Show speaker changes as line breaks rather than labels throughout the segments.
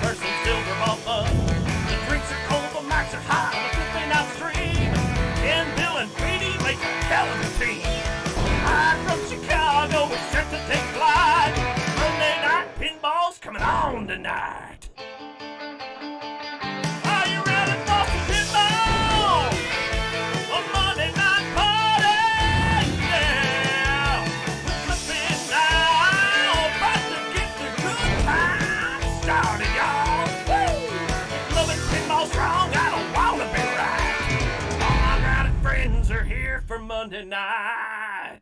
or some silver ball mug. The drinks are cold, the mics are high, the Flip N Out stream. And Bill and Petey make a hell of a team. I'm from Chicago, we're set to take flight. Monday night pinball's coming on tonight. Are you ready for some pinball? A Monday night party, yeah. We're flipping out, about to get the good time started, y'all. Woo! Loving pinball strong, I don't wanna be right. All my rowdy friends are here for Monday night.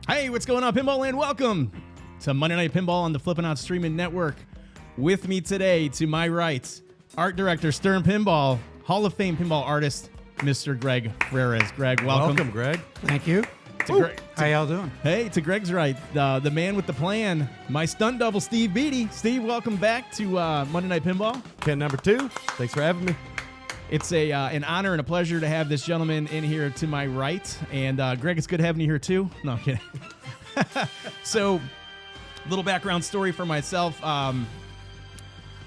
Hey, what's going on, Pinball Land? Welcome to Monday Night Pinball on the Flip N Out Streaming Network. With me today, to my right, art director, Stern Pinball, Hall of Fame pinball artist, Mr. Greg Freres. Greg, welcome.
Welcome, Greg.
Thank you. How y'all doing?
Hey, to Greg's right, the man with the plan, my stunt double, Steve Beatty. Steve, welcome back to Monday Night Pinball.
Ken number 2. Thanks for having me.
It's an honor and a pleasure to have this gentleman in here to my right. And Greg, it's good having you here too. No, I'm kidding. So, little background story for myself.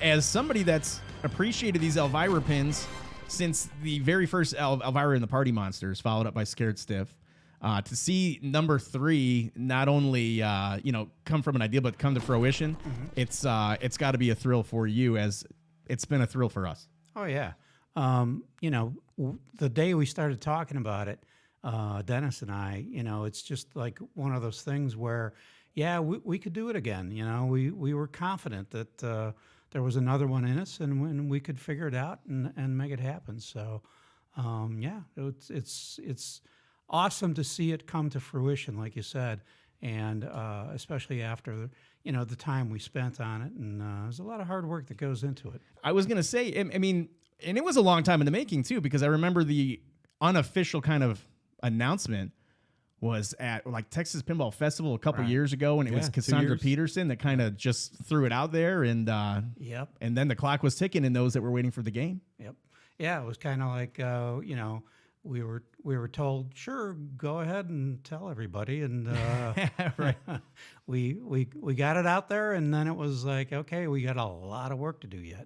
As somebody that's appreciated these Elvira pins since the very first Elvira and the Party Monsters, followed up by Scared Stiff, to see number 3 not only come from an idea but come to fruition, it's got to be a thrill for you, as it's been a thrill for us.
Oh, yeah. The day we started talking about it, Dennis and I, it's just like one of those things where, yeah, we could do it again. We were confident that there was another one in us, and when we could figure it out and make it happen. So, it's awesome to see it come to fruition, like you said, and especially after the time we spent on it, and there's a lot of hard work that goes into it.
I was gonna say, I mean, and it was a long time in the making too, because I remember the unofficial kind of announcement was at like Texas Pinball Festival a couple years ago, and it was Cassandra Peterson that kind of just threw it out there, and and then the clock was ticking in those that were waiting for the game.
Yep. Yeah, it was kind of like we were told, sure, go ahead and tell everybody, and
right.
we got it out there, and then it was like, okay, we got a lot of work to do yet.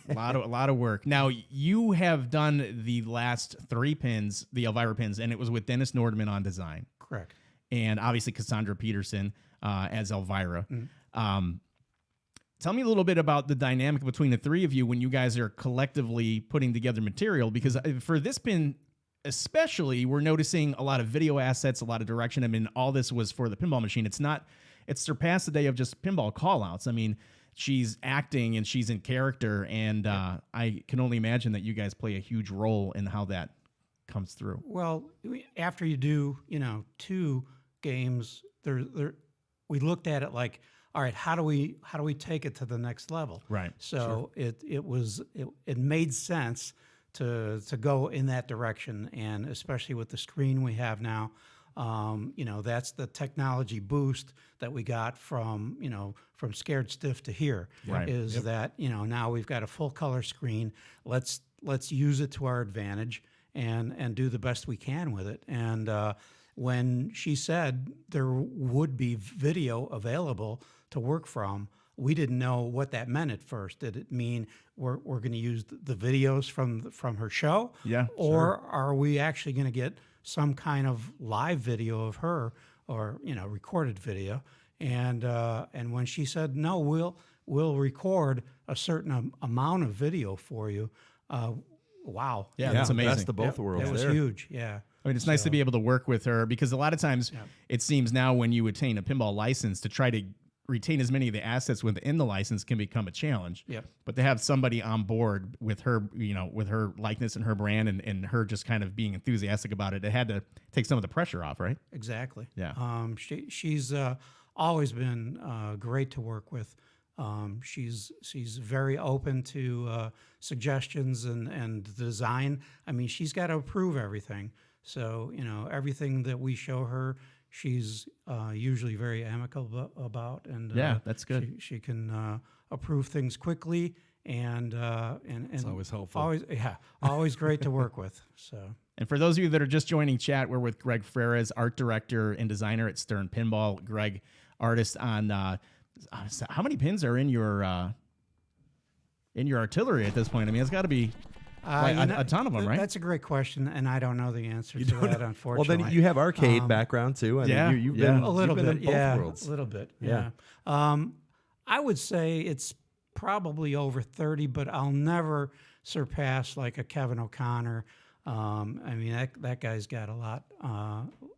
a lot of work. Now, you have done the last 3 pins, the Elvira pins, and it was with Dennis Nordman on design.
Correct.
And obviously Cassandra Peterson as Elvira. Tell me a little bit about the dynamic between the 3 of you when you guys are collectively putting together material, because for this pin especially, we're noticing a lot of video assets, a lot of direction. I mean, all this was for the pinball machine. It's surpassed the day of just pinball call-outs. I mean, she's acting and she's in character, and I can only imagine that you guys play a huge role in how that comes through.
Well, after you do, 2 games, we looked at it like, all right, how do we take it to the next level?
Right.
So it made sense to go in that direction, and especially with the screen we have now, that's the technology boost that we got from Scared Stiff to here.
Right.
Is that now we've got a full color screen. Let's use it to our advantage and do the best we can with it. And when she said there would be video available to work from, we didn't know what that meant at first. Did it mean we're going to use the videos from her show?
Yeah.
Or are we actually going to get some kind of live video of her, or recorded video? And when she said no, we'll record a certain amount of video for you. Wow.
Yeah, that's amazing.
That's the both worlds.
That was huge. Yeah.
I mean, it's nice to be able to work with her, because a lot of times it seems now when you attain a pinball license, to try to retain as many of the assets within the license can become a challenge.
Yep.
But to have somebody on board with her, with her likeness and her brand, and her just kind of being enthusiastic about it, it had to take some of the pressure off, right?
Exactly.
Yeah.
She's always been great to work with. She's very open to suggestions and the design. I mean, she's got to approve everything. So everything that we show her, she's usually very amicable about, and
Yeah, that's good.
She can approve things quickly, and it's
always helpful.
Always great to work with. So.
And for those of you that are just joining chat, we're with Greg Freres, art director and designer at Stern Pinball. Greg, artist on how many pins are in your artillery at this point? I mean, it's got to be a ton of them, right?
That's a great question, and I don't know the answer to that, unfortunately.
Well, then you have arcade background too. I mean, you've been
a little
been
bit,
in both worlds.
a little bit,
Yeah.
I would say it's probably over 30, but I'll never surpass like a Kevin O'Connor. I mean, that guy's got a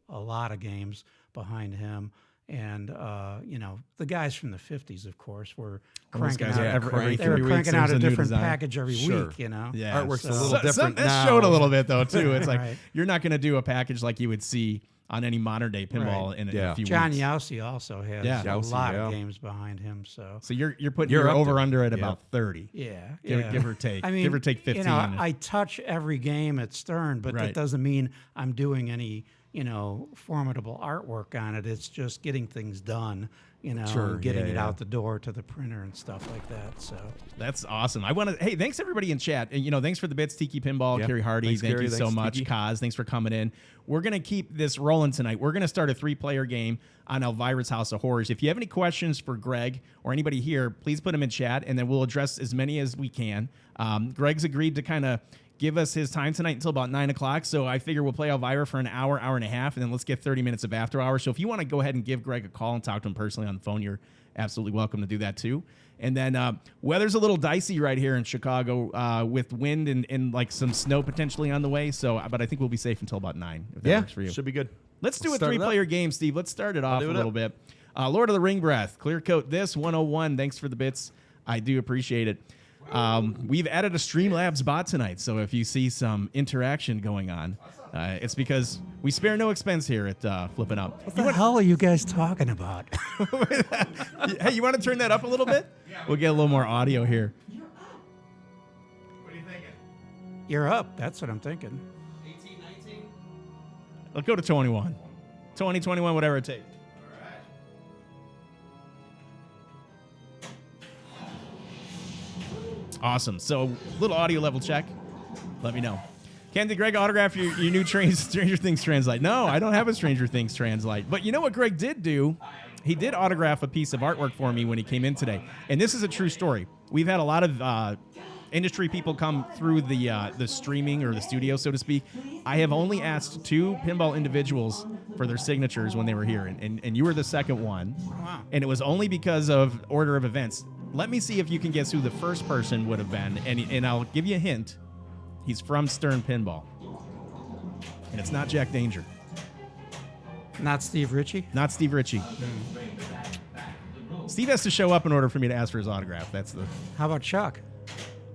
lot of games behind him. And, the guys from the 50s, of course, were cranking out,
every
a different package every week,
Yeah.
Artwork's a little different
that
now.
showed a little bit, though, too. It's like
Right.
you're not going to do a package like you would see on any modern-day pinball
Right.
in a few
John
weeks.
Yowsey also has a
Yowsey,
lot of games behind him. So
you're putting
You're
your
up there.
over-under at
Yeah.
about 30.
yeah,
Give or take.
I mean,
Give or take 15.
I touch every game at Stern, but
Right.
that doesn't mean I'm doing any formidable artwork on it. It's just getting things done,
Sure,
and getting
yeah,
it
yeah.
out the door to the printer and stuff like that. So
That's awesome. Hey, thanks everybody in chat. And, thanks for the bits, Tiki Pinball,
Yeah.
Kerry Hardy.
Thanks,
Thank
Kerry.
you so
Thanks,
much.
Tiki.
Kaz, thanks for coming in. We're going to keep this rolling tonight. We're going to start a 3-player game on Elvira's House of Horrors. If you have any questions for Greg or anybody here, please put them in chat, and then we'll address as many as we can. Greg's agreed to kind of give us his time tonight until about 9 o'clock, so I figure we'll play Elvira for an hour, hour and a half, and then let's get 30 minutes of after hours. So if you want to go ahead and give Greg a call and talk to him personally on the phone, you're absolutely welcome to do that too. And then weather's a little dicey right here in Chicago with wind and like some snow potentially on the way. But I think we'll be safe until about 9 if that works for you.
Should be good.
Let's do a
start it up.
3-player game, Steve. Let's start it off a
do it
little
up.
bit. Lord of the Ring Breath, Clear Coat This 101. Thanks for the bits. I do appreciate it. We've added a Streamlabs bot tonight, so if you see some interaction going on, it's because we spare no expense here at Flip N Out.
what the hell are you guys talking about?
Hey, you want to turn that up a little bit? We'll get a little more audio here.
What are you thinking?
You're up. That's what I'm thinking.
18, 19?
Let's go to 21. 20, 21, whatever it takes.
All right.
Awesome. So, little audio level check. Let me know. Ken, did Greg autograph your new Stranger Things translate? No, I don't have a Stranger Things translate. But you know what Greg did do? He did autograph a piece of artwork for me when he came in today. And this is a true story. We've had a lot of industry people come through the streaming or the studio, so to speak. I have only asked 2 pinball individuals for their signatures when they were here, and you were the second one.
Wow.
And it was only because of order of events. Let me see if you can guess who the first person would have been, and I'll give you a hint. He's from Stern Pinball. And it's not Jack Danger.
Not Steve Ritchie?
Not Steve Ritchie. Steve has to show up in order for me to ask for his autograph. That's the...
How about Chuck?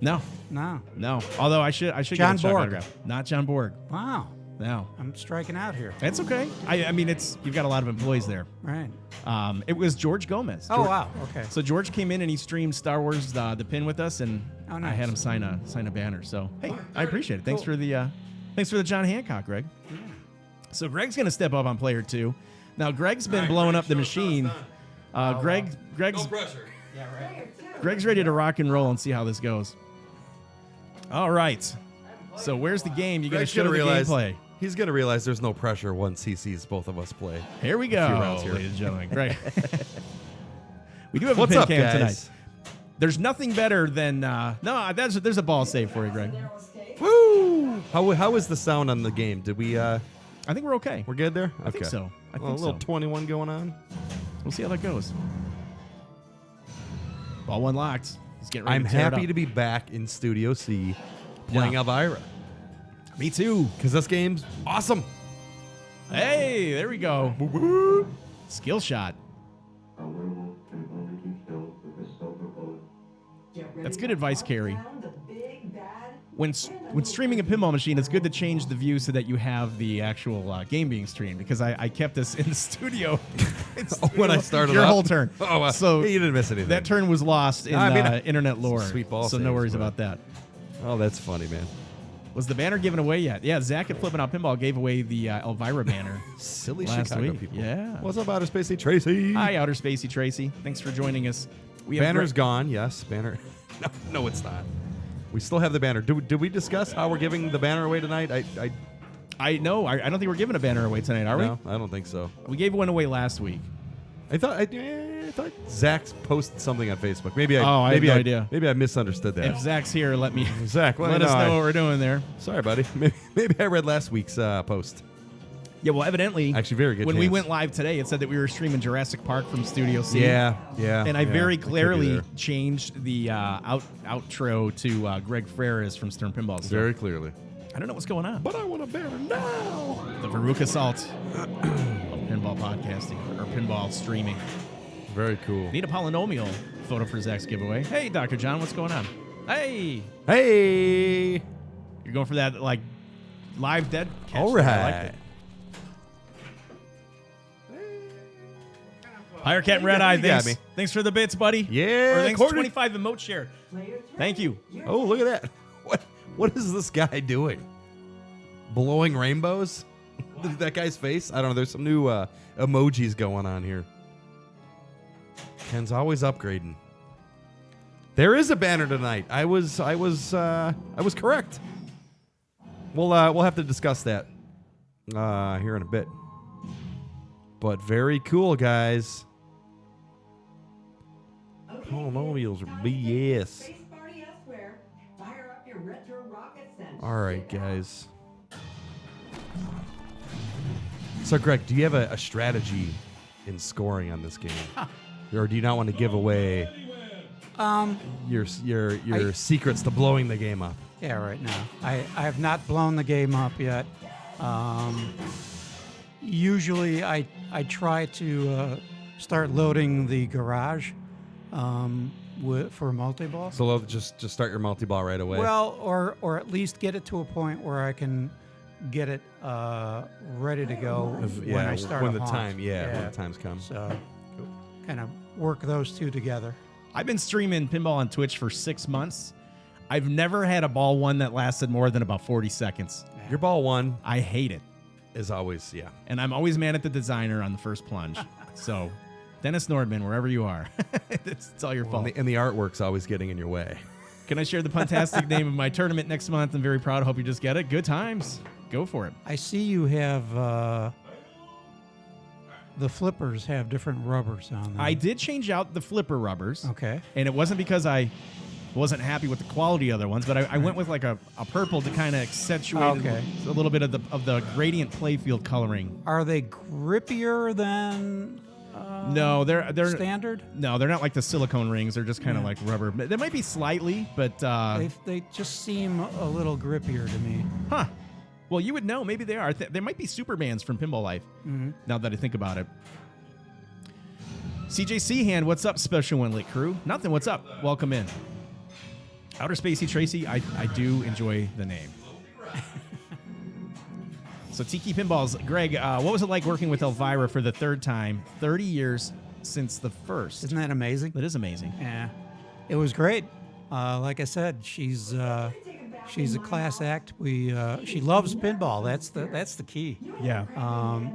No.
No.
Although I should
John
get a Chuck
Borg.
autograph. Not John Borg.
Wow.
No.
I'm striking out here.
It's okay. I mean, you've got a lot of employees there.
Right.
It was George Gomez.
Oh,
George-
wow. Okay.
So George came in and he streamed Star Wars the pin with us, and
Oh,
I
nice.
had him sign a banner. So hey, I appreciate it. Thanks for the John Hancock, Greg. So Greg's gonna step up on player 2. Now Greg's been blowing up the machine. Greg's
Pressure.
Greg's ready to rock and roll and see how this goes. All right. So where's the game? You got to
Greg's
show
gonna
the
realize
gameplay.
he's gonna realize there's no pressure once he sees both of us play.
Here we go,
rounds here.
ladies and gentlemen. Greg. We do have
What's
a pin
up,
cam
guys?
tonight. There's nothing better than there's a ball save for you, Greg.
Woo! How is the sound on the game? Did we?
I think we're okay.
We're good there.
I think so. I
Well,
think
a little
so.
21 going on.
We'll see how that goes. Ball one locked. He's getting ready
I'm
to tear it
happy
up.
to be back in Studio C playing
Yeah.
Elvira
Me too.
because this game's awesome.
Hey, there we go. Skill shot. That's good advice, Carrie. When streaming a pinball machine, it's good to change the view so that you have the actual game being streamed, because I kept this in the studio.
When I started
your
up?
whole turn.
Oh,
so
hey, you didn't miss anything.
that turn was lost in
I mean,
internet lore.
sweet ball
so no
saves,
worries
but-
about that.
Oh, that's funny, man.
Was the banner given away yet? Yeah, Zach at Flip N Out Pinball gave away the Elvira banner.
Silly
last
Chicago
week.
people.
Yeah.
What's up, Outer Spacey Tracy?
Hi, Outer Spacey Tracy. Thanks for joining us. We have
Banner's gone. Yes, banner. No, it's not. We still have the banner. Did we discuss how we're giving the banner away tonight?
I don't think we're giving a banner away tonight, are
No, I don't think so.
we? We gave one away last week.
I thought Zach posted something on Facebook. Maybe
I have no idea.
Maybe I misunderstood that.
If Zach's here, let
Zach,
us know what we're doing there.
Sorry, buddy. Maybe I read last week's post.
Yeah, well, evidently,
Actually, very good.
when we
chance.
went live today, it said that we were streaming Jurassic Park from Studio C.
Yeah.
And I very
could be
clearly
there.
changed the outro to Greg Freres from Stern Pinball. So
Very clearly.
I don't know what's going on.
But I want a banner now.
The Veruca Salt of pinball podcasting or pinball streaming.
Very cool.
Need a polynomial photo for Zach's giveaway. Hey, Dr. John, what's going on? Hey,
Hey.
you're going for that like live dead catch.
All
there. I
right.
like it. Higher Cat and Red Eye,
You got
thanks.
me.
Thanks for the bits, buddy.
Yeah,
Or thanks for
Courtney.
25 emote share. Thank you.
Oh, look at that. What is this guy doing? Blowing rainbows? That guy's face? I don't know. There's some new emojis going on here. Ken's always upgrading. There is a banner tonight. I was correct. We'll have to discuss that here in a bit. But very cool, guys. Polynomials are BS. All right, guys. So, Greg, do you have a strategy in scoring on this game, or do you not want to give away your secrets to blowing the game up?
Yeah, right now. I have not blown the game up yet. Usually I try to start loading the garage for multi-ball.
So just start your multi-ball right away.
Well, or at least get it to a point where I can get it ready to go when I start
when
a
the
haunt.
time, when the times come.
So kind of work those two together.
I've been streaming pinball on Twitch for 6 months. I've never had a ball one that lasted more than about 40 seconds.
Your ball one
I hate it.
is always, yeah.
And I'm always mad at the designer on the first plunge. So, Dennis Nordman, wherever you are, it's all your fault.
And the artwork's always getting in your way.
Can I share the fantastic name of my tournament next month? I'm very proud. I hope you just get it. Good times. Go for it.
I see you have the flippers have different rubbers on them.
I did change out the flipper rubbers.
Okay.
And it wasn't because I wasn't happy with the quality of the other ones, but I went with like a purple to kind of accentuate
Okay.
a little bit of the gradient playfield coloring.
Are they grippier than
No, they're
standard?
No, they're not like the silicone rings. They're just kind of like rubber. They might be slightly, but
They just seem a little grippier to me.
huh. Well, you would know. Maybe they are. They might be Supermans from Pinball Life. Now that I think about it. CJ Seahand, what's up, Special One Lit Crew? Nothing. What's up? Welcome in. Outer Spacey Tracy, I do enjoy the name. So Tiki Pinballs, Greg, what was it like working with Elvira for the third time? 30 years since the first.
Isn't that amazing?
That is amazing.
Yeah, it was great. Like I said, she's a class act. She loves pinball. That's the key.
Yeah.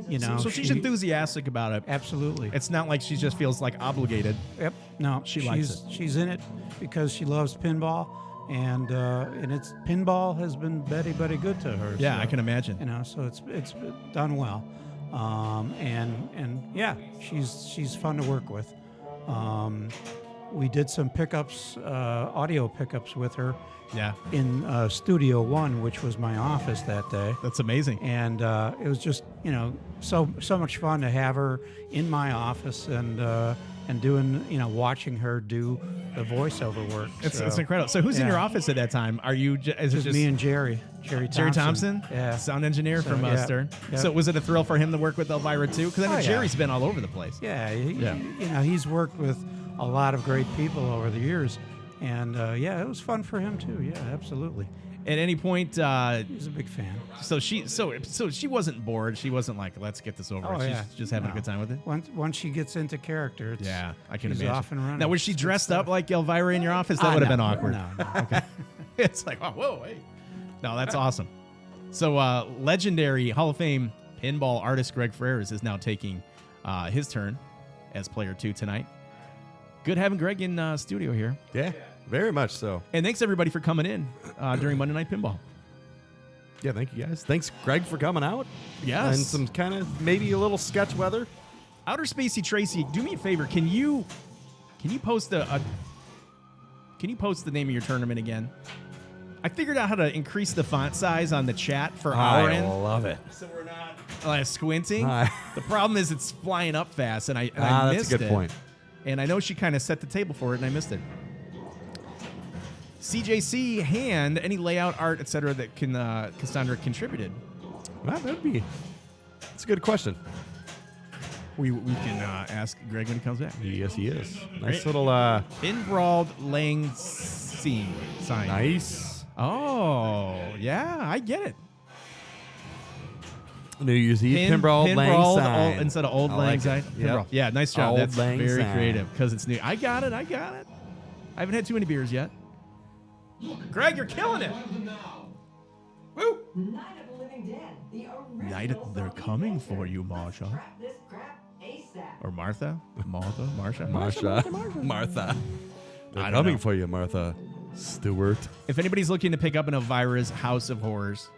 You know.
So she's enthusiastic about it.
Absolutely.
It's not like she just feels like obligated.
Yep. No,
She likes it.
She's in it because she loves pinball, and it's pinball has been very good to her.
Yeah,
so,
I can imagine.
You know, so it's done well, and yeah, she's fun to work with. We did some pickups, audio pickups with her
Yeah.
in Studio One, which was my office that day.
That's amazing.
And it was just, so much fun to have her in my office and doing, watching her do the voiceover work.
It's
So,
incredible. So who's in
yeah.
your office at that time? Are you? Is it
Just
just
me and Jerry Thompson.
Jerry Thompson?
Yeah.
Sound engineer
So,
from
yeah.
Stern.
Yep.
So was it a thrill for him to work with Elvira too? Because I know
Oh, yeah.
Jerry's been all over the place.
Yeah,
Yeah.
he's worked with a lot of great people over the years, and yeah, it was fun for him too. Yeah, absolutely.
At any point,
He's a big fan.
so she wasn't bored. She wasn't like, let's get this over.
Oh,
She's
yeah.
just having a
No.
good time with it.
Once she gets into character, it's,
Yeah, I can
she's
imagine.
off and running.
Now, was she
It's good
dressed
stuff.
up like Elvira in your office? That would have
no,
been awkward.
No.
Okay. It's like, oh, whoa, hey. No, that's awesome. So legendary Hall of Fame pinball artist Greg Freres is now taking his turn as player 2 tonight. Good having Greg in studio here.
Yeah, very much so.
And thanks everybody for coming in during Monday Night Pinball.
Yeah, thank you guys. Thanks, Greg, for coming out.
Yes.
And some kind of maybe a little sketch weather.
Outer Spacey Tracy, do me a favor. Can you post can you post the name of your tournament again? I figured out how to increase the font size on the chat for our end.
I love it.
So we're not squinting. The problem is it's flying up fast, and I missed it.
That's a good point.
And I know she kind of set the table for it, and I missed it. CJC hand any layout, art, etc. that Cassandra contributed.
Well, that's a good question.
We can ask Greg when he comes back.
Yes, he is. Nice
Great.
little.
Embroiled Lang scene sign.
Nice.
Oh yeah, I get it.
New Year's Eve pinball Lang sign
instead of old
I
Lang
like
sign.
it. Yep.
Pinball. Yeah, nice job.
Old
That's
Lang
very
sign.
creative because it's new. I got it. I haven't had too many beers yet. Greg, you're killing it. Woo!
Night of the Living Dead, the original
They're coming for you, Marsha.
Scrap this crap ASAP.
Or Martha? Marsha?
Martha. They're
I don't
coming
know.
for you, Martha Stewart.
If anybody's looking to pick up an Elvira's House of Horrors,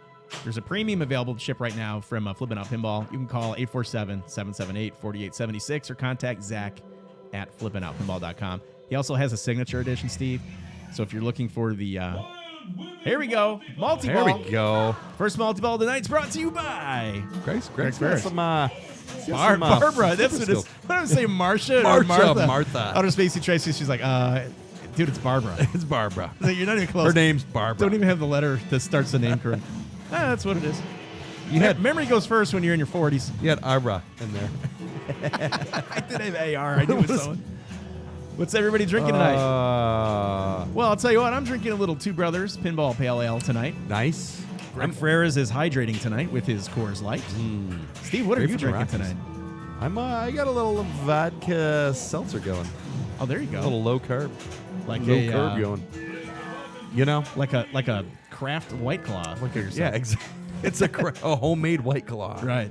there's a premium available to ship right now from Flip N Out Pinball. You can call 847-778-4876 or contact Zach at flipnoutpinball.com. He also has a signature edition, Steve. So if you're looking for the... here we go. Multi-ball.
There we go.
First multi-ball of the night's brought to you by...
Greg's
Ferris.
got some.
Barbara. That's what it is. What did I say, Marcia or
Marcia,
Martha?
Martha.
Outer Spacey Tracy, she's like, dude, it's Barbara.
It's Barbara.
Like, you're not even close.
Her name's Barbara.
Don't even have the letter that starts the name correct. That's what it is. You had memory goes first when you're in your 40s.
You had Ira in there.
I did have AR. I knew it was someone. What's everybody drinking tonight? Well, I'll tell you what. I'm drinking a little Two Brothers Pinball Pale Ale tonight.
Nice.
Greg Freres is hydrating tonight with his Coors Light. Steve, what are
Great
you
for the
drinking
Rockies.
tonight?
I got a little vodka seltzer going.
Oh, there you
A
go.
little low carb.
Like
Low
a
carb going. You know?
like a craft White Claw.
Yeah, exactly. It's a homemade White Claw.
Right.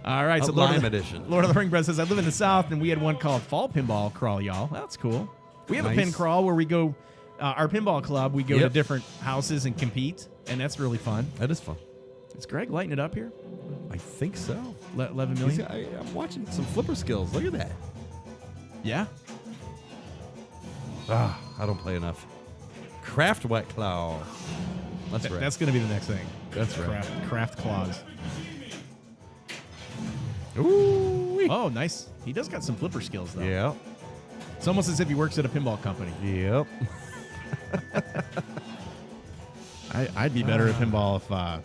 All right.
A
So
lime edition.
Lord of the Ring Bread says, I live in the South, and we had one called Fall Pinball Crawl, y'all. That's cool. We have a
Nice.
pin crawl where we go, our pinball club, we go to
Yep.
different houses and compete, and that's really fun.
That is fun.
Is Greg lighting it up here?
I think so.
11
He's-
million?
I'm watching some flipper skills. Look at that.
Yeah.
I don't play enough. Craft White Claw. That's right.
That's going to be the next thing.
That's right.
Craft claws.
Ooh.
Oh, nice. He does got some flipper skills, though.
Yep.
It's almost as if he works at a pinball company.
Yep.
I'd be better at pinball if I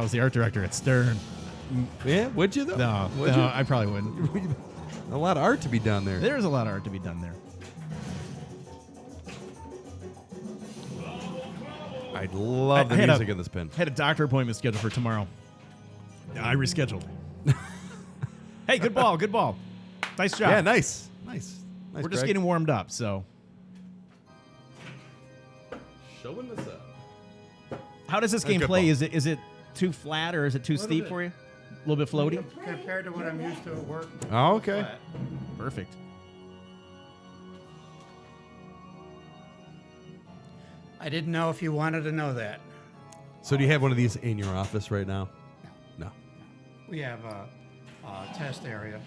was the art director at Stern.
Yeah. Would you though?
No,
Would you?
I probably wouldn't.
A lot of art to be done there.
There's a lot of art to be done there.
I love the
I had
music in this pin.
Had a doctor appointment scheduled for tomorrow. I rescheduled. Hey, good ball, good ball. Nice job.
Yeah, nice. Nice.
We're just getting warmed up, so.
showing this up.
How does this game
good
play?
ball.
Is it too flat or is it too steep
bit.
for you? A little bit floaty?
Compared to what I'm used to at work.
Oh, okay.
Perfect.
I didn't know if you wanted to know that.
So do you have one of these in your office right now? No.
We have a test area,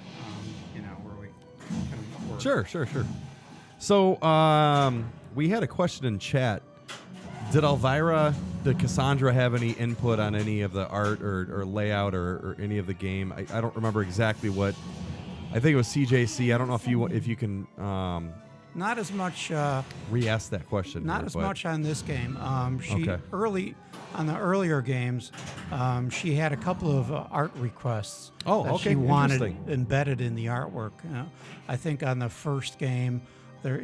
where we can work.
Sure. So we had a question in chat. Did Cassandra have any input on any of the art or layout or any of the game? I don't remember exactly what. I think it was CJC. I don't know if you can
Not as much.
re-ask that question.
Not
here,
as
but-
much on this game. She
Okay.
on the earlier games, she had a couple of art requests
Oh,
that
okay,
she wanted
interesting.
embedded in the artwork. I think on the first game,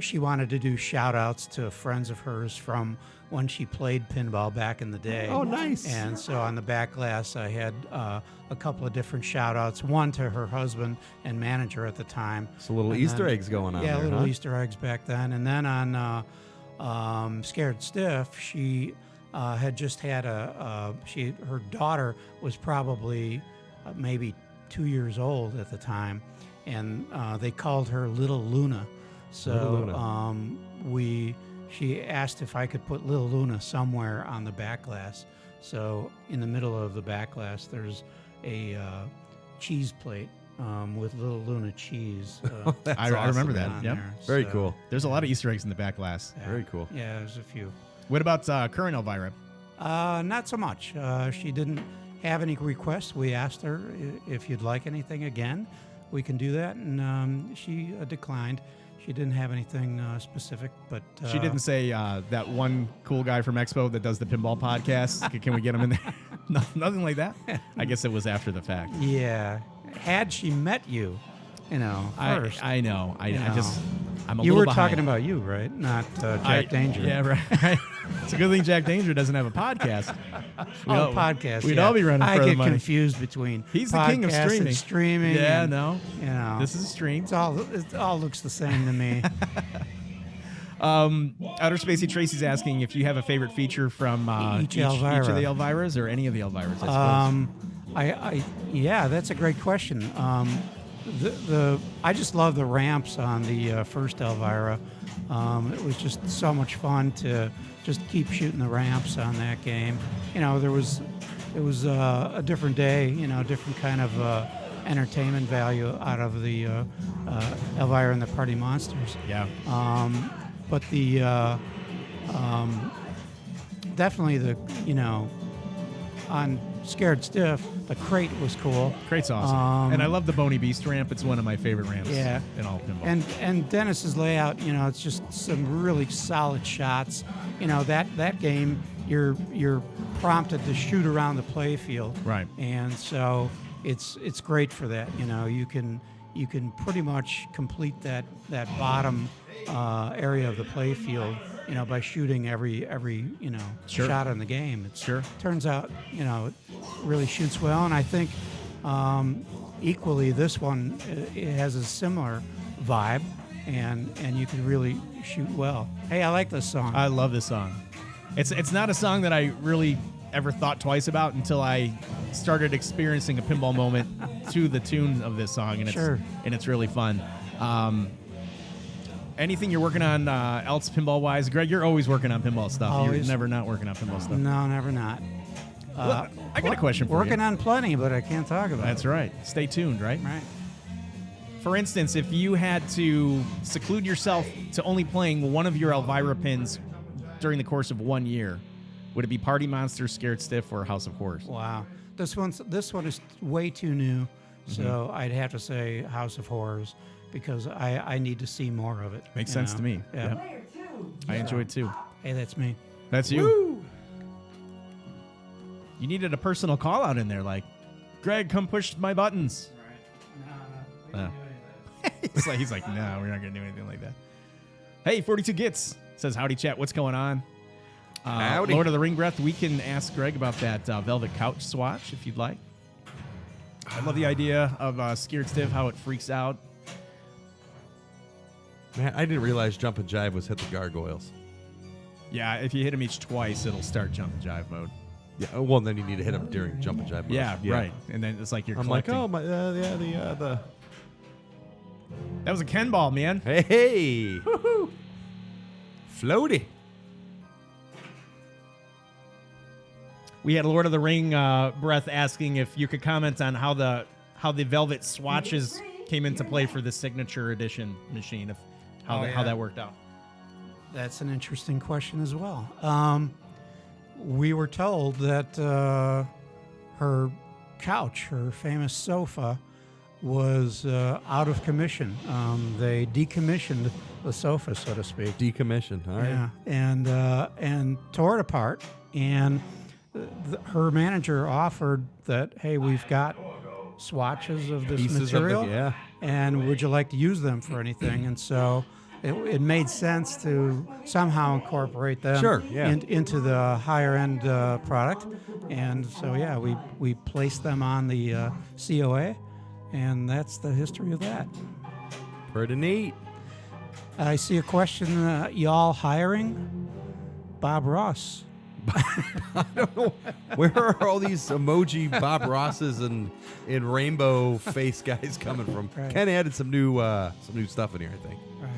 she wanted to do shout outs to friends of hers from when she played pinball back in the day.
Oh, nice.
And so on the back glass, I had a couple of different shout outs, one to her husband and manager at the time.
So little
And
Easter
then-
eggs going on
Yeah,
there,
little
huh?
Easter eggs back then. And then on Scared Stiff, she had just had her daughter was probably maybe 2 years old at the time, and they called her Little Luna. So
Little Luna.
She asked if I could put Little Luna somewhere on the back glass. So in the middle of the back glass, there's a cheese plate with Little Luna cheese.
I remember that.
on
Yep.
there.
Very
So,
cool.
There's a lot of Easter eggs in the back glass.
yeah.
Very cool.
Yeah, there's a few.
What about current Elvira?
Not so much. She didn't have any requests. We asked her if you'd like anything again. We can do that, and she declined. She didn't have anything specific, but
She didn't say that one cool guy from Expo that does the pinball podcast. Can we get him in there? Nothing like that. I guess it was after the fact.
Yeah, had she met you, first.
I know. I'm a
You
little
were
behind.
talking about you, right? Not Jack Danger.
Yeah, right. It's a good thing Jack Danger doesn't have a podcast.
Podcast.
We'd
yeah.
all be running
I
for the
get
money.
confused between
He's the king of
podcasts and
streaming.
streaming.
Yeah,
and,
no.
This
This is a stream.
it all looks the same to me.
Outer Spacey Tracy's asking if you have a favorite feature from
Each
each of
Elvira.
the Elviras or any of the Elviras, I suppose.
Yeah, that's a great question. I just love the ramps on the first Elvira. It was just so much fun to just keep shooting the ramps on that game. It was a different day. Different kind of entertainment value out of the Elvira and the Party Monsters.
Yeah.
But the definitely on Scared Stiff, the crate was cool.
Crate's awesome. And I love the Bony Beast ramp. It's one of my favorite ramps
Yeah.
in all of pinball.
And Dennis's layout, it's just some really solid shots. That game, you're prompted to shoot around the play field.
Right.
And so it's great for that. You can pretty much complete that bottom area of the play field, by shooting every
Sure.
shot in the game.
Sure.
Turns out, it really shoots well, and I think equally this one it has a similar vibe, and you can really shoot well. Hey, I like this song.
I love this song. It's not a song that I really ever thought twice about until I started experiencing a pinball moment to the tune of this song, and
Sure.
it's really fun. Anything you're working on else pinball wise, Greg? You're always working on pinball stuff. You're
Always.
never not working on pinball stuff.
No, never not.
Well, I got a question for
Working
you.
on plenty, but I can't talk about
That's
it.
right. Stay tuned, right?
Right.
For instance, if you had to seclude yourself to only playing one of your Elvira pins during the course of 1 year, would it be Party Monster, Scared Stiff, or House of Horrors?
Wow. This one is way too new, so I'd have to say House of Horrors because I need to see more of it.
Makes
you
sense
know?
to me.
Yeah.
Yep.
Player 2.
I enjoy it too.
Hey, that's me.
That's you. You needed a personal call out in there, like, Greg, come push my buttons.
No,
He's like, no, we're not gonna do anything like that. Hey, 42 Gits says, howdy chat, what's going on?
Howdy.
Lord of the Ring Breath, we can ask Greg about that velvet couch swatch if you'd like. I love the idea of Scared Stiff, how it freaks out.
Man, I didn't realize Jump and Jive was hit the gargoyles.
Yeah, if you hit him each twice, it'll start jump and jive mode.
Yeah, well, then you need to hit them during Jump and Jive.
Yeah, right. And then it's like you're
I'm like,
collecting.
oh my, the
That was a Ken ball, man.
hey, floaty.
We had Lord of the Ring Breath asking if you could comment on how the velvet swatches came into play for the signature edition machine, if how that worked out.
That's an interesting question as well. We were told that her couch, her famous sofa, was out of commission. They decommissioned the sofa, so to speak.
Decommissioned. All right.
Yeah, and tore it apart. And her manager offered that, hey, we've got swatches of this
Pieces of it,
material,
yeah.
and would you like to use them for anything? And so it made sense to somehow incorporate them
Sure, yeah.
into the higher end product. And so, yeah, we placed them on the COA, and that's the history of that.
Pretty neat.
I see a question, y'all hiring? Bob Ross.
I don't know. Where are all these emoji Bob Rosses and rainbow face guys coming from?
Right.
Ken added some new stuff in here, I think.
Right.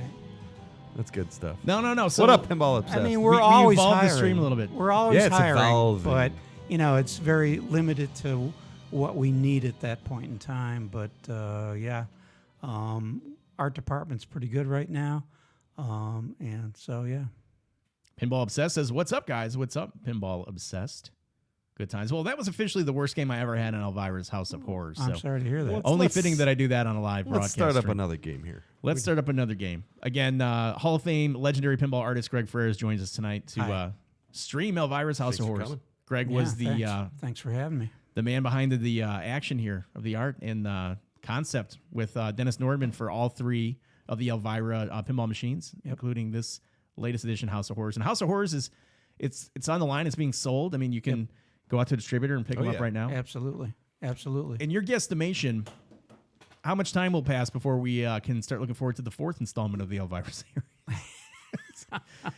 That's good stuff.
No. So
What up, Pinball Obsessed?
I mean,
We
we're always
evolved the
hiring.
stream a little bit.
We're always
Yeah, it's
hiring,
evolving.
but it's very limited to what we need at that point in time. But art department's pretty good right now, and so yeah.
Pinball Obsessed says, "What's up, guys? What's up, Pinball Obsessed? Good times." Well, that was officially the worst game I ever had in Elvira's House of Horrors.
I'm
So
sorry to hear that.
only
Let's-
fitting that I do that on a live
Let's
broadcast.
start up
stream.
another game here.
Let's start up another game. Again, Hall of Fame legendary pinball artist Greg Freres joins us tonight to
Hi.
Stream Elvira's House
Thanks
of
for
Horrors.
coming.
Greg
Yeah,
was the
thanks for having me.
the man behind the action here of the art and concept with Dennis Nordman for all three of the Elvira pinball machines, including this latest edition House of Horrors. And House of Horrors is it's on the line. It's being sold. I mean, you can go out to a distributor and pick them up
yeah.
right now.
Absolutely.
In your guesstimation, how much time will pass before we can start looking forward to the fourth installment of the Elvira series?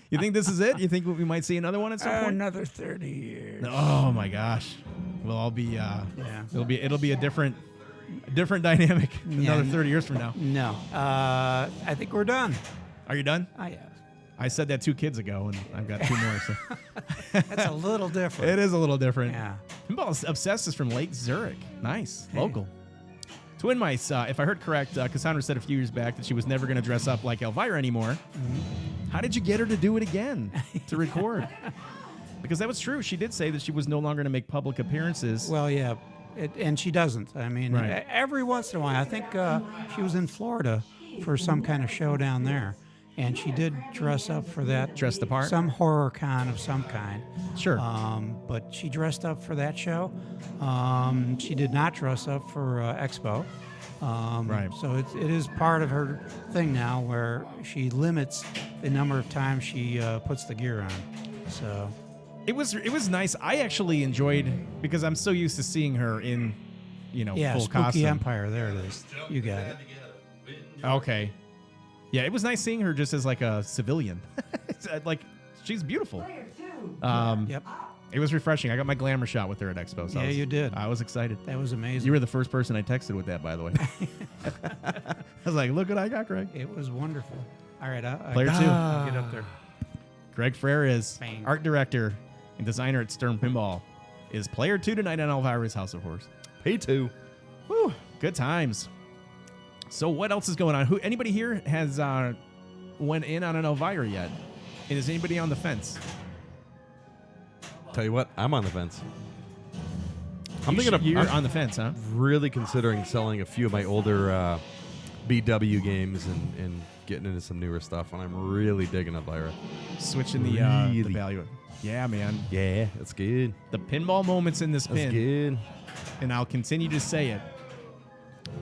You think this is it? You think we might see another one at some point?
Another 30 years.
Oh my gosh, we'll all be.
Yeah.
It'll be a different dynamic another 30 years from now.
No. I think we're done.
Are you done?
I am.
I said that 2 kids ago, and I've got 2 more. So
That's a little different.
it is a little different.
Yeah.
Pinball Obsessed is from Lake Zurich. Nice, local. Twin Mice, if I heard correct, Cassandra said a few years back that she was never going to dress up like Elvira anymore. How did you get her to do it again to record? Because that was true. She did say that she was no longer going to make public appearances.
Well, yeah. And she doesn't. I mean,
Right.
every once in a while. I think she was in Florida for some kind of show down there. And she did dress up for that.
Dress the part?
Some horror con of some kind.
Sure.
But she dressed up for that show. She did not dress up for Expo.
Right.
So it is part of her thing now where she limits the number of times she puts the gear on. So
It was nice. I actually enjoyed because I'm so used to seeing her in,
yeah,
full
Spooky
costume.
Empire. There it is. You got it.
Okay. Yeah, it was nice seeing her just as like a civilian. Like she's beautiful.
Player 2.
Yep.
It was refreshing. I got my glamour shot with her at Expo. So
Yeah, you did.
I was excited.
That was amazing.
You were the first person I texted with that, by the way. I was like, "Look what I got, Greg."
It was wonderful. All right,
Player 2.
I'll get up there.
Greg Freres,
Bang.
art director and designer at Stern Pinball, is player 2 tonight on Elvira's House of Horrors.
Pay 2.
Woo, good times. So what else is going on? Anybody here has went in on an Elvira yet? And is anybody on the fence?
Tell you what, I'm on the fence.
You're on the fence, huh?
Really considering selling a few of my older BW games and getting into some newer stuff, and I'm really digging Elvira.
Switching the
Really?
value. Yeah, man.
Yeah, that's good.
The pinball moments in this
That's
pin,
good.
and I'll continue to say it.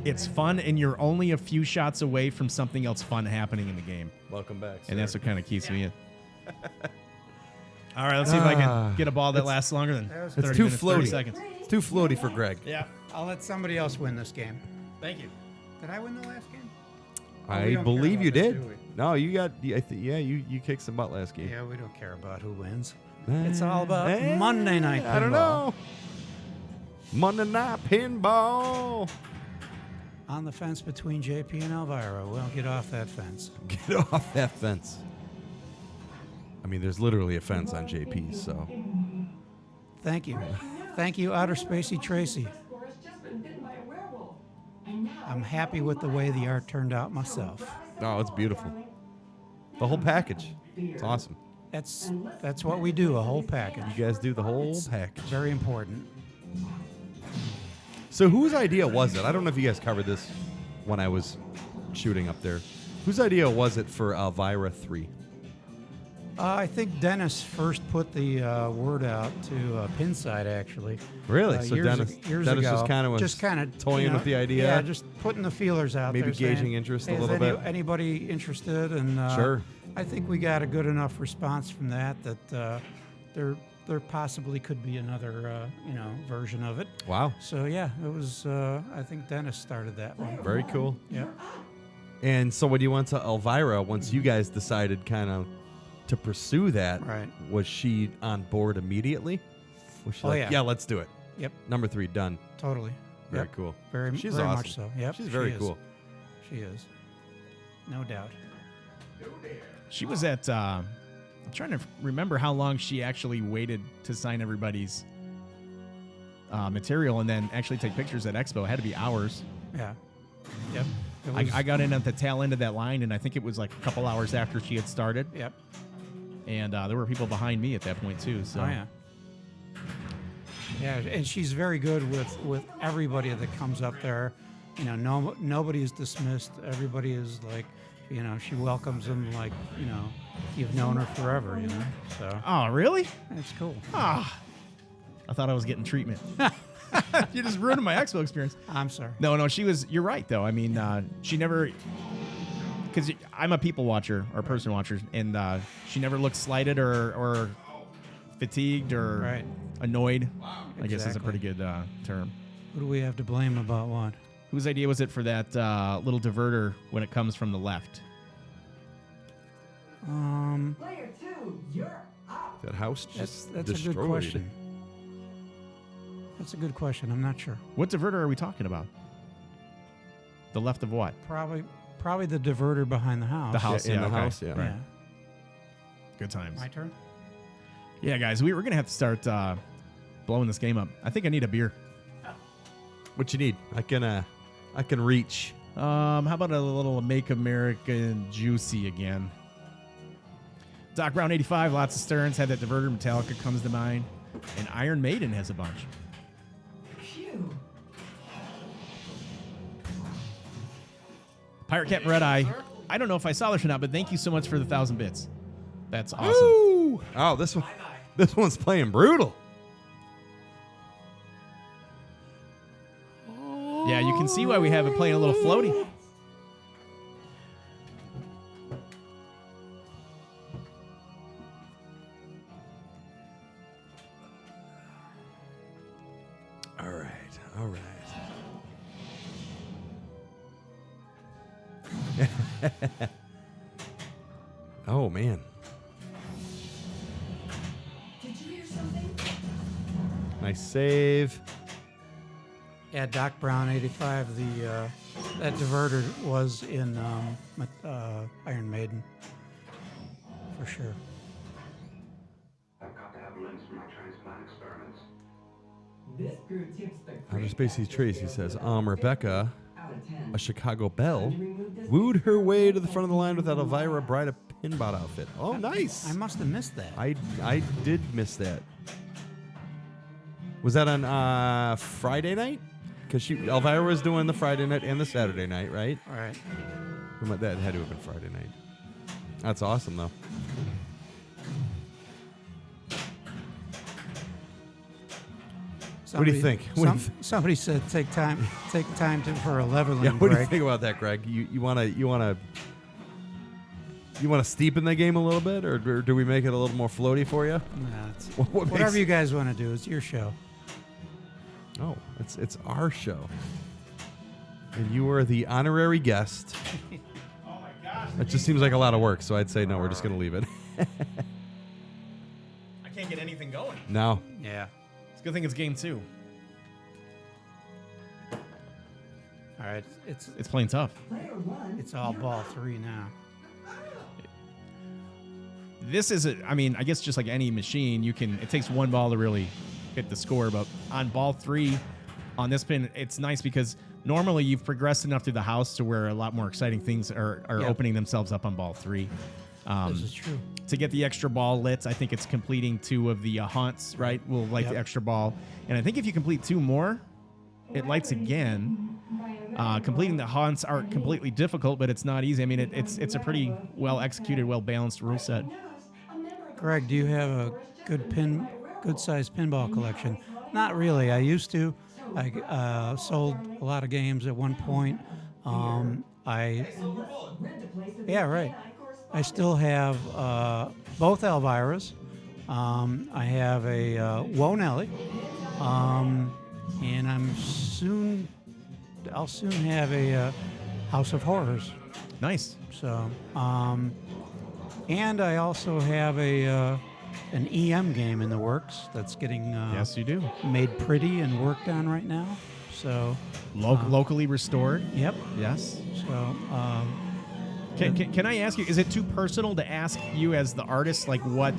It's fun, and you're only a few shots away from something else fun happening in the game.
Welcome back.
And that's what kind of keeps me in. All right, let's see if I can get a ball that lasts longer than 30
it's too
minutes, 30
floaty.
seconds.
It's too floaty for Greg.
Yeah.
I'll let somebody else win this game.
Thank you.
Did I win the last game? we
I
don't
believe
care
you
about that,
did.
do we?
No, you got. You kicked some butt last game.
Yeah, we don't care about who wins. It's all about Monday night pinball.
I don't know. Monday night pinball.
On the fence between JP and Elvira. Well, get off that fence.
Get off that fence. I mean, there's literally a fence on JP, so.
Thank you. Thank you, Outer Spacey Tracy.
Score has just been bitten by a werewolf. And now
I'm happy with the way the art turned out myself.
Oh, it's beautiful. The whole package. It's awesome.
That's what we do, a whole package.
You guys do the whole package.
Very important.
So whose idea was it? I don't know if you guys covered this when I was shooting up there. Whose idea was it for Elvira 3?
I think Dennis first put the word out to Pinside, actually.
Really? So
years
Dennis
ago.
just kind of toying with the idea?
Yeah, just putting the feelers out
Maybe
there. saying,
gauging interest a
"Is
little bit?"
Anybody interested? And
Sure.
I think we got a good enough response from that there possibly could be another version of it.
Wow.
So yeah, it was. I think Dennis started that one.
Very cool.
Yeah.
And so when you went to Elvira, once you guys decided kind of to pursue that.
Right.
Was she on board immediately? Was she
Yeah.
let's do it.
Yep.
Number 3 done.
Totally.
Very
Yep.
cool.
She's
awesome.
much so. Yep.
She's
she
very
is.
cool.
She is. No doubt.
She was at. I'm trying to remember how long she actually waited to sign everybody's material and then actually take pictures at Expo. It had to be hours.
Yeah. Yep. It was-
I got in at the tail end of that line, and I think it was like a couple hours after she had started.
Yep.
And there were people behind me at that point too. So.
Oh yeah. Yeah, and she's very good with everybody that comes up there. You know, nobody is dismissed. Everybody is like, you know, she welcomes them like, you know, you've known her forever. You know, so
Oh, really?
it's cool.
Ah, I thought I was getting treatment. You just ruined my Expo experience.
I'm sorry.
No, she was. You're right, though. I mean, she never. Because I'm a people watcher or person watcher, and she never looked slighted or fatigued or
Right.
annoyed. I guess is a
Exactly.
pretty good term.
Who do we have to blame about what?
Whose idea was it for that little diverter when it comes from the left?
Player 2, you're up.
That house just
That's a
destroyed.
good question. That's a good question. I'm not sure.
What diverter are we talking about? The left of what?
Probably the diverter behind the house.
The house.
in
yeah,
the
okay.
house, yeah.
Right.
Yeah.
Good times.
My turn.
Yeah, guys, we're going to have to start blowing this game up. I think I need a beer.
What you need? I can reach.
How about a little Make America Juicy again? Doc Brown 85, lots of Stearns, had that diverter. Metallica comes to mind. And Iron Maiden has a bunch.
Phew.
Pirate Captain Red Eye. I don't know if I saw this or not, but thank you so much for the 1,000 bits. That's awesome.
Woo! Oh, this one's playing brutal.
Yeah, you can see why we have it playing a little floaty.
All right. Oh man.
Did you hear something?
Nice save.
Yeah, Doc Brown 85. That diverter was in Iron Maiden for sure.
I've got to have limbs for my transplant experiments.
This grew tips the
Outer
great
Spaces Tracy says, Rebecca,
out of 10.
a Chicago belle, wooed her way to the front of the line with that Elvira Bride of Pinball outfit. Oh, nice.
I must have missed that.
I did miss that. Was that on Friday night? Because Elvira was doing the Friday night and the Saturday night, right?
All right.
That had to have been Friday night. That's awesome, though. What do you think? What do you
Somebody said take time for a leveling
Yeah, what do you
break.
think about that, Greg? You want to steepen the game a little bit, or do we make it a little more floaty for you?
Nah, it's-
What
whatever
makes-
you guys want to do, it's your show.
Oh, it's our show, and you are the honorary guest.
Oh my gosh.
It just seems like a lot of work, so I'd say no. We're just gonna leave it.
I can't get anything going.
No.
Yeah.
It's a good thing it's game 2.
All right. It's
It's playing tough.
Player 1.
it's all ball 3 now.
This is I guess just like any machine, it takes one ball to really hit the score, but on ball 3 on this pin, it's nice because normally you've progressed enough through the house to where a lot more exciting things are
Yep.
opening themselves up on ball 3.
This is true.
To get the extra ball lit, I think it's completing 2 of the haunts, right? Will light the
Yep.
extra ball. And I think if you complete 2 more, it lights again. Completing the haunts aren't completely difficult, but it's not easy. I mean, it's a pretty well executed, well balanced rule set.
Greg, do you have a good sized pinball collection? Not really. I used to. I sold a lot of games at one point. Yeah, right. I still have both Elviras. I have a Woe Nelly, and I'll soon have a House of Horrors.
Nice.
So And I also have an EM game in the works that's getting
Yes, you do.
made pretty and worked on right now. So,
Locally restored.
yep.
Yes.
So,
Can I ask you, is it too personal to ask you as the artist, like what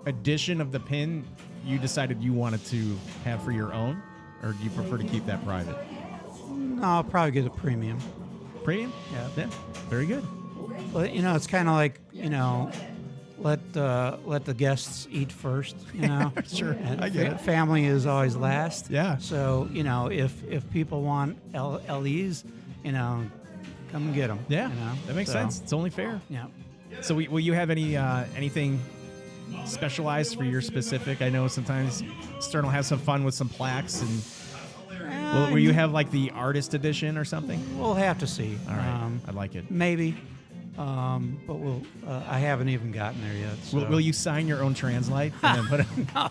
edition of the pin you decided you wanted to have for your own? Or do you prefer to keep that private?
no, I'll probably get a premium.
Premium?
Yeah.
Very good.
But it's kind of like let the guests eat first.
Sure,
And
I get it.
Family is always last.
Yeah.
So if people want LEs, come and get them.
Yeah, that makes sense. It's only fair.
Yeah.
So will you have anything specialized for your specific? I know sometimes Stern will have some fun with some plaques, and will you have like the artist edition or something?
We'll have to see.
All right, I like it.
Maybe. But we'll. I haven't even gotten there yet. So.
Will you sign your own translate and then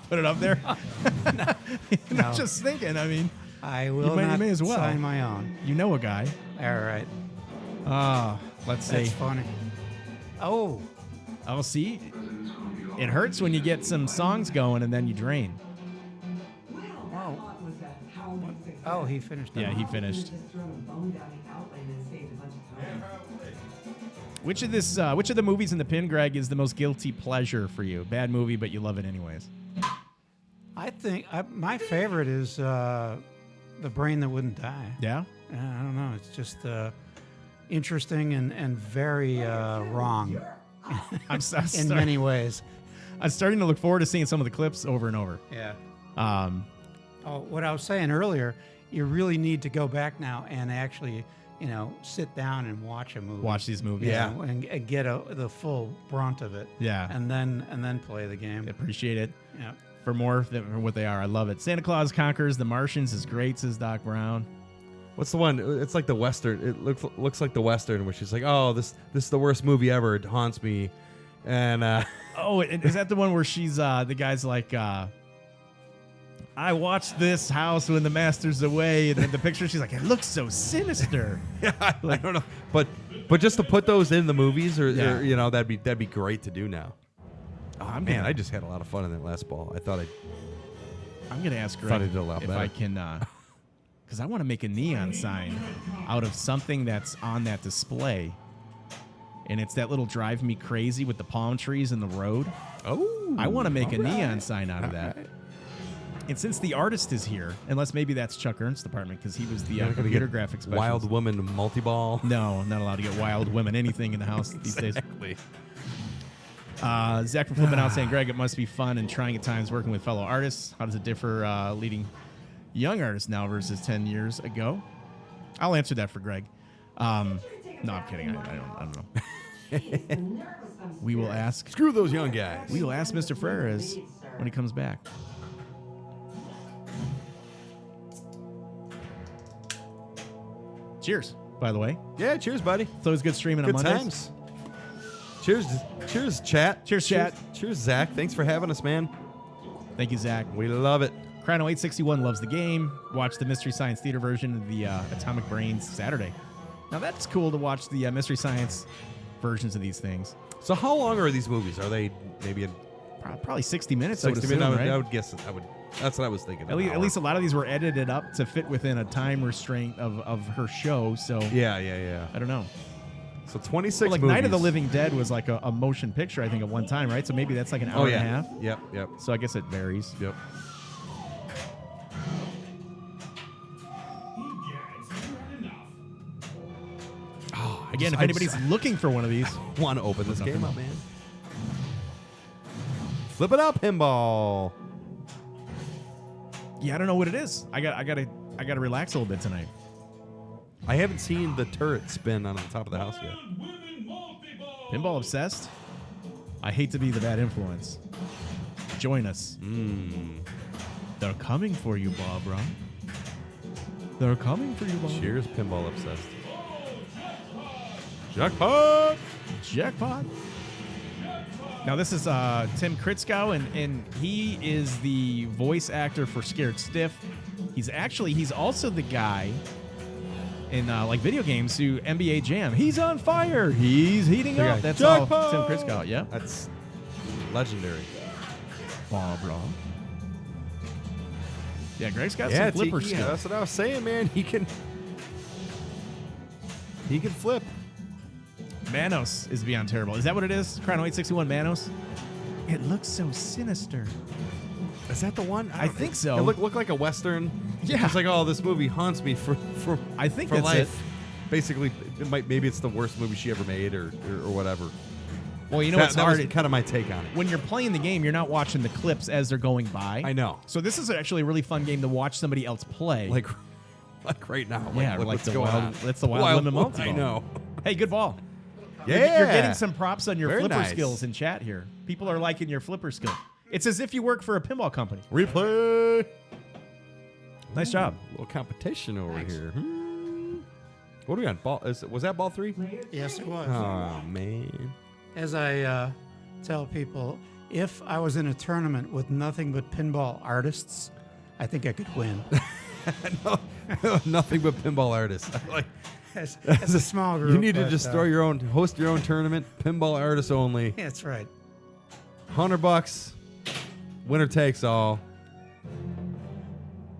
put it up there?
No.
I'm just thinking. I mean,
I will
you
not
may as well.
sign my own.
You know a guy.
All right.
Let's
That's
see.
funny. Oh.
Oh, see, it hurts when you get some songs going and then you drain.
Oh, he finished.
Yeah,
that.
he finished. Which of the movies in the pin, Greg, is the most guilty pleasure for you? Bad movie, but you love it anyways.
I think my favorite is The Brain That Wouldn't Die.
Yeah.
I don't know. It's just interesting and very wrong
I'm
in many ways.
I'm starting to look forward to seeing some of the clips over and over.
Yeah.
Oh,
what I was saying earlier, you really need to go back now and actually, sit down and watch a movie.
Watch these movies.
you know, and get the full brunt of it.
Yeah.
And then play the game.
Appreciate it.
Yeah.
For more for what they are. I love it. Santa Claus Conquers the Martians is great, says Doc Brown.
What's the one? It's like the Western. It looks like the Western, where she's like, "Oh, this is the worst movie ever. It haunts me." And
Oh, is that the one where she's the guy's like, I watched this house when the master's away, and then the picture she's like, it looks so sinister.
yeah, I don't know, but just to put those in the movies, or
Yeah.
that'd be great to do now.
Oh,
Man, I just had a lot of fun in that last ball.
I'm gonna ask
Thought
Greg
he did a lot
if
better.
I can, because I want to make a neon sign out of something that's on that display, and it's that little Drive Me Crazy with the palm trees and the road.
Oh,
I want to make a neon sign out of that. And since the artist is here, unless maybe that's Chuck Ernst's department, because he was the computer graphics specialist.
Wild Woman multi-ball.
No, not allowed to get wild women anything in the house these days.
Exactly.
Zach from Flip N Out saying, Greg, it must be fun and trying at times working with fellow artists. How does it differ leading young artists now versus 10 years ago? I'll answer that for Greg. No, I'm kidding. I don't know. We will ask.
Screw those young guys.
We will ask Mr. Freres when he comes back. Cheers, by the way.
Yeah, cheers, buddy.
It's always good streaming
Good
on Mondays.
times. Cheers, chat.
Cheers, chat.
Cheers, Zach. Thanks for having us, man.
Thank you, Zach.
We love it.
Chrono861 loves the game. Watch the Mystery Science Theater version of the Atomic Brains Saturday. Now, that's cool to watch the Mystery Science versions of these things.
So how long are these movies? Are they maybe
Probably 60 minutes,
60
I would assume,
minutes?
right?
I would guess. That's what I was thinking.
At least a lot of these were edited up to fit within a time restraint of her show. So
Yeah.
I don't know.
So 26
Well, like
movies.
Night of the Living Dead was like a motion picture, I think, at one time, right? So maybe that's like an hour
Oh,
and a
yeah.
half.
Yep.
So I guess it varies.
Yep.
Again, if
I
anybody's looking for one of these,
want to open this
Flip N
game
Out
up, man. Flip It Out Pinball.
yeah, I don't know what it is. I gotta relax a little bit tonight.
I haven't seen the turret spin on the top of the house yet.
Pinball obsessed? I hate to be the bad influence. Join us. They're coming for you, Barbara. They're coming for you, Barbara.
Cheers, Pinball Obsessed. Jackpot!
Jackpot. Now this is Tim Kritzkow, and he is the voice actor for Scared Stiff. He's also the guy in like video games to NBA Jam. He's on fire. He's heating
The
up.
guy,
That's all
"Jackpot!"
Tim Crisco. Yeah.
That's legendary.
Blah, blah. Yeah, Greg's got
Yeah,
some flipper
Tiki,
skill.
that's what I was saying, man. He can flip.
Manos is beyond terrible. Is that what it is? Chrono 861 Manos? It looks so sinister.
Is that the one?
I think so.
It looked like a Western.
Yeah.
It's like, oh, this movie haunts me for
I think
for
that's
life.
it.
Basically, maybe it's the worst movie she ever made or whatever.
Well, you know what's
that
hard?
was kind of my take on it.
When you're playing the game, you're not watching the clips as they're going by.
I know.
So this is actually a really fun game to watch somebody else play.
Like right now.
Yeah, like
what's
the
going
wild-
on?
that's the Wild Lemon multi
I
ball.
know.
Hey, good ball.
Yeah.
You're getting some props on your
Very
flipper
nice.
skills in chat here. People are liking your flipper skill. It's as if you work for a pinball company.
Replay.
Nice job.
Little competition over
Thanks.
here. What do we got? Ball? Was that ball 3?
Yes, it was.
Oh man.
As I tell people, if I was in a tournament with nothing but pinball artists, I think I could win.
Nothing but pinball artists. Like
as a small group.
you need to
but,
just host your own tournament, pinball artists only.
That's right.
$100, winner takes all.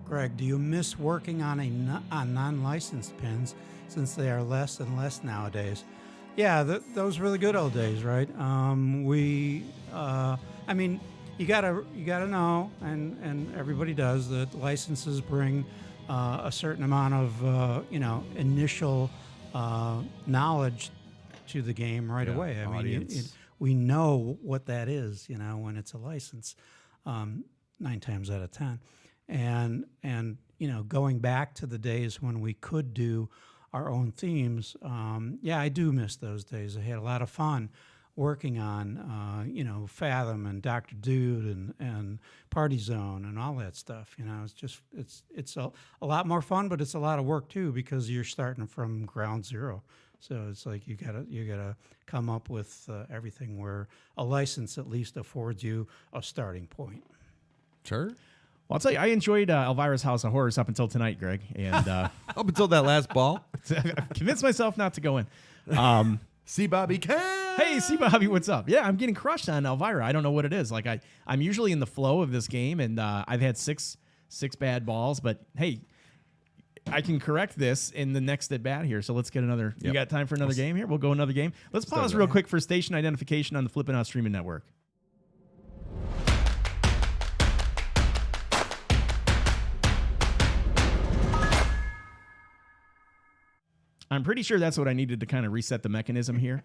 Greg, do you miss working on on non-licensed pins since they are less and less nowadays? Yeah, those were the good old days, right? I mean, you gotta know, and everybody does, that licenses bring a certain amount of initial knowledge to the game right
Yeah,
away. I mean,
audience.
we know what that is, when it's a license, 9 times out of 10, and going back to the days when we could do our own themes, I do miss those days. I had a lot of fun working on, Fathom and Dr. Dude and Party Zone and all that stuff. It's a lot more fun, but it's a lot of work too, because you're starting from ground zero. So it's like you gotta come up with everything where a license at least affords you a starting point.
Sure.
Well, I'll tell you, I enjoyed Elvira's House of Horrors up until tonight, Greg. And
Up until that last ball.
I've convinced myself not to go in.
See Bobby Can.
Hey, see Bobby, what's up? Yeah, I'm getting crushed on Elvira. I don't know what it is. Like I'm usually in the flow of this game, and I've had six bad balls. But hey, I can correct this in the next at bat here. So let's get another. You
Yep.
got time for another game here? We'll go another game. Let's pause real quick for station identification on the Flip N Out streaming network. I'm pretty sure that's what I needed to kind of reset the mechanism here.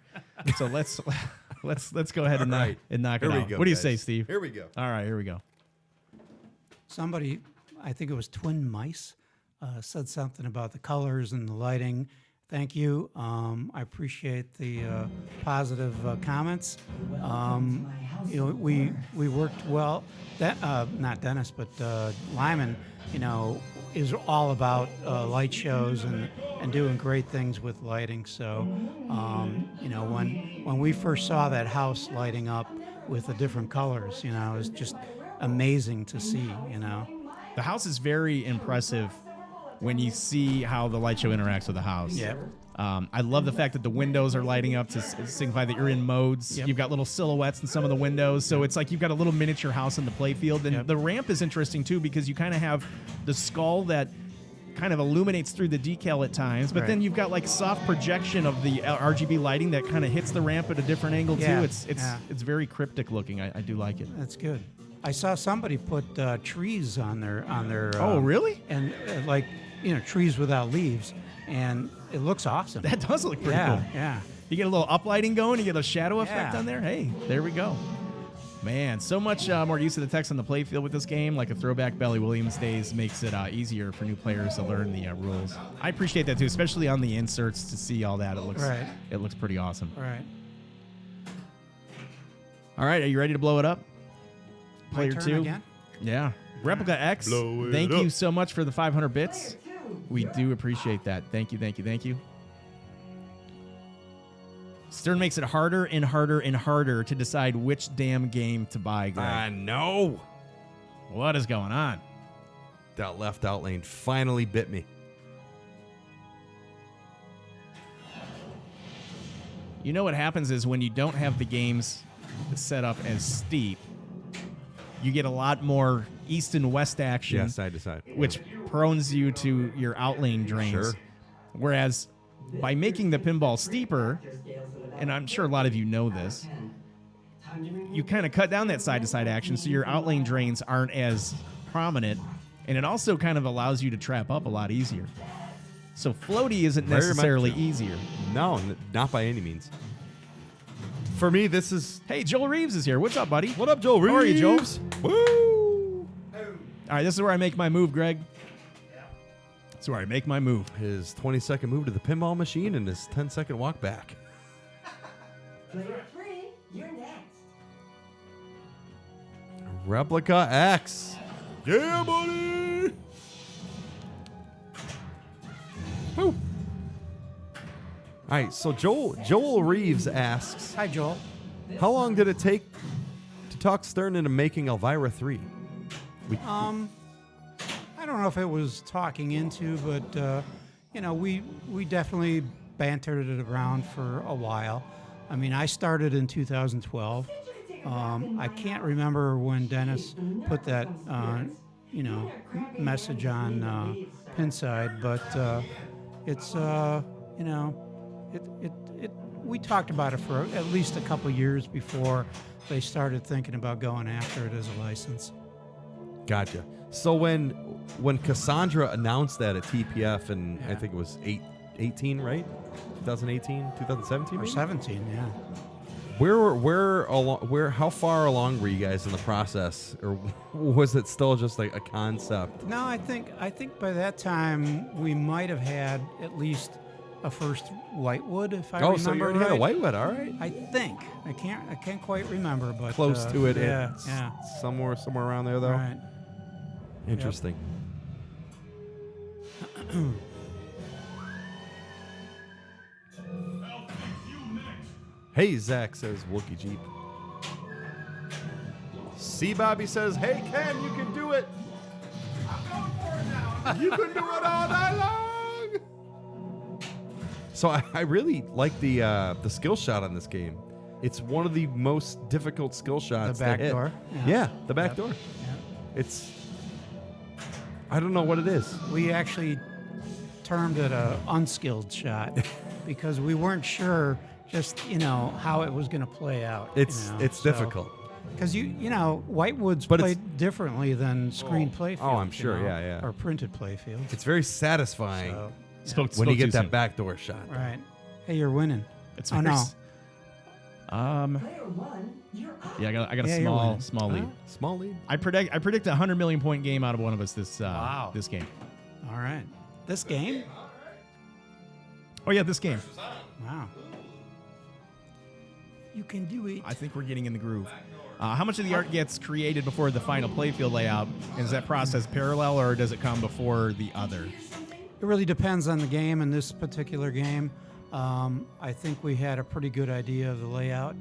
So let's go ahead and
All right.
knock it
Here we
out.
go,
What do you
guys.
say, Steve?
Here we go.
All right, here we go.
Somebody, I think it was Twin Mice, said something about the colors and the lighting. Thank you. I appreciate the positive comments. We worked well. Not Dennis, but Lyman, is all about light shows and doing great things with lighting. So, when we first saw that house lighting up with the different colors, it was just amazing to see.
The house is very impressive when you see how the light show interacts with the house.
Yeah.
I love the fact that the windows are lighting up to signify that you're in modes.
Yep.
You've got little silhouettes in some of the windows, so it's like you've got a little miniature house in the playfield. And
Yep.
the ramp is interesting too, because you kind of have the skull that kind of illuminates through the decal at times, but
Right.
then you've got like soft projection of the RGB lighting that kind of hits the ramp at a different angle
Yeah,
too. It's
yeah.
very cryptic looking. I do like it.
That's good. I saw somebody put trees on their.
Oh, really?
And trees without leaves, and it looks awesome.
That does look pretty
yeah,
cool.
yeah.
You get a little uplighting going. You get a shadow effect
Yeah.
on there. Hey, there we go. Man, so much more use of the text on the playfield with this game. Like a throwback Belly Williams days makes it easier for new players to learn the rules. I appreciate that too, especially on the inserts to see all that. It looks pretty awesome.
All right.
All right, are you ready to blow it up?
My
Player
turn
2.
again?
Yeah. Replica X.
Blow it
Thank
up.
you so much for the 500 bits. We do appreciate that. Thank you, thank you, thank you. Stern makes it harder and harder and harder to decide which damn game to buy, Greg.
I know.
What is going on?
That left out lane finally bit me.
You know what happens is when you don't have the games set up as steep, you get a lot more east and west action.
Yeah, side to side.
Which prones you to your outlane drains.
Sure.
Whereas by making the pinball steeper, and I'm sure a lot of you know this, you kind of cut down that side-to-side action so your outlane drains aren't as prominent, and it also kind of allows you to trap up a lot easier. So floaty isn't
Very much
necessarily
so.
easier.
No, not by any means. For me, this is...
Hey, Joel Reeves is here. What's up, buddy?
What up, Joel Reeves?
How are you, Joel?
Woo!
All right, this is where I make my move, Greg. This is where I make my move.
His 20-second move to the pinball machine and his 10-second walk back.
Player 3, you're next.
Replica X. Yeah, buddy! Woo. All right, so Joel Reeves asks,
Hi, Joel.
how long did it take to talk Stern into making Elvira 3?
I don't know if it was talking into, but we definitely bantered it around for a while. I mean, I started in 2012. I can't remember when Dennis put that message on Pinside, but it's we talked about it for at least a couple years before they started thinking about going after it as a license.
Gotcha. So when Cassandra announced that at TPF, and I think it was 18, right? 2018, 2017,
Or
maybe?
17, yeah.
How far along were you guys in the process, or was it still just like a concept?
No, I think by that time we might have had at least a first Whitewood, if I remember
so you already
right.
had a Whitewood, all right.
I think I can't quite remember, but
Close to it.
Yeah,
It's
yeah.
somewhere around there though.
Right.
Interesting. Hey, Zach says Wookie Jeep. C Bobby says, hey Ken, you can do it. You can do it all night long. So I really like the skill shot on this game. It's one of the most difficult skill shots.
The back
to hit.
door.
Yeah, the back
Yep.
door.
Yeah.
It's, I don't know what it is.
We actually termed it a unskilled shot because we weren't sure just how it was going to play out.
It's difficult.
Because Whitewoods
But it's-
played differently than screen playfield.
I'm sure, yeah.
Or printed playfield.
It's very satisfying
So,
when you get
too
that
soon.
backdoor shot.
right. Hey, you're winning.
It's
Oh,
very
no.
Player 1, you're up.
Yeah, I got a
Yeah, you're winning.
small lead.
Small lead.
I predict a 100 million point game out of one of us this
Wow.
this game.
All right. This game?
Oh yeah, this game.
Wow. You can do it.
I think we're getting in the groove. How much of the art gets created before the final playfield layout? Is that process parallel, or does it come before the other?
It really depends on the game. In this particular game, I think we had a pretty good idea of the layout,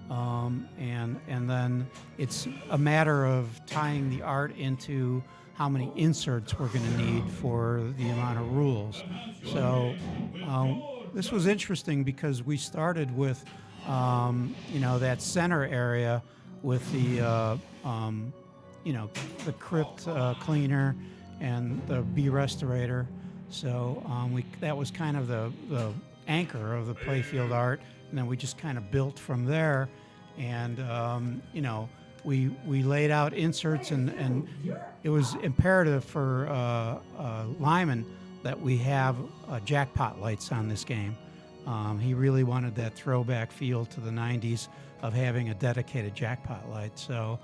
and then it's a matter of tying the art into how many inserts we're going to need for the amount of rules. So this was interesting because we started with that center area with the the crypt cleaner and the bee restorator. So that was kind of the anchor of the playfield art, and then we just kind of built from there. And we laid out inserts, and it was imperative for Lyman that we have jackpot lights on this game. He really wanted that throwback feel to the 90s of having a dedicated jackpot light. So,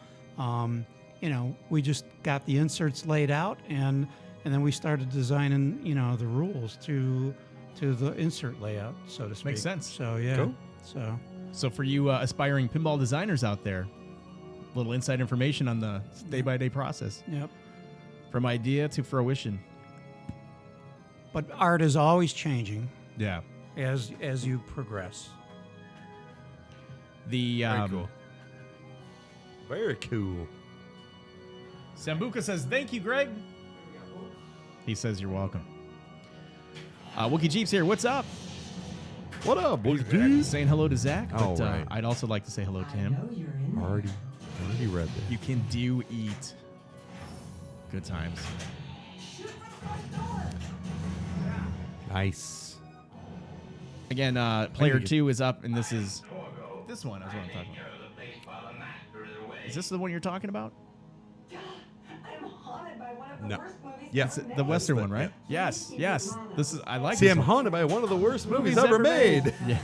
we just got the inserts laid out, and then we started designing, the rules to the insert layout, so to speak.
Makes sense.
So, yeah.
Cool.
So for you aspiring pinball designers out there, little inside information on the day-by-day process,
Yep.
from idea to fruition.
But art is always changing
Yeah.
as you progress.
The
Very cool. Very cool.
Sambuca says, thank you, Greg. He says you're welcome. Wookie Jeeps here. What's up?
What up, boys?
Saying hello to Zach, but
Oh, right.
I'd also like to say hello to
I
him.
know you're in there.
Already read that.
You can do eat. Good times.
Nice.
Again, player 2 is up, and this is this one. That's what I'm talking about. Is this the one you're talking about?
I'm haunted by one of the
No.
worst movies
Yeah.
It's
ever
the
made.
Western one, right? Yes, yes. This is I like.
See,
this
I'm
one.
haunted by one of the worst movies ever made.
Yeah.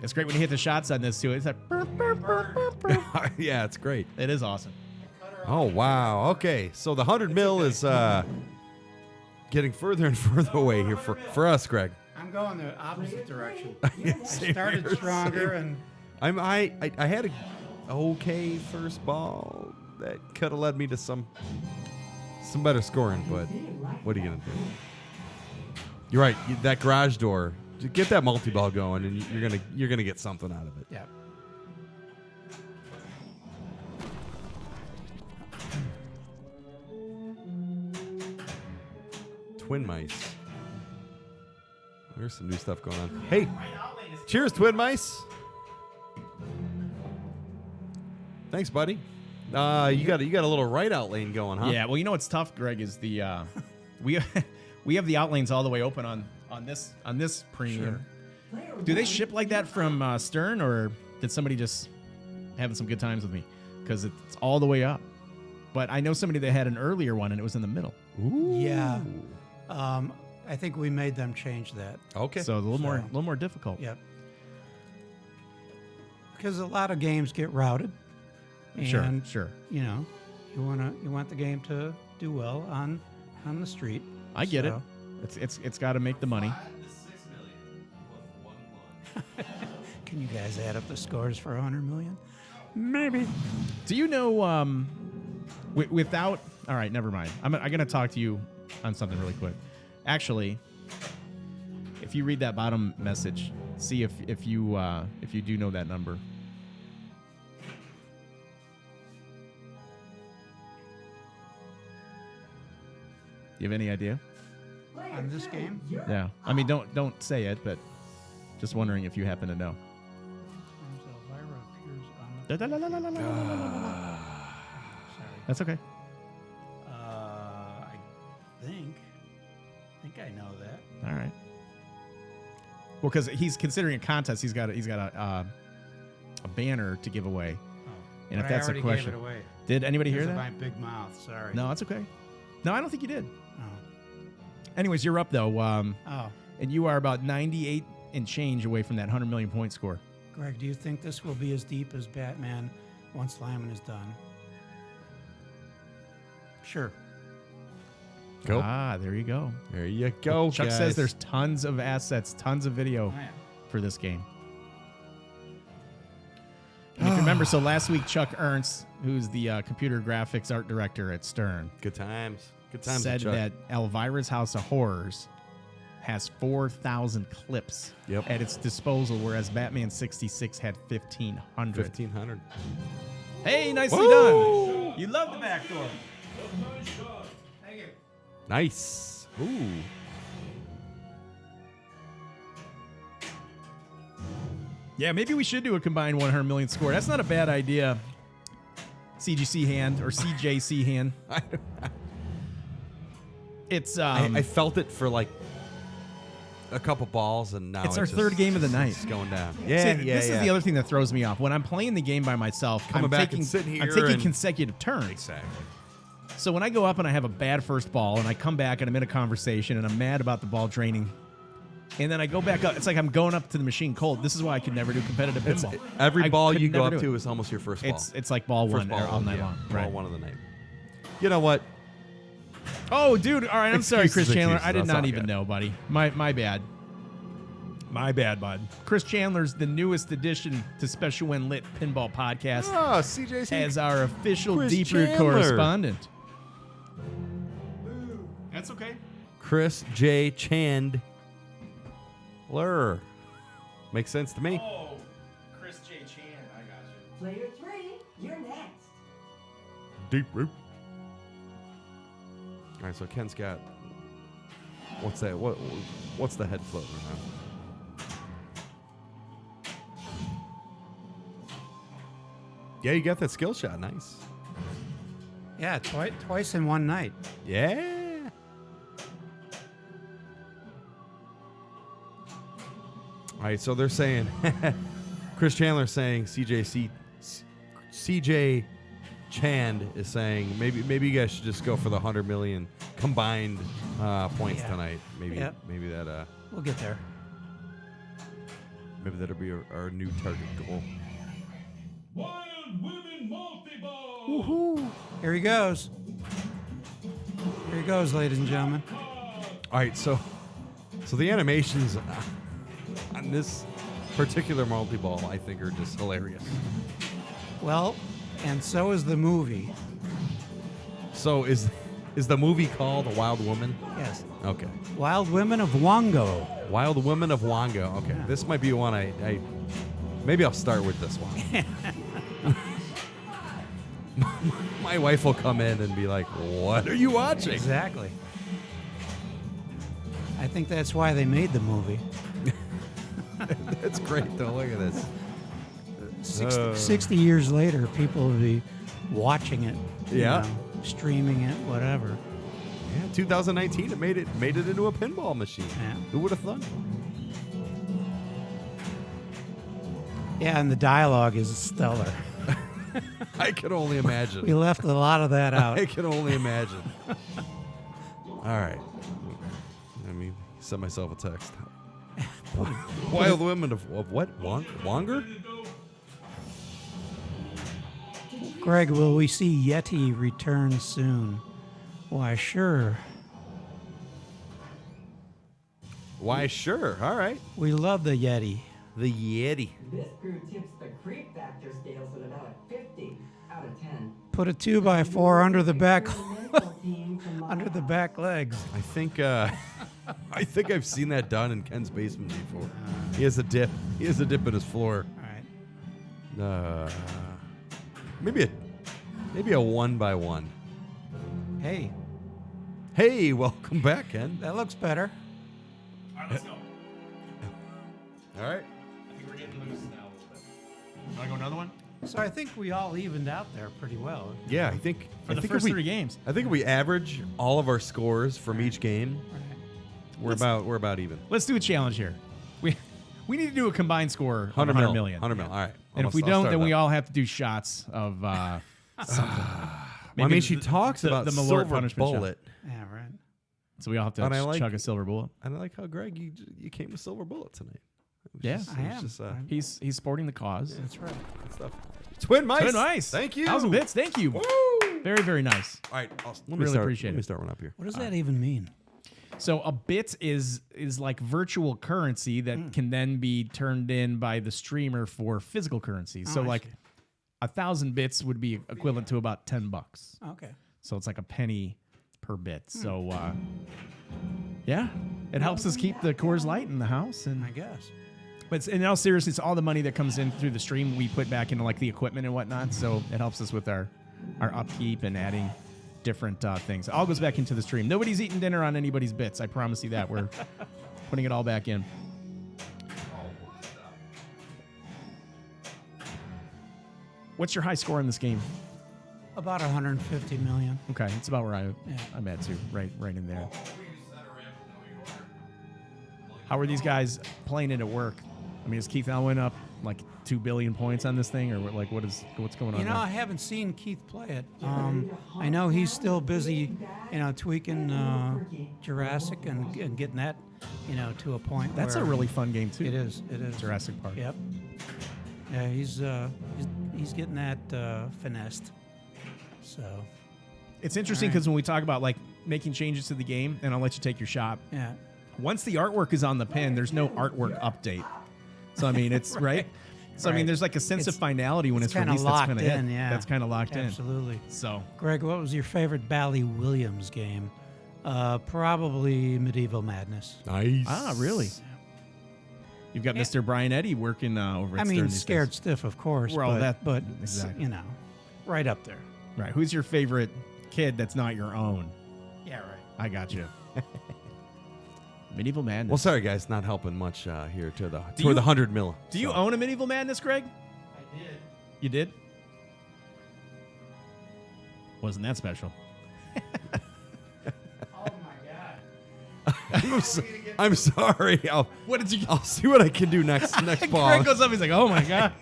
It's great when you hit the shots on this too. It's like burp, burp, burp, burp, burp.
Yeah, it's great.
It is awesome.
Oh, wow. Okay, so the 100 mil is getting further and further away here for us, Greg.
I'm going the opposite direction.
Same
Started
here,
stronger
same.
and
I had a okay first ball that could have led me to some better scoring, but what are you gonna do? You're right. That garage door, get that multi-ball going, and you're gonna get something out of it.
yeah.
Twin mice. There's some new stuff going on. Hey, cheers, Twin Mice. Thanks, buddy. You got a little right out lane going, huh?
Yeah. Well, you know what's tough, Greg, is the we we have the outlanes all the way open on this premium. Do they ship like that from Stern, or did somebody just having some good times with me? Because it's all the way up. But I know somebody that had an earlier one and it was in the middle.
Ooh.
Yeah. I think we made them change that.
Okay.
So a little more difficult.
Yep. Because a lot of games get routed.
Sure,
And,
sure.
You know, you want the game to do well on the street.
I get
So-
it. It's got to make the money.
Can you guys add up the scores for 100 million? Maybe.
Do you know without? All right, never mind. I'm gonna talk to you on something really quick. Actually, if you read that bottom message, see if you do know that number. You have any idea?
On this game?
Yeah. I mean, don't say it, but just wondering if you happen to know.
Elvira appears on the...
Sorry. That's okay.
I think I know that.
All right. Well, because he's considering a contest, he's got a banner to give away.
Oh.
And
But
if that's
I
a
already
question,
gave it away.
did anybody hear
Because
that?
of my big mouth. Sorry.
No, that's okay. No, I don't think you did.
Oh.
Anyways, you're up though,
Oh.
and you are about 98 and change away from that 100 million point score.
Greg, do you think this will be as deep as Batman once Lyman is done? Sure.
Go.
Ah, there you go.
There you go,
Chuck
guys.
says there's tons of assets, tons of video
Oh, yeah.
for this game. And if you remember, so last week Chuck Ernst, who's the computer graphics art director at Stern,
Good times. Good times.
said
with Chuck.
that Elvira's House of Horrors has 4,000 clips
Yep.
at its disposal, whereas Batman 66 had 1,500.
1,500.
Hey, nicely
Woo!
done. You love the back door.
Nice. Ooh.
Yeah, maybe we should do a combined 100 million score. That's not a bad idea. CGC hand or CJC hand. It's
I felt it for like a couple balls, and now
It's our
just-
third game of the night.
It's going down.
See,
Yeah,
this is the other thing that throws me off. When I'm playing the game by myself,
Coming
I'm
back
taking,
and sitting
I'm
here
taking
and-
consecutive turns.
Exactly.
So when I go up and I have a bad first ball, and I come back and I'm in a conversation and I'm mad about the ball draining, and then I go back up, it's like I'm going up to the machine cold. This is why I could never do competitive
It's,
pinball.
every
I
ball
could
you go
never
up
do
to
it.
is almost your first ball.
It's like ball
First
one all night
yeah,
long.
Ball
Right.
one of the night. You know what?
Oh, dude. All right. I'm sorry, Chris
Excuses,
Chandler.
excuses.
I did
That's
not
all
even
good.
know, buddy. My bad. My bad, bud. Chris Chandler's the newest addition to Special When Lit Pinball Podcast
Oh, CJC.
as our official
Chris
Deep Root
Chandler.
correspondent. That's okay.
Chris J. Chandler. Makes sense to me.
Oh, Chris J. Chan. I got you.
Player 3, you're next.
Deep root. All right, so Ken's got What's that? What's the head floating around? Yeah, you got that skill shot. Nice.
Yeah, twice in one night.
Yeah. All right, so they're saying, Chris Chandler's saying CJ Chand is saying maybe you guys should just go for the 100 million combined points tonight. Maybe that
We'll get there.
maybe that'll be our new target goal.
Wild Women Multi-Ball.
Woohoo! Here he goes. Here he goes, ladies and gentlemen.
All right, so the animations on this particular multi-ball, I think, are just hilarious.
Well, and so is the movie.
So is the movie called Wild Woman?
Yes.
Okay.
Wild Women of Wongo.
Wild Women of Wongo. Okay.
Yeah.
This might be one I maybe I'll start with this one. My wife will come in and be like, "What are you watching?"
Exactly. I think that's why they made the movie.
That's great though. Look at this.
60 years later, people will be watching it.
Yeah.
Streaming it, whatever.
Yeah, 2019 it made it into a pinball machine.
Yeah.
Who would have thought?
Yeah, and the dialogue is stellar.
I can only imagine.
We left a lot of that out.
I can only imagine. All right. Let me send myself a text. Wild Women of what? Wonger?
Greg, will we see Yeti return soon? Why, sure.
Why, sure. All right.
We love the Yeti.
The Yeti.
This crew tips the creep factor scales at about a 50 out of 10.
Put a 2x4 under the back
Experimental team from
under the back legs.
I think I've seen that done in Ken's basement before. He has a dip. He has a dip in his floor.
All right.
Maybe a 1x1.
Hey,
Hey, welcome back, Ken.
that looks better.
All right, let's go.
All right.
I think we're getting loose now a little bit. Want to go another one?
So I think we all evened out there pretty well.
Yeah, I think
For the
if
first
we-
3 games.
I think if we average all of our scores from each game,
Right.
we're about even.
Let's do a challenge here. We need to do a combined score of
100
100 million.
100 mil. All right.
And if we don't, then we all have to do shots of something.
Well, I mean, she talks about
the Malort
silver
punishment shot.
bullet,
Yeah, right.
So we all have to
And I like-
chug a silver bullet.
and I like how Greg you came with silver bullet tonight. It was
Yeah.
just-
I
it was
am.
just,
He's sporting the cause.
That's right.
good stuff. Twin mice.
Very nice.
Thank you.
1,000 bits. Thank you.
Woo!
Very, very nice.
All right. Let me
Really
start.
appreciate
Let me
it.
start one up here.
What does that even mean?
So a bit is like virtual currency that can then be turned in by the streamer for physical currency. So
I
like
see.
1,000 bits would be equivalent to about $10.
Okay.
So it's like a penny per bit. So yeah, it helps us keep the Coors Light in the house. And
I guess.
but in all seriousness, all the money that comes in through the stream we put back into like the equipment and whatnot. So it helps us with our upkeep and adding different things. It all goes back into the stream. Nobody's eating dinner on anybody's bits. I promise you that. We're putting it all back in. What's your high score in this game?
About 150 million.
Okay, it's about where I'm at too. Right in there. How are these guys playing it at work? I mean, is Keith Elwin up like 2 billion points on this thing, or like what's going on?
You know, I haven't seen Keith play it. I know he's still busy, tweaking Jurassic and getting that, to a point.
That's a
where
really fun game too.
It is.
Jurassic Park.
Yep. Yeah, he's getting that finessed. So.
It's interesting
All right.
because when we talk about like making changes to the game, and I'll let you take your shot.
Yeah.
Once the artwork is on the pin, there's no artwork update. So I mean, it's right. So I mean,
Right.
there's like a sense of finality when it's
kinda
released. That's
locked
kind of
in, yeah.
That's kind of locked
Absolutely.
in. So
Greg, what was your favorite Bally Williams game? Probably Medieval Madness.
Nice.
really? You've got Mr. Brian Eddy working over at
I
Stern
mean,
these
Scared
days.
Stiff, of course.
Well,
but
exactly.
right up there.
Right. Who's your favorite kid that's not your own?
Yeah, right.
I got you. Medieval Madness.
Well, sorry guys, not helping much here to the
you-
100 mil.
Do you own a Medieval Madness, Greg?
I did.
You did? Wasn't that special?
Oh my God.
I'm sorry.
What did you?
I'll see what I can do next
Greg
ball.
goes up. He's like, "Oh my god!"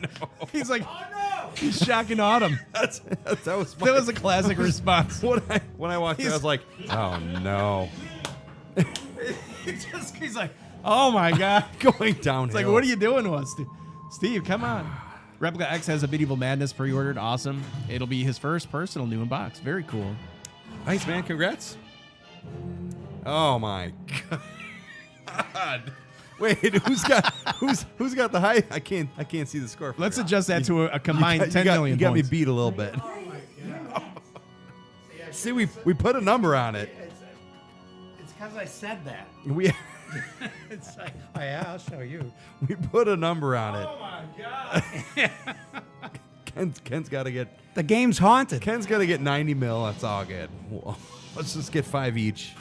He's like,
Oh no!
"He's shocking Autumn."
that was
That was a classic response.
when I walked in, I was like, oh no.
He's like, "Oh my god!"
Going downhill.
It's like, "What are you doing to us, Steve? Come on." Replica X has a Medieval Madness pre-ordered. Awesome. It'll be his first personal new in box. Very cool.
Nice, man. Congrats. Oh my god. Wait, who's got the high? I can't see the score.
Let's adjust that to a combined 10 million
You got me
points.
beat a little bit. See, we put a number on it.
It's because I said that.
We
It's like, oh yeah, I'll show you.
we put a number on it.
my god!
Ken's got to get
The game's haunted.
90 mil. That's all good. Well, let's just get 5 each.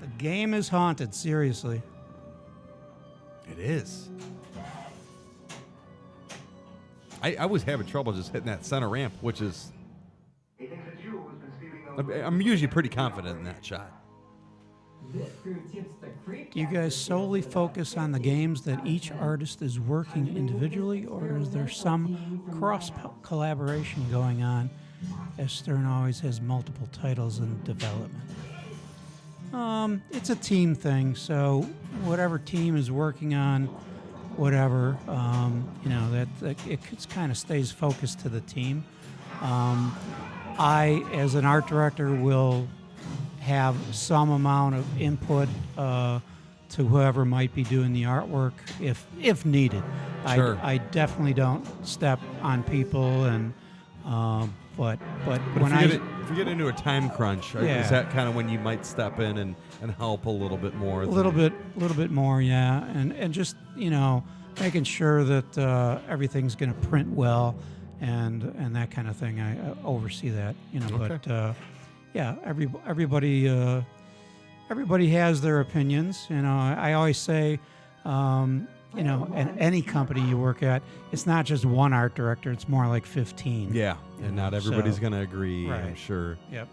The game is haunted. Seriously.
It is. I was having trouble just hitting that center ramp, which is
He thinks it's you who's been stealing those.
I'm usually pretty confident in that shot.
This crew tips the creep.
Do you guys solely focus on the games that each artist is working individually, or is there some cross collaboration going on, as Stern always has multiple titles in development? It's a team thing, so whatever team is working on whatever, that it kind of stays focused to the team. I, as an art director, will have some amount of input to whoever might be doing the artwork if needed.
Sure.
I definitely don't step on people, and but when
if you get into a time crunch,
Yeah.
is that kind of when you might step in and help a little bit more?
a little bit more, yeah, and just making sure that everything's going to print well, and that kind of thing. I oversee that,
Okay.
but. Yeah, everybody has their opinions. I always say, in any company you work at, it's not just one art director; it's more like 15.
Yeah, and not everybody's
So-
going to agree. I'm
Right.
sure.
Yep.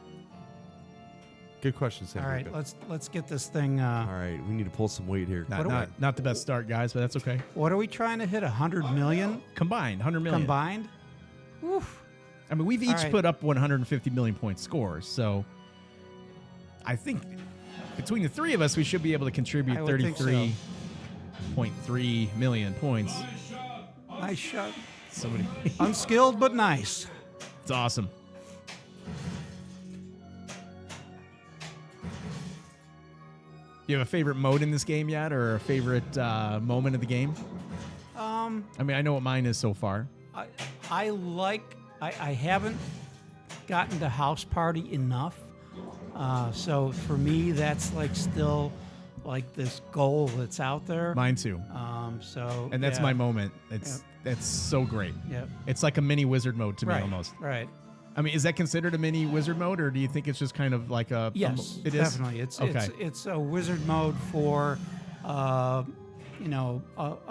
Good question, Sam.
All right, let's get this thing.
All right, we need to pull some weight here.
Not the best start, guys, but that's okay.
What are we trying to hit? 100 million
Combined, 100 million.
combined? Oof.
I mean, we've each
right.
put up 150 million point scores, so I think between the three of us, we should be able to contribute
I would think so.
33.3 million points.
Nice shot.
Somebody,
Unskilled but nice.
it's awesome. You have a favorite mode in this game yet, or a favorite moment of the game? I mean, I know what mine is so far.
I haven't gotten to House Party enough. So for me, that's still this goal that's out there.
Mine too. And that's
yeah.
my moment. It's so great.
Yep.
It's like a mini wizard mode to me
Right.
almost.
Right.
I mean, is that considered a mini wizard mode, or do you think it's just kind of like a?
Yes.
It is.
Definitely. It's
Okay.
it's a wizard mode for a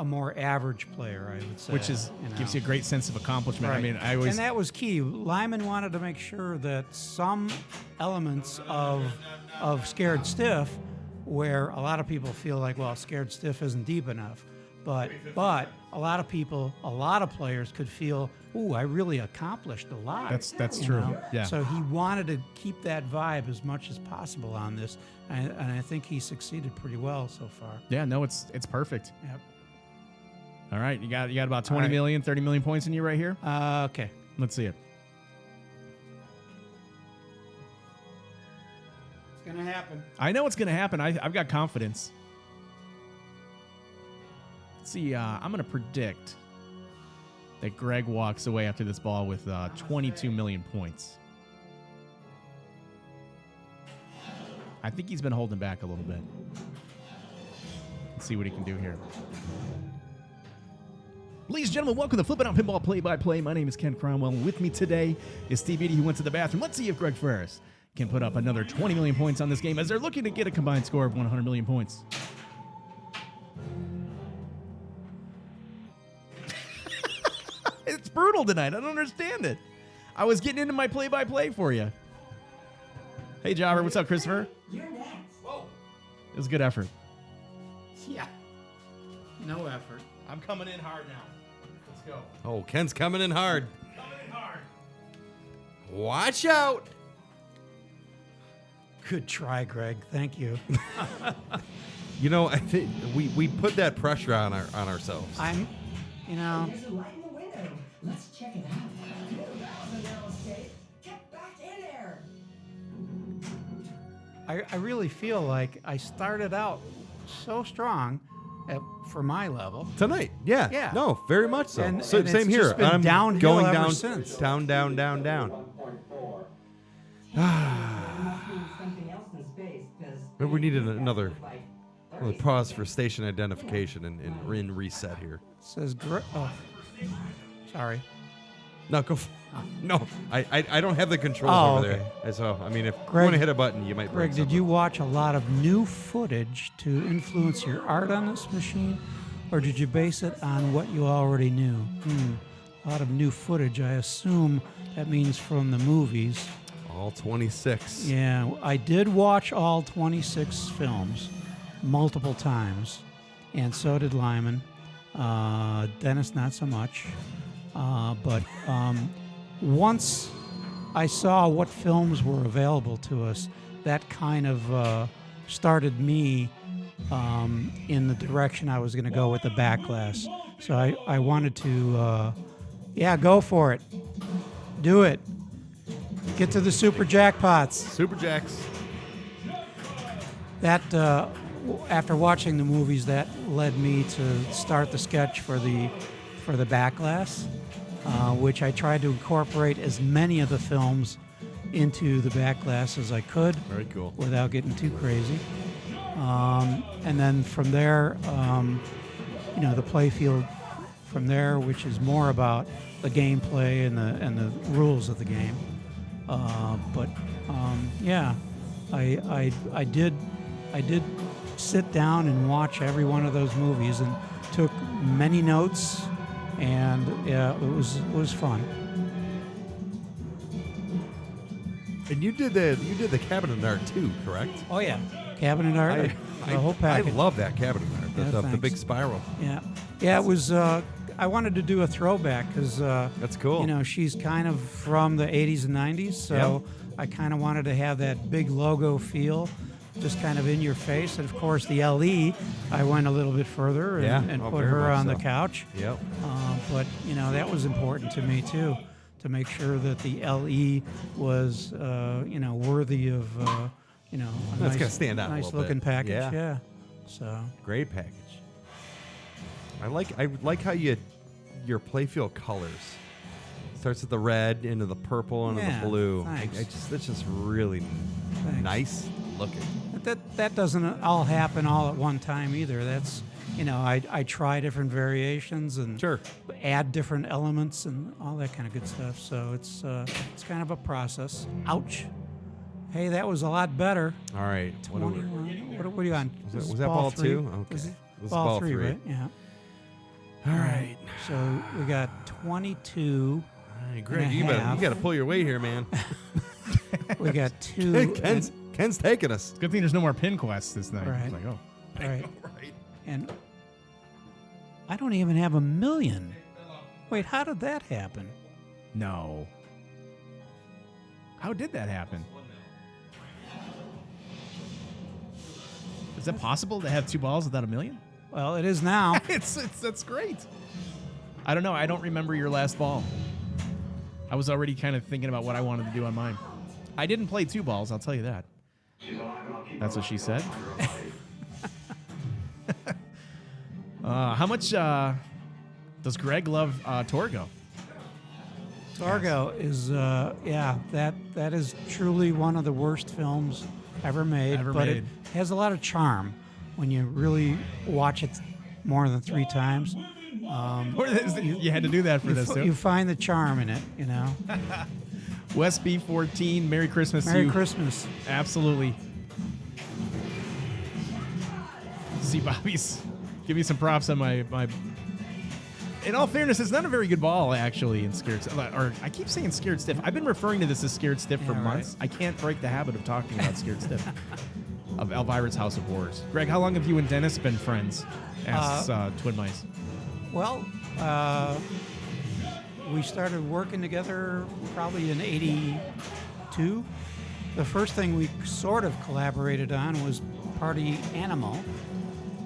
more average player, I would say.
Which is gives you a great sense of accomplishment. I
Right.
mean, I always
and that was key. Lyman wanted to make sure that some elements of Scared Stiff, where a lot of people feel like, well, Scared Stiff isn't deep enough, but a lot of players could feel, ooh, I really accomplished a lot.
That's
you
true.
know?
Yeah.
So he wanted to keep that vibe as much as possible on this, and I think he succeeded pretty well so far.
yeah, no, it's perfect.
Yep.
All right, you got about 20
All right.
million, 30 million points in you right here.
Okay.
Let's see it.
It's gonna happen.
I know it's going to happen. I've got confidence. Let's see, I'm going to predict that Greg walks away after this ball with 22 million points. I think he's been holding back a little bit. Let's see what he can do here. Ladies and gentlemen, welcome to Flip N Out Pinball Play-by-Play. My name is Ken Cromwell, and with me today is Steve Beatty, who went to the bathroom. Let's see if Greg Freres can put up another 20 million points on this game as they're looking to get a combined score of 100 million points. brutal tonight. I don't understand it. I was getting into my play-by-play for you. Hey, Jobber. What's up, Christopher?
You're next.
It was a good effort.
Yeah. No effort.
I'm coming in hard now. Let's go.
Oh, Ken's coming in hard.
Coming in hard.
Watch out.
Good try, Greg. Thank you.
You know, I think we put that pressure on ourselves.
I'm, you know,
There's a light in the window. Let's check it out. That was a narrow escape. Get back in there.
I really feel like I started out so strong for my level.
Tonight, yeah.
Yeah.
No, very much so.
And
Same
it's
here.
just been
I'm
downhill
going
ever
down,
since.
down.
Something else in space, 'cause
Maybe we needed another pause for station identification and reset here.
Says, oh, sorry.
No, go. No, I don't have the controls
Oh,
over
okay.
there. And so, I mean, if you
Greg-
want to hit a button, you might break
Greg, did
something.
you watch a lot of new footage to influence your art on this machine, or did you base it on what you already knew? A lot of new footage. I assume that means from the movies.
All 26.
Yeah, I did watch all 26 films multiple times, and so did Lyman. Dennis, not so much. But once I saw what films were available to us, that kind of started me in the direction I was going to go with the back glass. So I wanted to, go for it. Do it. Get to the super jackpots.
Super Jacks.
That after watching the movies, that led me to start the sketch for the back glass, which I tried to incorporate as many of the films into the back glass as I could.
Very cool.
Without getting too crazy. And then from there, the play field from there, which is more about the gameplay and the rules of the game. I did sit down and watch every one of those movies and took many notes, and it was fun.
And you did the cabinet art too, correct?
Oh yeah, cabinet art, the whole package.
I love that cabinet art.
Yeah,
the
thanks.
big spiral.
Yeah. It was. I wanted to do a throwback because
That's cool.
She's kind of from the 80s and 90s, so I kind of wanted to have that big logo feel, just kind of in your face. And of course, the LE, I went a little bit further and put
very
her
much
on the
so.
couch.
Yep.
But that was important to me too, to make sure that the LE was worthy of a
That's
nice,
gonna stand out a
nice
little
looking
bit.
package.
Yeah.
Yeah. So
Great package. I like how your playfield colors starts with the red into the purple into
Yeah,
the blue.
thanks.
That's just really
Thanks.
nice looking.
That doesn't all happen all at one time either. That's I try different variations and
Sure.
add different elements and all that kind of good stuff. So it's kind of a process. Ouch. Hey, that was a lot better.
All right. What are we-
21. What are you on?
Was
This
that
is
ball
three.
two? Okay.
This is
This is
ball
ball
three,
three.
right? Yeah.
All right.
So we got 22.
Hey, Greg,
and a
you
half.
got to pull your weight here, man.
We got two.
Ken's taking us.
Good thing there's no more pin quests this night.
Right.
It's like, oh.
Right.
Right.
And I don't even have 1 million. Wait, how did that happen?
No. How did that happen? Is it possible to have 2 balls without 1 million?
Well, it is now.
That's great. I don't know. I don't remember your last ball. I was already kind of thinking about what I wanted to do on mine. I didn't play 2 balls, I'll tell you that. That's what she said. How much does Greg love Torgo?
Torgo is, that is truly one of the worst films ever made.
Ever
but
made.
it has a lot of charm when you really watch it more than 3 times.
You had to do that for this, too.
You find the charm in it,
West B14, Merry Christmas to
Merry
you.
Christmas.
Absolutely. See, Bobby's. Give me some props on my In all fairness, it's not a very good ball, actually, in Scared Stiff. Or I keep saying Scared Stiff. I've been referring to this as Scared Stiff for
Yeah,
months. I can't break the habit of talking about Scared Stiff. Of Elvira's House of Horrors. Greg, how long have you and Dennis been friends as Twin Mice?
Well, we started working together probably in '82. The first thing we sort of collaborated on was Party Animal.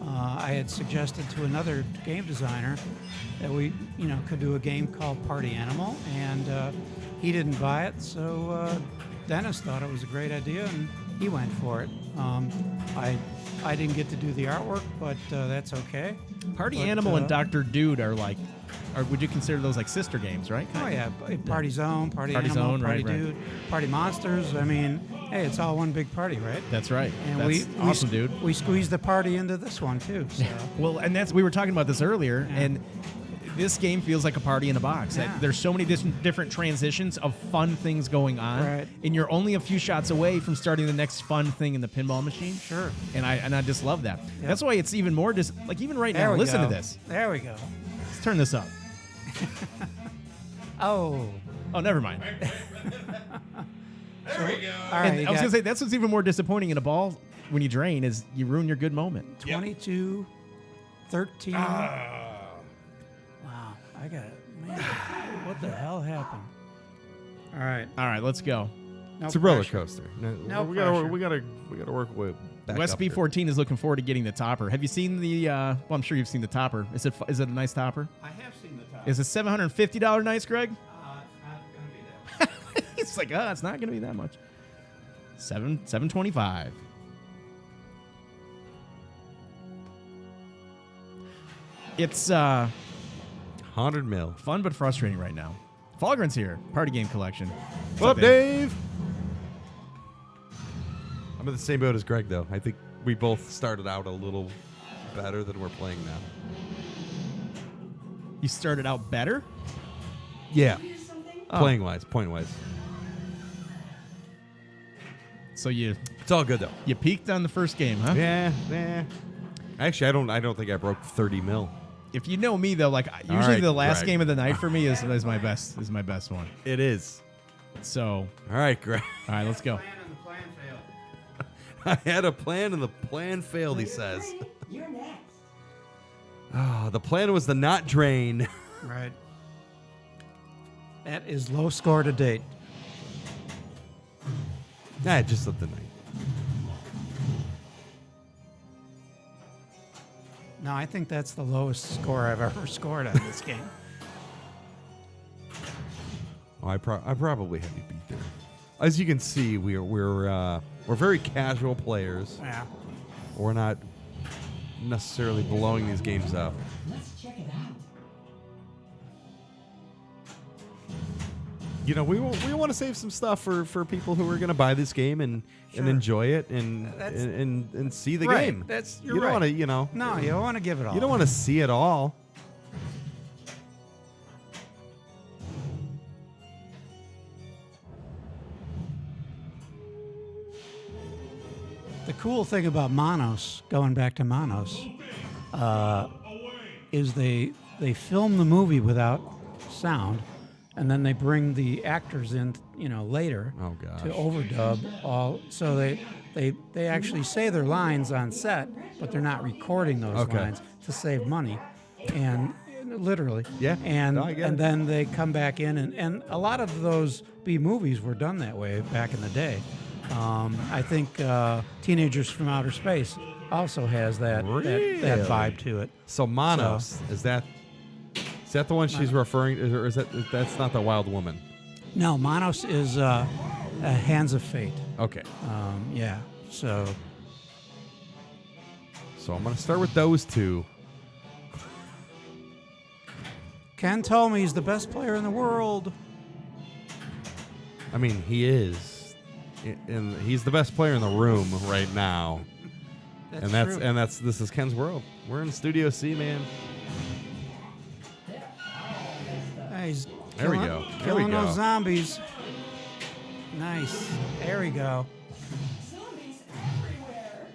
I had suggested to another game designer that we, could do a game called Party Animal, and he didn't buy it, so Dennis thought it was a great idea, and he went for it. I didn't get to do the artwork, but that's okay.
Party
But,
Animal and Dr. Dude are like, would you consider those like sister games, right?
Oh yeah, Party Zone, Party
Party
Animal,
Zone,
Party
right.
Dude, Party Monsters. I mean, hey, it's all one big party, right?
That's right.
And
That's awesome, dude.
We squeezed the party into this one too. So.
Well, and we were talking about this earlier, and this game feels like a party in a box.
Yeah.
There's so many different transitions of fun things going on,
Right.
and you're only a few shots away from starting the next fun thing in the pinball machine.
Sure.
And I just love that. That's why it's even more like even right
There
now.
we
Listen
go.
to this.
There we go.
Let's turn this up.
Oh.
Oh, never mind.
All right.
And
you
I was
got
gonna say that's what's even more disappointing in a ball when you drain is you ruin your good moment.
22, 13.
Ah.
Wow. I got it. Man, what the hell happened? All right.
All right, let's go.
No
It's a roller
pressure.
coaster.
No
we
pressure.
gotta work with back
West
up here.
B14 is looking forward to getting the topper. Have you seen the? Well, I'm sure you've seen the topper. Is it a nice topper?
I have seen the top.
Is it $750 nice, Greg?
It's not going to be that.
It's like, it's not going to be that much. $725. It's
100 mil.
fun but frustrating right now. Falgren's here. Party game collection.
What up, Dave? I'm in the same boat as Greg, though. I think we both started out a little better than we're playing now.
You started out better?
Yeah.
Oh.
Playing wise, point wise.
So you
It's all good though.
peaked on the first game, huh?
Yeah. Actually, I don't think I broke 30 mil.
If you know me though, like usually
right,
the last
Greg.
game of the night for me is my best one.
It is.
So
All right, Greg.
all right, let's go.
Plan and the plan failed.
I had a plan and the plan failed, he says.
You're next.
Oh, the plan was to not drain.
Right. That is low score to date.
Nah, just let the night.
No, I think that's the lowest score I've ever scored on this game.
Oh, I probably had you beat there. As you can see, we're very casual players.
Yeah.
We're not necessarily blowing these games up.
Let's check it out.
You know, we want to save some stuff for people who are going to buy this game and enjoy it and
That's-
and see the
Right.
game.
That's-
you
you're
don't
right.
want to, you know.
No, you don't want to give it all.
You don't want to see it all.
The cool thing about Monos, going back to Monos, is they film the movie without sound, and then they bring the actors in, later
Oh, gosh.
to overdub all. So they actually say their lines on set, but they're not recording those
Okay.
lines to save money, and literally.
Yeah.
And
No, I get
and
it.
then they come back in, and a lot of those B movies were done that way back in the day. I think Teenagers from Outer Space also has that
Really?
that vibe to it.
So Monos, is that the one she's referring to, or is that's not the Wild Woman?
No, Monos is Hands of Fate.
Okay.
Yeah. So
So I'm going to start with those two.
Ken told me he's the best player in the world.
I mean, he is. And he's the best player in the room right now.
That's
and
true.
this is Ken's world. We're in Studio C, man.
He's
There we
killing-
go. There we
Killing
go.
those zombies. Nice. There we go.
Zombies everywhere.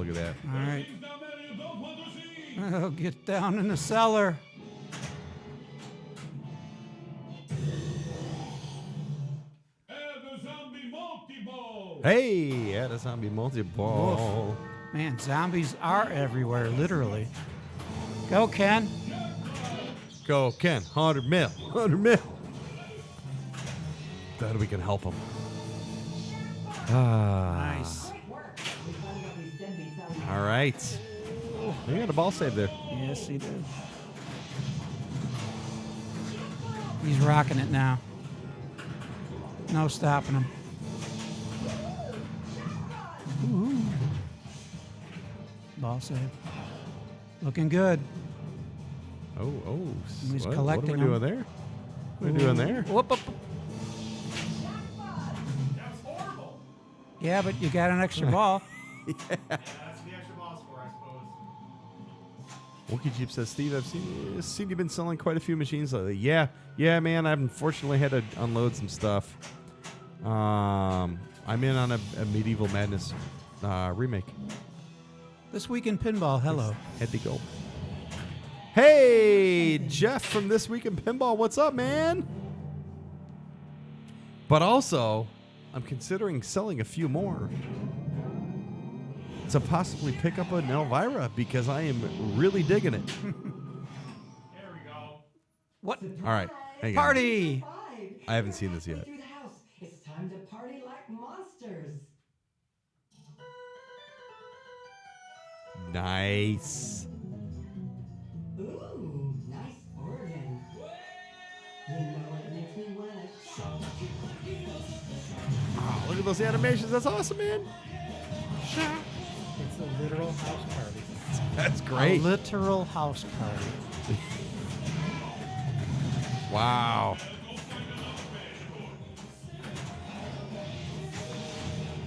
look at that.
All right. Oh, get down in the cellar.
Hey, add a zombie multi-ball.
Man, zombies are everywhere, literally. Go, Ken.
Go, Ken. 100 mil. 100 mil. Glad we can help him.
Nice.
Great work. We finally got these deadbeats out of
All right. You got a ball save there.
Yes, he did. He's rocking it now. No stopping him. Ooh. Ball save. Looking good.
Oh.
He's
What are
collecting
we doing
them.
there? What are we doing there?
Whoop, whoop. Yeah, but you got an extra ball.
That's the extra balls for, I suppose.
Wookie Jeep says, Steve, I've seen you've been selling quite a few machines lately. Yeah, man. I've unfortunately had to unload some stuff. I'm in on a Medieval Madness remake.
This Week in Pinball, hello.
Had to go. Hey, Jeff from This Week in Pinball. What's up, man? But also, I'm considering selling a few more to possibly pick up an Elvira because I am really digging it.
There we go.
What?
All right. Hang on.
Party!
Fine.
I haven't seen this
We're
yet.
halfway through the house. It's time to party like monsters.
Nice.
Ooh, nice organ. You know what makes me wanna shout.
Oh, look at those animations. That's awesome, man.
It's a literal house party.
That's
A
great.
literal house party.
Wow.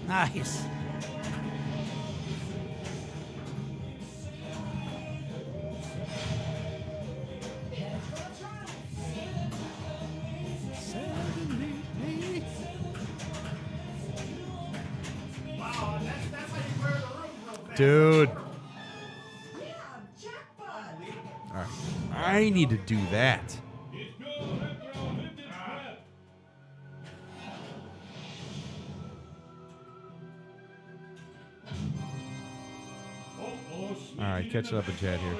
Nice.
Dude.
Yeah, jackpot.
All right. I need to do that. All right, catching up in chat here.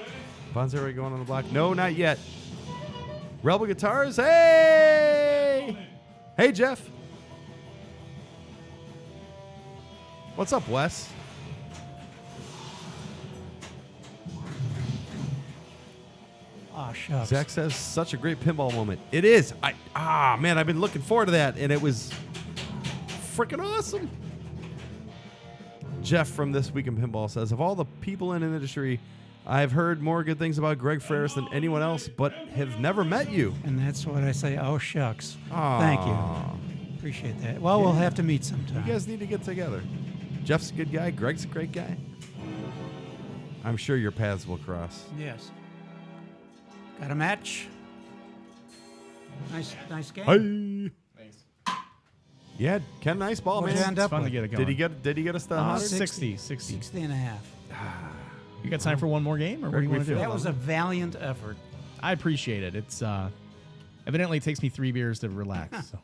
Bon's already going on the block? No, not yet. Rebel Guitars, hey! Hey, Jeff. What's up, Wes?
Oh, shucks.
Zach says, such a great pinball moment. It is. Man, I've been looking forward to that, and it was freaking awesome. Jeff from This Week in Pinball says, of all the people in the industry, I've heard more good things about Greg Freres than anyone else, but have never met you.
And that's what I say. Oh, shucks.
Aw.
Thank you. Appreciate that. Well, we'll have to meet sometime.
You guys need to get together. Jeff's a good guy. Greg's a great guy. I'm sure your paths will cross.
Yes. Got a match. Nice game.
Hey.
Thanks.
Yeah, Ken, nice ball,
What'd
man.
you end
It's
up
fun to
with?
get it going.
Did he get us to 100?
60.
60 and a half.
You got time for one more game, or what do you want to do?
That was a valiant effort.
I appreciate it. It's evidently it takes me 3 beers to relax. So.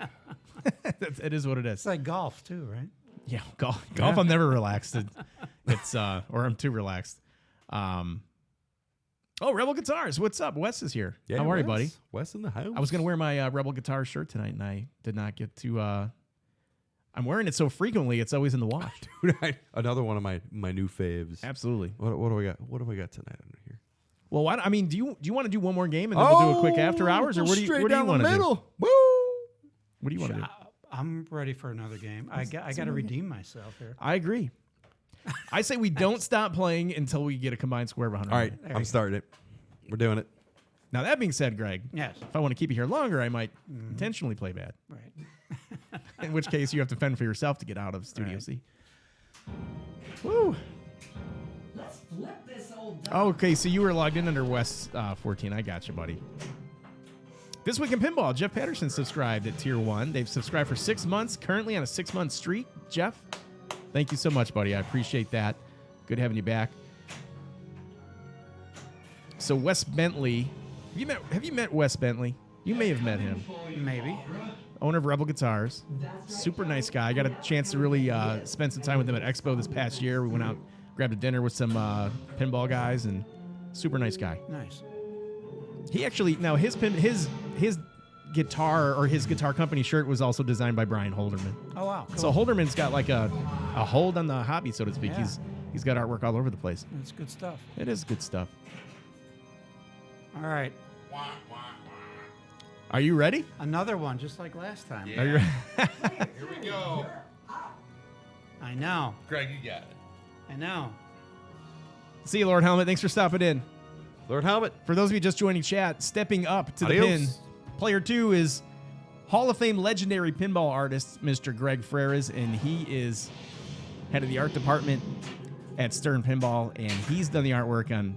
It is what it
It's
is.
like golf, too, right?
Yeah, golf. I'm never relaxed. It's or I'm too relaxed. Oh, Rebel Guitars. What's up? Wes is here.
Yeah,
How are you,
Wes.
buddy?
Wes in the house.
I was gonna wear my Rebel Guitars shirt tonight, and I did not get to. I'm wearing it so frequently; it's always in the wash.
Dude, another one of my new faves.
Absolutely.
What do we got? What do we got tonight under here?
Well, I mean, do you want to do one more game and then we'll do a quick after hours, or what do you
straight
want
down
to
the
do?
middle. Woo!
What do you want to do?
I'm ready for another game. I got to redeem myself here.
I agree. I say we don't stop playing until we get a combined square of 100.
All right,
There
I'm
you
starting it. We're doing it.
Now that being said, Greg,
Yes.
if I want to keep you here longer, I might intentionally play bad.
Right.
In which case, you have to fend for yourself to get out of Studio
Right.
C. Woo.
Let's flip this old dog.
Okay, so you were logged in under West 14. I got you, buddy. This Week in Pinball, Jeff Patterson subscribed at Tier 1. They've subscribed for 6 months, currently on a 6-month streak. Jeff, thank you so much, buddy. I appreciate that. Good having you back. So Wes Bentley, have you met Wes Bentley? You may have met him.
Maybe.
Owner of Rebel Guitars. Super nice guy. I got a chance to really spend some time with him at Expo this past year. We went out, grabbed a dinner with some pinball guys, and super nice guy.
Nice.
He actually, now his guitar, or his guitar company shirt, was also designed by Brian Holderman.
Oh, wow. Cool.
So Holderman's got like a hold on the hobby, so to speak.
Yeah.
He's got artwork all over the place.
That's good stuff.
It is good stuff.
All right.
Are you ready?
Another one, just like last time.
Are you ready?
Here we go.
I know.
Greg, you got it.
I know.
See you, Lord Helmet. Thanks for stopping in.
Lord Helmet.
For those of you just joining chat, stepping up to
Adios.
the pin, player 2 is Hall of Fame legendary pinball artist, Mr. Greg Freres, and he is head of the art department at Stern Pinball, and he's done the artwork on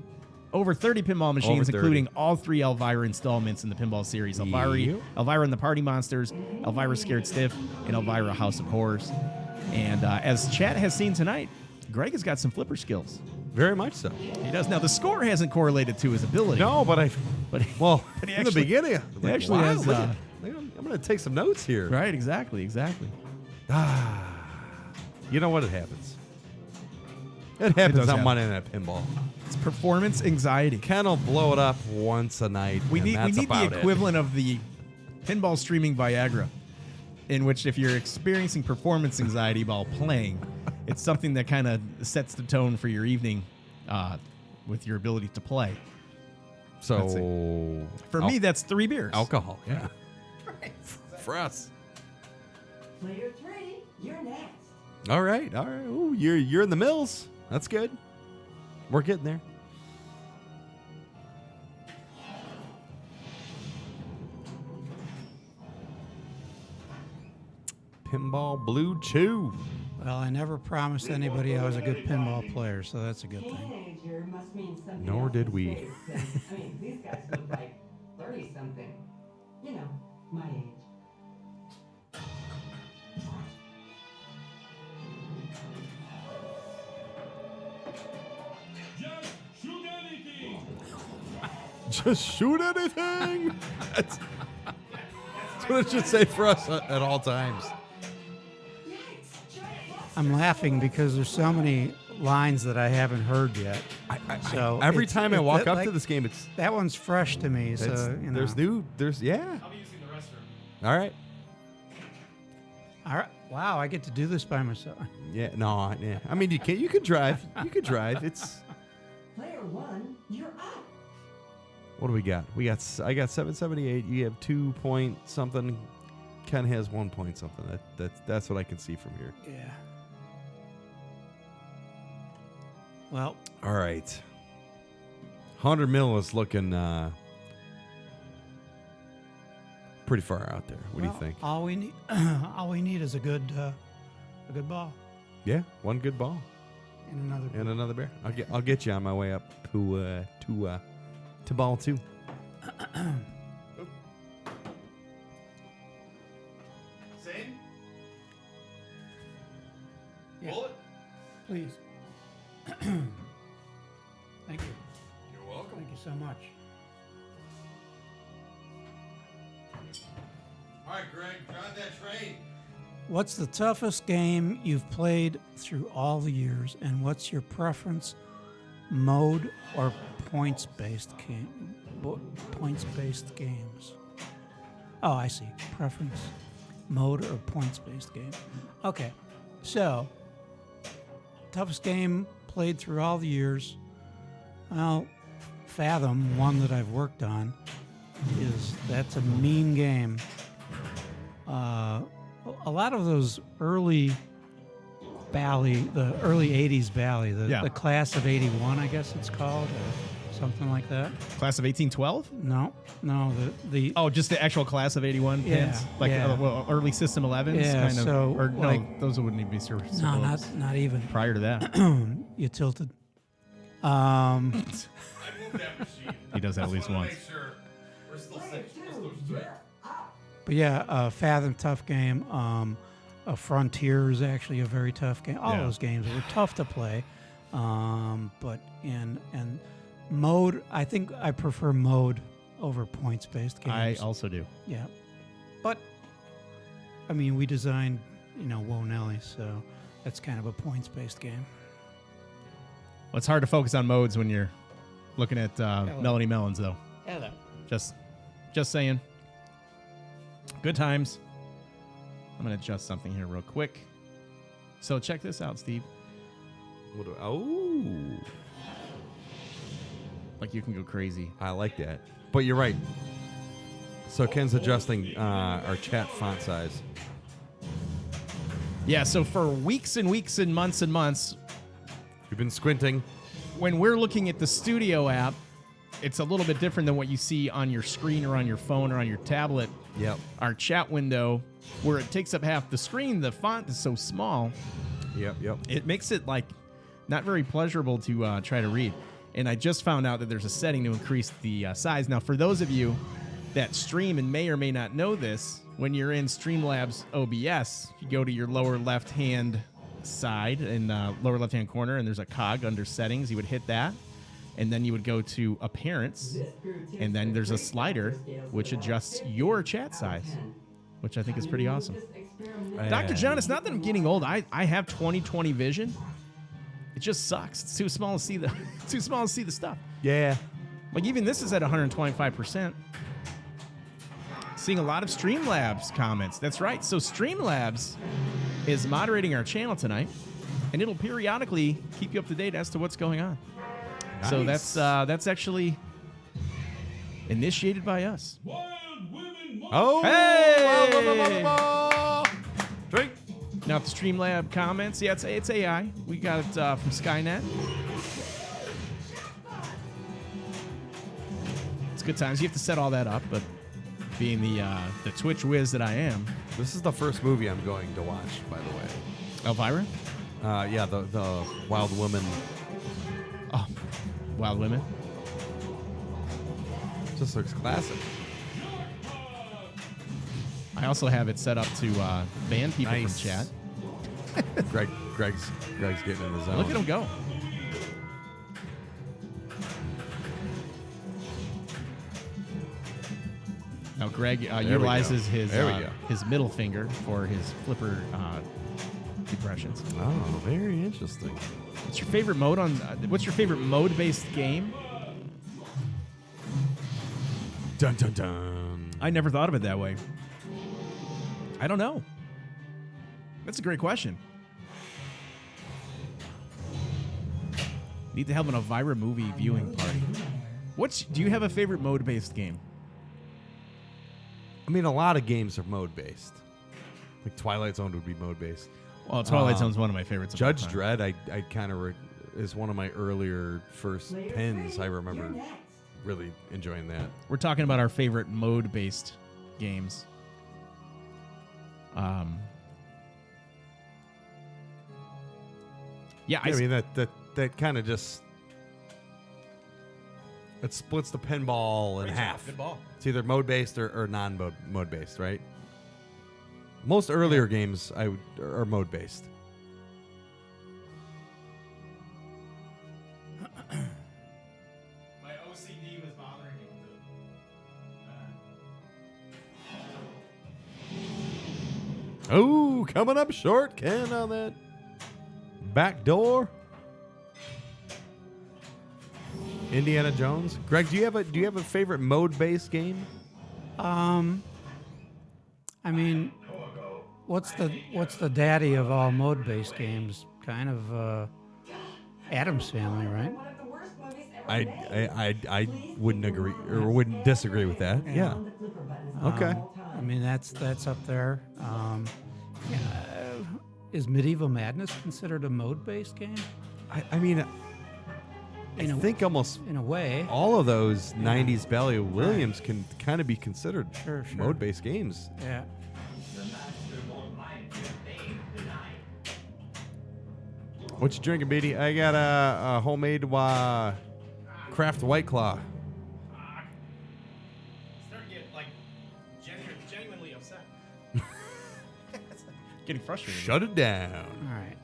over 30 pinball machines,
30.
including all 3 Elvira installments in the pinball series. Elvira and the Party Monsters, Elvira Scared Stiff, and Elvira House of Horrors. And as chat has seen tonight, Greg has got some flipper skills.
Very much so.
He does. Now, the score hasn't correlated to his ability.
No, but
he
in the
actually-
beginning,
he actually has,
look at- I'm going to take some notes here.
Right, exactly.
You know what? It happens. It happens
does
on
happen.
Monday Night Pinball.
It's performance anxiety.
Ken will blow it up once a night.
We
and
need
that's
the
about
equivalent of the pinball streaming Viagra, in which if you're experiencing performance anxiety while playing, it's something that kind of sets the tone for your evening with your ability to play.
It. So
For me, that's 3 beers.
alcohol. Yeah. For us.
Player 3, you're next.
All right. Ooh, you're in the mills. That's good. We're getting there. Pinball Blue Chew.
Well, I never promised anybody I was a good pinball player, so that's a good thing.
Teenager must mean something.
Nor
else
did
these
we.
days, then. I mean, these guys look like 30-something. You know, my age.
Just shoot anything. That's what it should say for us at all times.
I'm laughing because there's so many lines that I haven't heard yet. So
Every
it's-
time I
it's
walk up
like-
to this game, it's
That one's fresh to me, so you know.
there's yeah.
I'll be using the restroom.
All right.
All right. Wow, I get to do this by myself.
Yeah, no, yeah. I mean, you could drive. You could drive. It's
Player 1, you're up.
what do we got? I got 778. You have 2 point something. Ken has 1 point something. That's what I can see from here.
Yeah. Well,
All right. 100 mil is looking pretty far out there. What do you think?
All we need is a good ball
Yeah, one good ball
and another.
and another bear. I'll get you on my way up to ball 2.
Same?
Yeah.
Bullet?
Please. Thank you.
You're welcome.
Thank you so much.
All right, Greg, drive that train.
What's the toughest game you've played through all the years, and what's your preference, mode or points-based game? Points-based games. Oh, I see. Preference, mode or points-based game. Okay, so toughest game played through all the years. Well, Fathom, one that I've worked on, that's a mean game. A lot of those early the early 80s Bally, the class of 81, I guess it's called, or something like that.
Class of 1812?
No, the
Oh, just the actual class of 81
Yeah,
pins? Like
yeah.
Early System 11s?
Yeah,
kind of,
so,
or no,
like-
those wouldn't even be super
no, not even.
prior to that.
You tilted.
I moved that machine.
He does that at least once.
Make sure we're still
Player
safe.
2, you're up.
But yeah, Fathom, tough game. Frontier is actually a very tough game. All
Yeah.
those games were tough to play. But in mode, I think I prefer mode over points-based games.
I also do.
Yeah. But, I mean, we designed, Whoa Nelly, so that's kind of a points-based game.
Well, it's hard to focus on modes when you're looking at Melody Melons, though.
Hello.
Just saying. Good times. I'm going to adjust something here real quick. So check this out, Steve.
Oh.
Like, you can go crazy.
I like that. But you're right. So Ken's adjusting our chat font size.
Yeah, so for weeks and weeks and months,
You've been squinting.
when we're looking at the studio app, it's a little bit different than what you see on your screen or on your phone or on your tablet.
Yep.
Our chat window, where it takes up half the screen, the font is so small,
Yep.
it makes it like not very pleasurable to try to read. And I just found out that there's a setting to increase the size. Now, for those of you that stream and may or may not know this, when you're in Streamlabs OBS, you go to your lower left-hand side in lower left-hand corner, and there's a cog under settings. You would hit that, and then you would go to appearance, and then there's a slider which adjusts your chat size, which I think is pretty awesome. Dr. John, it's not that I'm getting old. I have 20/20 vision. It just sucks. It's too small to see the stuff.
Yeah.
Like, even this is at 125%. Seeing a lot of Streamlabs comments. That's right. So Streamlabs is moderating our channel tonight, and it'll periodically keep you up to date as to what's going on.
Nice.
So that's actually initiated by us.
Oh.
Hey!
Drink.
Now, the Streamlab comments, yeah, it's AI. We got it from Skynet. It's good times. You have to set all that up, but being the Twitch whiz that I am.
This is the first movie I'm going to watch, by the way.
Elvira?
Yeah, the Wild Woman.
Oh, Wild Women.
Just looks classic.
I also have it set up to ban people
Nice.
from chat.
Greg's getting in the zone.
Look at him go. Now, Greg
we
utilizes
go.
his
There we go.
his middle finger for his flipper depressions.
Oh, very interesting.
What's your favorite mode what's your favorite mode-based game?
Dun dun dun.
I never thought of it that way. I don't know. That's a great question. Need to have an Elvira movie viewing party. Do you have a favorite mode-based game?
I mean, a lot of games are mode based. Like Twilight Zone would be mode based.
Well, Twilight Zone's one of my favorites. of all
Judge
time.
Dredd, I kind of is one of my earlier first pins. I remember really enjoying that.
We're talking about our favorite mode-based games. Yeah,
I mean that kind of just it splits the pinball in half.
Good ball.
It's either mode based or non mode based, right? Most earlier games are mode based.
My OCD was bothering me with
Oh, coming up short, Ken, on that back door. Indiana Jones. Greg, do you have a favorite mode based game?
I mean, what's the daddy of all mode-based games? Kind of Addams Family, right?
One of the worst movies ever made.
I wouldn't agree or wouldn't disagree with that. Yeah.
The flipper button is
Okay.
on the whole time.
I mean, that's up there. Is Medieval Madness considered a mode-based game?
I mean, I
In a-
think almost
In a way.
all of those 90s Bally Williams can kind of be considered
Sure.
mode based games.
Yeah.
What you drinking, Beatty? I got a homemade craft White Claw.
Starting to get like genuinely upset. Getting frustrated.
Shut it down.
All right.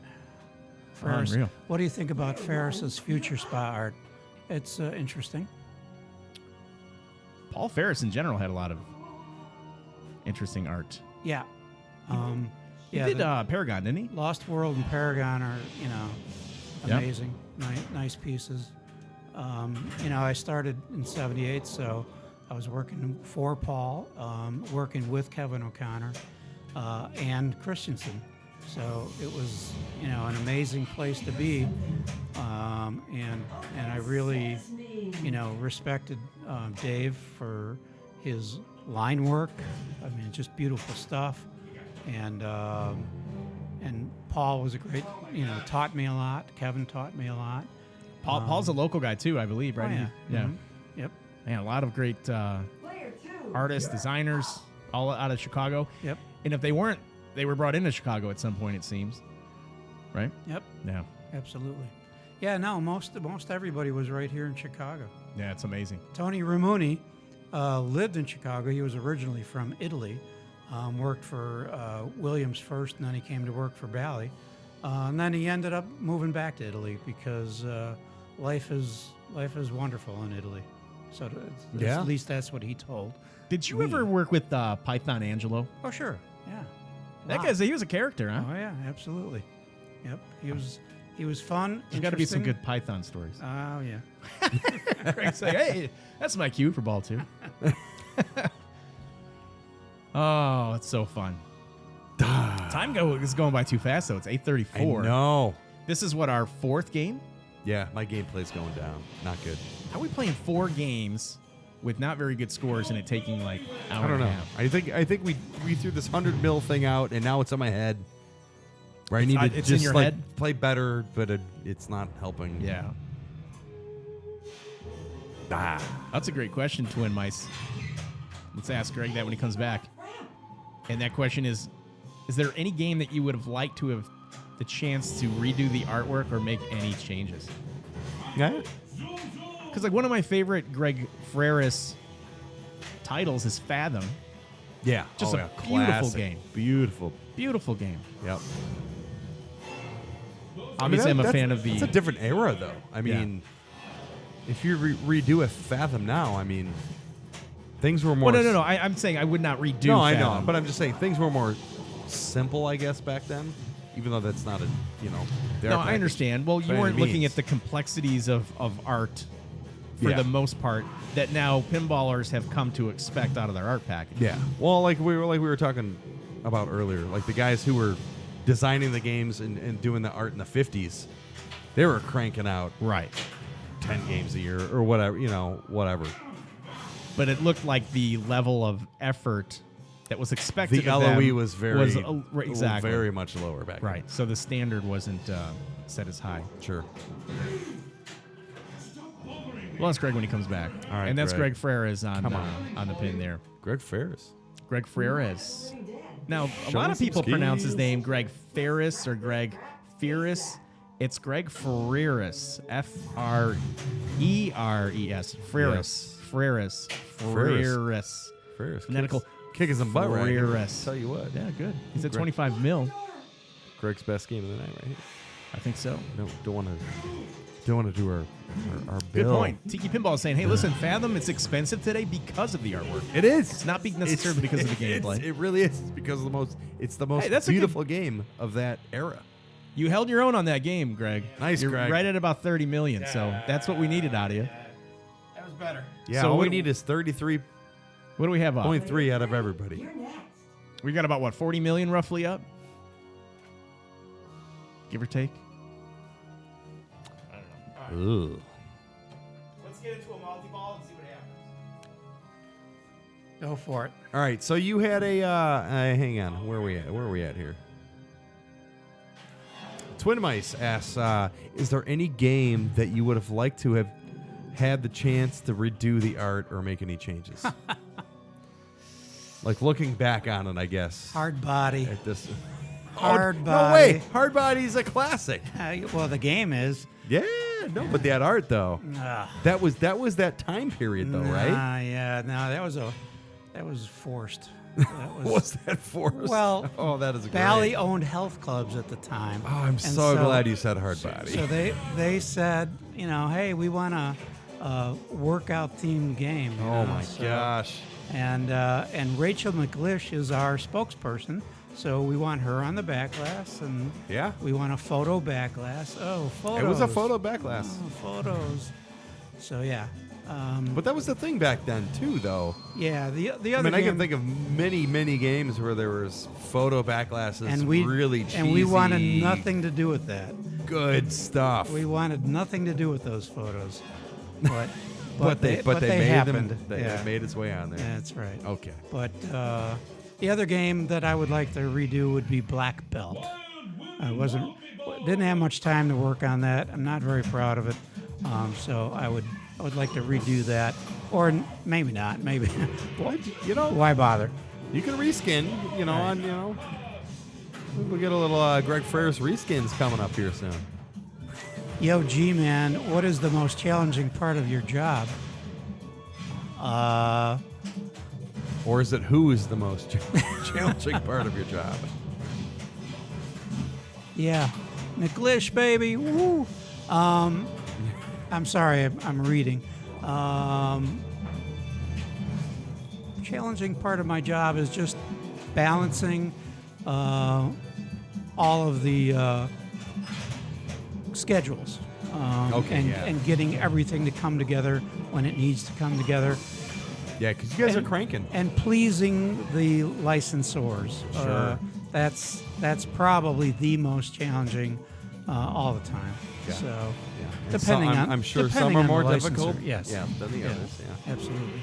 Freres.
Unreal.
What do you think about Freres's future spa art? It's interesting.
Paul Freres in general had a lot of interesting art.
Yeah.
He
Yeah.
did
the
Paragon, didn't he?
Lost World and Paragon are,
Yep.
amazing, nice pieces. I started in '78, so I was working for Paul, working with Kevin O'Connor and Christensen. So it was, an amazing place to be, and I really, respected Dave for his line work. I mean, just beautiful stuff, and Paul was a great, taught me a lot. Kevin taught me a lot.
Paul's a local guy too, I believe, right?
Oh, yeah.
Yeah.
Mhm. Yep.
Man, a lot of great artists, designers, all out of Chicago.
Yep.
And if they weren't, they were brought into Chicago at some point, it seems. Right?
Yep.
Yeah.
Absolutely. Yeah. No. Most everybody was right here in Chicago.
Yeah, it's amazing.
Tony Ramuni lived in Chicago. He was originally from Italy. Worked for Williams first, and then he came to work for Bally. And then he ended up moving back to Italy because life is wonderful in Italy. So
Yeah.
at least that's what he told.
Did you ever work with Python Angelo?
Oh, sure. Yeah.
That
Wow.
he was a character, huh?
Oh yeah, absolutely. Yep. He was fun.
There's got to be some
interesting.
good Python stories.
Oh yeah.
Greg's like, hey, that's my cue for ball two. Oh, it's so fun. Time is going by too fast, though. It's 8:34.
No.
This is what, our fourth game?
Yeah, my gameplay's going down. Not good.
How are we playing 4 games with not very good scores and it taking like hour
I don't
and
know.
a half?
I think we threw this 100 mil thing out, and now it's in my head. Where I need to
it's in
just
your
like
head?
play better, but it's not helping.
Yeah. That's a great question, Twin Mice. Let's ask Greg that when he comes back. And that question is there any game that you would have liked to have the chance to redo the artwork or make any changes?
Yeah.
Because like one of my favorite Greg Freres titles is Fathom.
Yeah.
Just
Oh,
a
yeah.
beautiful
Classic.
game.
Beautiful.
Beautiful game.
Yep.
Obviously, I'm a fan of the...
It's a different era, though. I mean, if you redo a Fathom now, I mean, things were more...
Well, no. I'm saying I would not redo
No, I know.
Fathom.
But I'm just saying things were more simple, I guess, back then. Even though that's not a, their
No, I
package
understand. Well, you
by any
weren't looking
means.
at the complexities of art for
Yeah.
the most part that now pinballers have come to expect out of their art package.
Yeah. Well, like we were talking about earlier, like the guys who were designing the games and doing the art in the 50s, they were cranking out
Right.
10 games a year or whatever, whatever.
But it looked like the level of effort that was expected
The
of
LOE
them
was very
exactly
very much lower back then.
right. So the standard wasn't set as high.
Sure.
Well, that's Greg when he comes back.
All right,
and that's
Greg.
Greg Freres on
Come
on the pin there.
Greg Ferris.
Greg Freres. Now, a
Show
lot
me
of
some
people pronounce his
skills.
name Greg Ferris or Greg Freres. It's Greg Freres. Freres. Freres. Freres. Freres.
Ferris.
Phonetical.
Kicking some butt right here.
Freres.
Tell you what.
Yeah, good. He's at
Greg.
25 mil.
Greg's best game of the night right here.
I think so.
No, don't want to do our
Good
bill.
point. Tiki Pinball is saying, hey, listen, Fathom, it's expensive today because of the artwork.
It is.
It's not necessarily because of the gameplay.
It really is. It's because of it's the most
Hey, that's a good-
beautiful game of that era.
You held your own on that game, Greg.
Nice,
You're
Greg.
right at about 30 million, so that's what we needed out of you.
That was better.
Yeah,
So
all we
what-
need is 33.3
What do we have up?
out of everybody.
You're next.
We got about, 40 million roughly up? Give or take?
Ugh.
Let's get into a multi-ball and see what happens.
Go for it.
All right, so you had a hang on, where are we at here? Twin Mice asks, is there any game that you would have liked to have had the chance to redo the art or make any changes? Like looking back on it, I guess.
Hard body.
At this.
Hard
No
body.
way. Hard Body's a classic.
Well, the game is.
Yeah, no, but that art though. That was that time period though, right?
Yeah. No, that was forced. That
What was that for?
Well,
oh, that is great.
Valley owned health clubs at the time.
Oh, I'm
And
so glad you said hard body.
So they said, hey, we want a workout themed game. you
oh
know,
my
so-
gosh.
And Rachel McGlish is our spokesperson, so we want her on the back glass, and
Yeah.
we want a photo back glass. Oh, photos!
It was a photo back glass.
Oh, photos. So yeah,
But that was the thing back then too, though.
yeah. The other
I mean, I
game,
can think of many games where there was photo back glasses,
and we
really cheesy.
and we wanted nothing to do with that.
Good stuff.
We wanted nothing to do with those photos, but
but they made
happened.
them. They
yeah.
made its way on there.
That's right.
Okay.
But the other game that I would like to redo would be Black Belt. I didn't have much time to work on that. I'm not very proud of it, so I would like to redo that, or maybe not. Maybe why bother?
You can reskin. We'll get a little Greg Freres reskins coming up here soon.
Yo, G-Man, what is the most challenging part of your job?
Or is it who is the most challenging part of your job?
Yeah, McGlish, baby. Woo. I'm sorry, I'm reading. Challenging part of my job is just balancing all of the schedules. And getting everything to come together when it needs to come together.
Yeah, because you guys are cranking.
And pleasing the licensors.
Sure.
That's probably the most challenging all the time.
Yeah.
So,
Yeah. And
depending on,
I'm sure
depending
some are
on
more
the licensor,
difficult.
Yes.
Yeah, than the
Yeah,
others. Yeah.
Absolutely.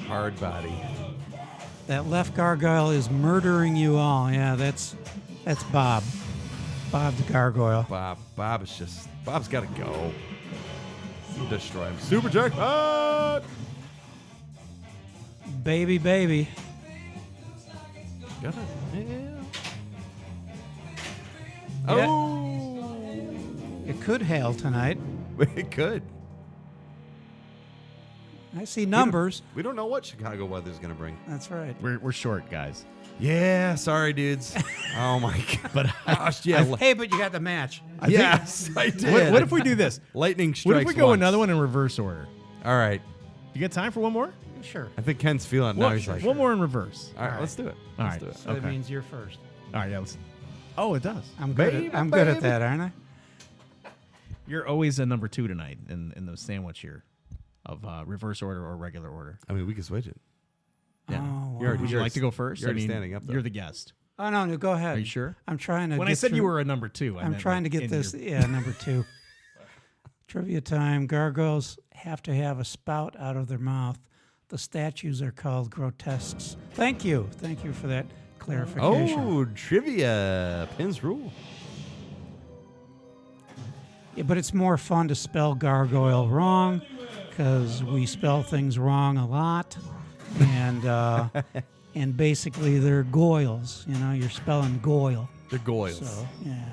Hard body.
That left gargoyle is murdering you all. Yeah, that's Bob. Bob the gargoyle.
Bob's got to go. Destroy him. Super jackpot.
Baby.
Got it. Yeah.
Yeah.
Oh.
It could hail tonight.
It could.
I see numbers.
We don't know what Chicago weather's going to bring.
That's right.
We're short, guys.
Yeah, sorry, dudes. Oh my god.
But
Gosh, yeah.
Hey, but you got the match.
Yes, I did.
What if we do this?
Lightning strikes
What if we go
once.
another one in reverse order?
All right.
You got time for one more?
Sure.
I think Ken's feeling it now. He's like,
One more in reverse.
all right, let's do it.
All
Let's
right.
do it.
So that
Okay.
means you're first.
All right, yeah. Oh, it does.
I'm good.
Baby,
I'm good at
baby.
that, aren't I?
You're always a number 2 tonight in the sandwich here of reverse order or regular order.
I mean, we can switch it.
Yeah.
Oh,
You're already-
Would you like to go first?
You're already standing up, though.
You're the guest.
Oh no, go ahead.
Are you sure?
I'm trying to.
When
get
I said you
through-
were a number 2, I
I'm
meant
trying
like
to get
in
this.
your-
Yeah, number 2. Trivia time. Gargoyles have to have a spout out of their mouth. The statues are called grotesques. Thank you for that clarification.
Oh, trivia. Pins rule.
Yeah, but it's more fun to spell gargoyle wrong because we spell things wrong a lot, and and basically they're goyles. You're spelling goyle.
The Goyles.
So yeah.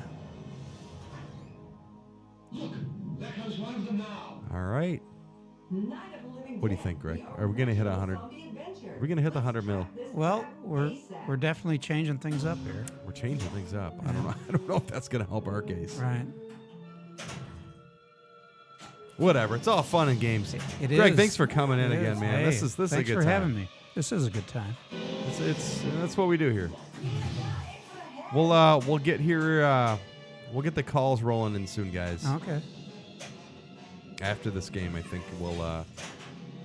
All right.
Night of the Living
What do you
Dead.
think, Greg? Are we going to hit 100?
On the adventure.
We're going to hit the 100 mil.
Well, we're definitely changing things up here.
We're changing things up. I don't know. I don't know if that's going to help our case.
Right.
Whatever. It's all fun and games.
It
Greg,
is.
thanks for coming in
It
again,
is.
man.
Hey,
This is a good
thanks for
time.
having me. This is a good time.
It's that's what we do here. We'll get here. We'll get the calls rolling in soon, guys.
Okay.
After this game, I think we'll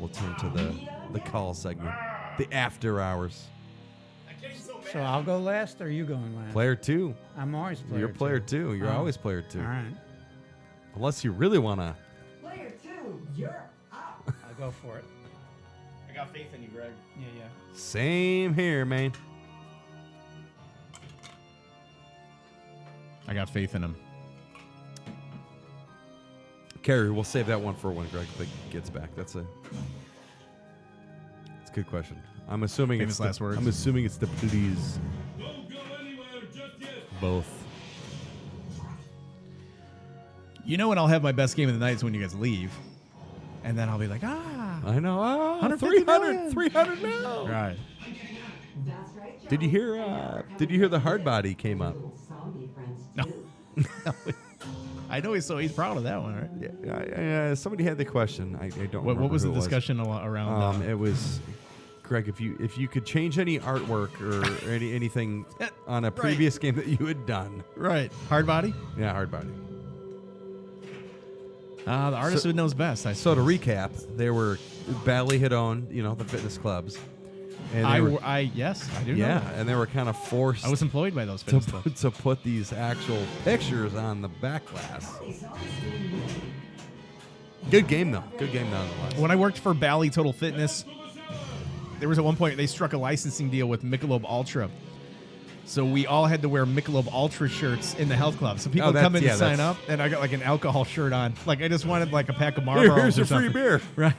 turn to the call segment, the after hours.
So I'll go last, or are you going last?
Player 2.
I'm always player.
You're player 2. You're
Oh.
always player 2.
All right.
Unless you really wanna.
Player 2, you're up.
I'll go for it.
I got faith in you, Greg.
Yeah.
Same here, man.
I got faith in him.
Carrie, we'll save that one for when Greg gets back. It's a good question. I'm assuming
Famous
it's
last words.
I'm assuming it's the please. Both.
You know when I'll have my best game of the night is when you guys leave. And then I'll be like,
I know.
150 million.
300 now.
Right.
That's right, Joe.
Did you hear? Did you hear the hard body came up?
Little zombie friends,
No.
too.
I know he's proud of that one, right?
Yeah. Somebody had the question. I don't.
What
remember
was
who
the
it
discussion around?
It was, Greg. If you could change any artwork or anything on a previous game that you had done.
Right. Hard body?
Yeah, hard body.
The artist who knows best.
So to recap, there were Bally had owned, the fitness clubs. And they were,
yes, I do know
yeah,
that.
and they were kind of forced
I was employed by those fitness clubs.
to put these actual pictures on the back glass. Good game though. Good game nonetheless.
When I worked for Bally Total Fitness, there was at one point they struck a licensing deal with Michelob Ultra. So we all had to wear Michelob Ultra shirts in the health club. So people would come in and sign up, and I got like an alcohol shirt on. Like I just wanted like a pack of Marlboros.
Here's
or
a free
something.
beer.
Right.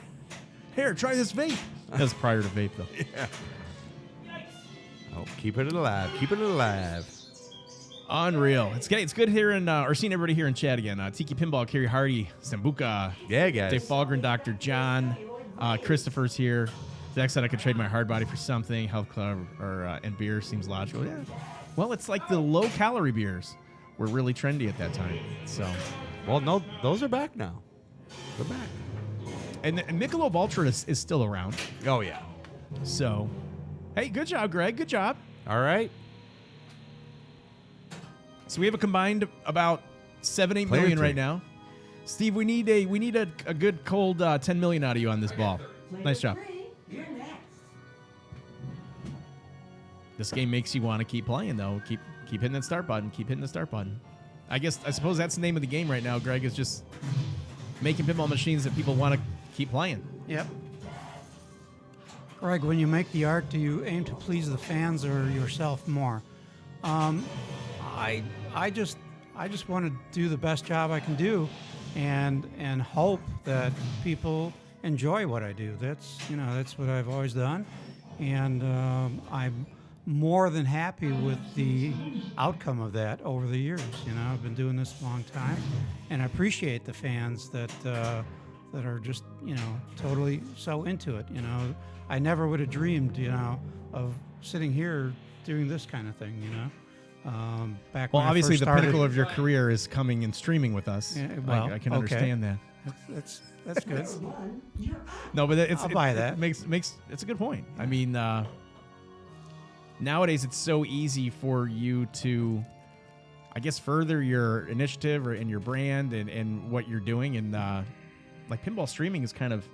Here, try this vape. That was prior to vape though.
Yeah. Oh, keep it alive. Keep it alive.
Unreal. It's good hearing or seeing everybody here in chat again. Tiki Pinball, Kerry Hardy, Sambuca,
Yeah, guys.
Dave Falgren, Dr. John, Christopher's here. Zach said I could trade my hard body for something. Health club and beer seems logical. Yeah. Well, it's like the low-calorie beers were really trendy at that time. So,
Well, no, those are back now. They're back.
and Michelob Ultra is still around.
Oh yeah.
So, hey, good job, Greg. Good job.
All right.
So we have a combined about 7-8
Player
million
three.
right now. Steve, we need a good cold 10 million out of you on this ball. Nice job.
You're next.
This game makes you want to keep playing though. Keep hitting that start button. Keep hitting the start button. I suppose that's the name of the game right now, Greg, is just making pinball machines that people want to keep playing.
Yep. Greg, when you make the art, do you aim to please the fans or yourself more? I just want to do the best job I can do, and hope that people enjoy what I do. That's what I've always done, and I'm more than happy with the outcome of that over the years. I've been doing this a long time, and I appreciate the fans that are just totally so into it. I never would have dreamed of sitting here doing this kind of thing. Back
Well,
when I
obviously
first
the
started.
pinnacle of your career is coming and streaming with us.
Yeah, well,
I can
okay.
understand that.
That's good.
One, you're up.
No, but
I'll buy that.
It makes it's a good point. I mean, nowadays it's so easy for you to, I guess, further your initiative and your brand and what you're doing, and like pinball streaming has kind of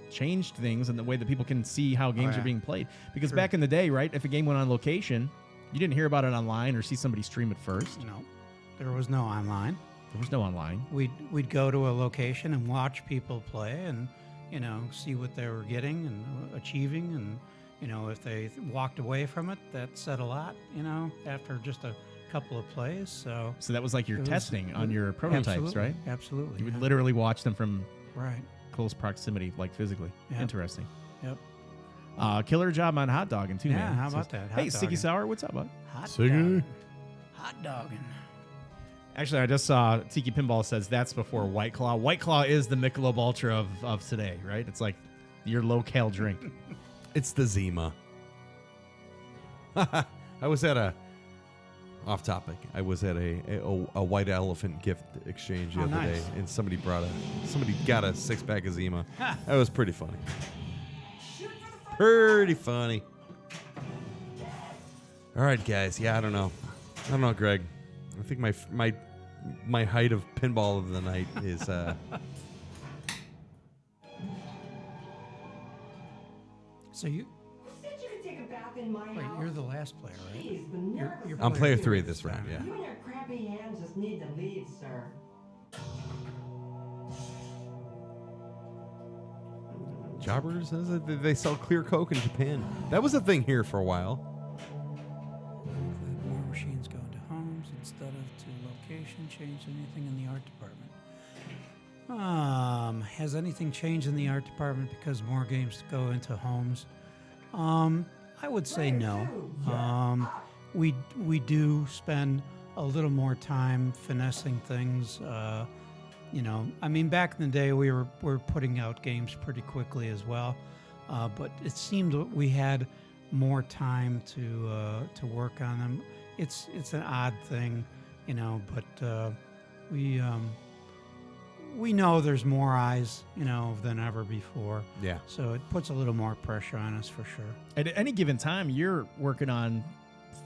changed things in the way that people can see how games
yeah.
are being played. Because
Sure.
back in the day, right, if a game went on location, you didn't hear about it online or see somebody stream it first.
There was no online.
There was no online.
We'd go to a location and watch people play and see what they were getting and achieving, and if they walked away from it, that said a lot. After just a couple of plays. So
that was like your
it was-
testing on your prototypes,
absolutely,
right?
Absolutely.
You would
yeah.
literally watch them from
Right.
close proximity, like physically.
Yep.
Interesting.
Yep.
Killer job on hot dogging too,
Yeah,
man.
how about that?
Hey,
Hot
Sticky
dogging.
Sour, what's up, bud?
Hot
Singer.
dogging. Hot dogging.
Actually, I just saw Tiki Pinball says that's before White Claw. White Claw is the Michelob Ultra of today, right? It's like your low-cal drink.
It's the Zima. I was at off topic. I was at a white elephant gift exchange the
Oh,
other
nice.
day, and somebody got a 6-pack of Zima. That was pretty funny. Pretty funny. All right, guys. Yeah, I don't know, Greg. I think my height of pinball of the night is.
So you
Said you could take a bath in my
wait,
house.
you're the last player, right?
Jeez, the nerve of
I'm
it.
player 3 this round. Yeah.
You and your crappy hands just need to leave, sir.
Jobbers, they sell clear Coke in Japan. That was a thing here for a while.
More machines go into homes instead of to location. Change anything in the art department? Has anything changed in the art department because more games go into homes? I would say no. We do spend a little more time finessing things. You know, I mean, back in the day, we were putting out games pretty quickly as well, but it seemed that we had more time to work on them. It's an odd thing, you know, but we know there's more eyes, you know, than ever before.
Yeah.
So it puts a little more pressure on us for sure.
At any given time, you're working on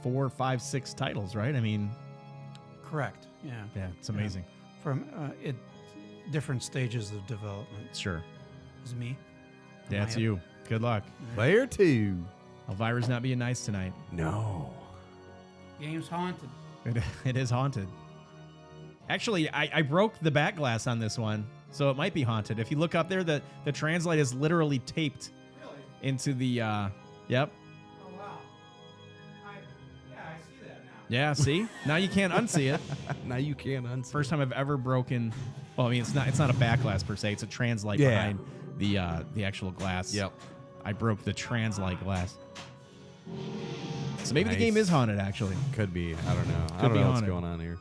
4, 5, 6 titles, right? I mean,
Correct. Yeah.
yeah, it's amazing.
From different stages of development.
Sure.
Is it me?
Yeah,
Am I
it's
up?
you. Good luck.
Player 2.
Elvira's not being nice tonight.
No.
Game's haunted.
It is haunted. Actually, I broke the back glass on this one, so it might be haunted. If you look up there, the translite is literally taped into the, yep.
Oh wow. I see that now.
Yeah, see? Now you can't unsee it.
Now you can't unsee.
First time I've ever broken, well, I mean, it's not a back glass per se. It's a translite
Yeah.
behind the actual glass.
Yep.
I broke the translite glass. So maybe the
Nice.
game is haunted, actually.
Could be. I don't know. I
Could
don't
be
know what's
haunted.
going on here.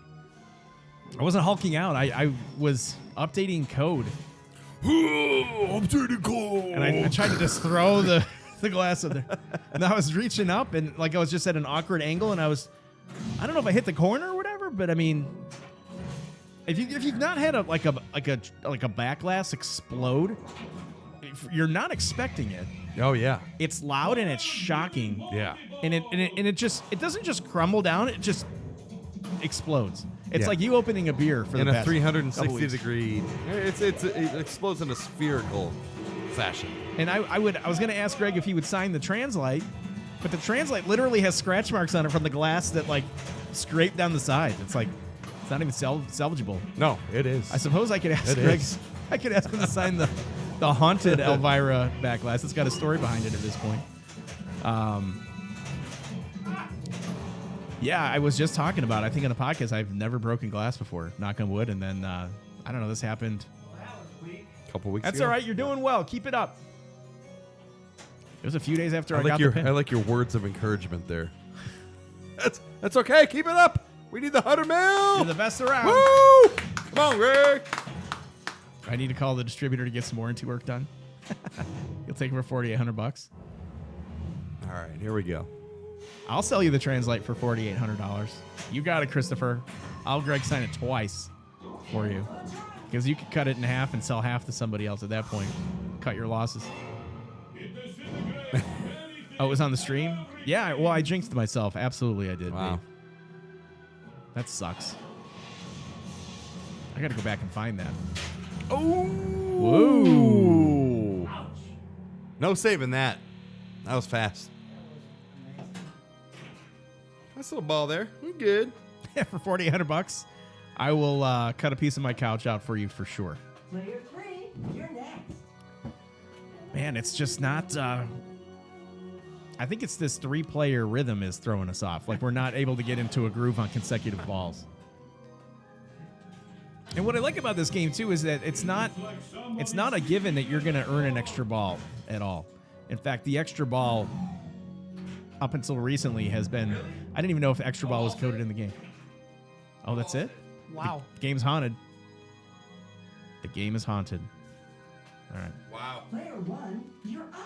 I wasn't hulking out. I was updating code.
Updated code.
And I tried to just throw the glass in there. And I was reaching up, and like I was just at an awkward angle, and I don't know if I hit the corner or whatever, but I mean, if you've not had a back glass explode, if you're not expecting it.
Oh yeah.
It's loud and it's shocking.
Yeah.
And it doesn't just crumble down, it just explodes. It's
Yeah.
like you opening a beer for
In
the
a
past couple
360
weeks.
degree. It explodes in a spherical fashion.
And I was going to ask Greg if he would sign the translite, but the translite literally has scratch marks on it from the glass that like scrape down the side. It's like it's not even salvageable.
No, it is.
I suppose I could ask
It
Greg.
is.
I could ask him to sign the haunted Elvira back glass. It's got a story behind it at this point. Yeah, I was just talking about, I think on a podcast, I've never broken glass before, knock on wood, and then, I don't know, this happened.
a couple weeks
That's
ago.
all right, you're doing well, keep it up. It was a few days after I,
I like
got
your
the pin.
I like your words of encouragement there. That's okay. Keep it up. We need the 100 mil.
You're the best around.
Woo! Come on, Greg.
I need to call the distributor to get some warranty work done. You'll take it for $4,800.
All right, here we go.
I'll sell you the translate for $4,800. You got it, Christopher. I'll Greg sign it twice for you. Because you could cut it in half and sell half to somebody else at that point. Cut your losses. Oh, it was on the stream? Yeah, well, I jinxed myself. Absolutely, I did.
Wow.
Dave. That sucks. I got to go back and find that.
Oh.
Whoa.
No saving that. That was fast. Nice little ball there. We good.
Yeah, for $4,800, I will cut a piece of my couch out for you for sure.
Player 3, you're next.
Man, it's just not. I think it's this 3-player rhythm is throwing us off. Like we're not able to get into a groove on consecutive balls. And what I like about this game too is that it's not a given that you're going to earn an extra ball at all. In fact, the extra ball up until recently has been. I didn't even know if extra ball was coded in the game. Oh, that's it?
Wow.
The game's haunted. The game is haunted. All right.
Wow.
Player 1, you're up.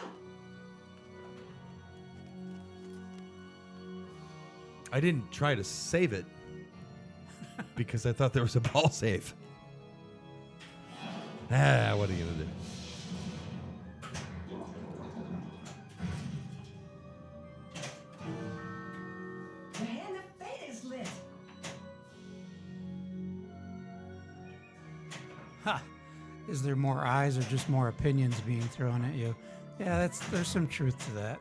I didn't try to save it because I thought there was a ball save. What are you gonna do?
The hand of fate is lit.
Ha! Is there more eyes or just more opinions being thrown at you? Yeah, there's some truth to that.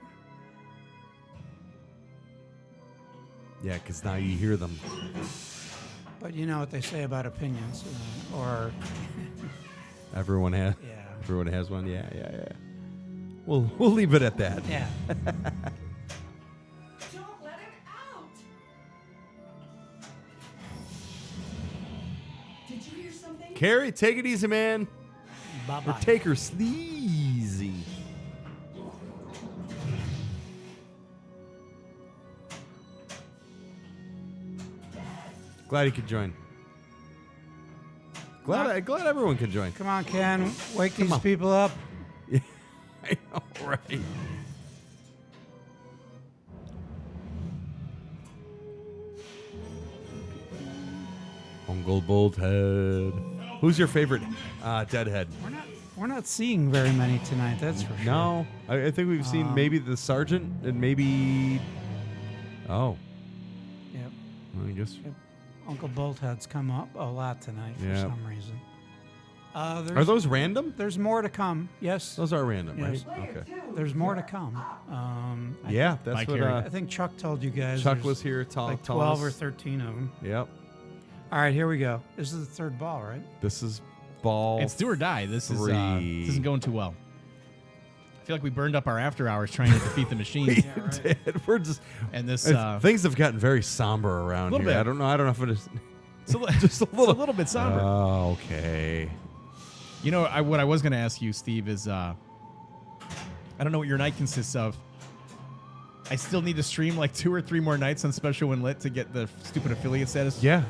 Yeah, because now you hear them.
But you know what they say about opinions, or
Everyone has.
yeah,
Everyone has one. Yeah. We'll leave it at that.
yeah.
Don't let him out. Did you hear something?
Carrie, take it easy, man.
Bye
Or
bye.
take her sleazy. Glad you could join. Glad everyone can join.
Come on, Ken. Wake these people up.
I know, right? Uncle Bolthead. Who's your favorite deadhead?
We're not seeing very many tonight. That's for sure.
No, I think we've seen maybe the sergeant and maybe. Oh,
Yep.
I guess.
Uncle Bolthead's come up a lot tonight for
Yeah.
some reason.
Are those random?
There's more to come. Yes.
Those are random,
Yes.
right? Okay.
There's more to come.
Yeah, that's
Mike
what.
Harry.
I think Chuck told you guys.
Chuck
there's
was here.
like
telling
12 or
us.
13 of them.
Yep.
All right, here we go. This is the third ball, right?
This is ball.
It's do or die. This
three.
this isn't going too well. I feel like we burned up our after hours trying to defeat the machine.
We're just.
And this
Things have gotten very somber around
Little
here.
bit.
I don't know. I don't know if it is.
it's a,
Just a
it's
little.
a little bit somber.
Oh, okay.
You know, what I was going to ask you, Steve, is I don't know what your night consists of. I still need to stream like 2 or 3 more nights on Special When Lit to get the stupid affiliate status.
Yeah.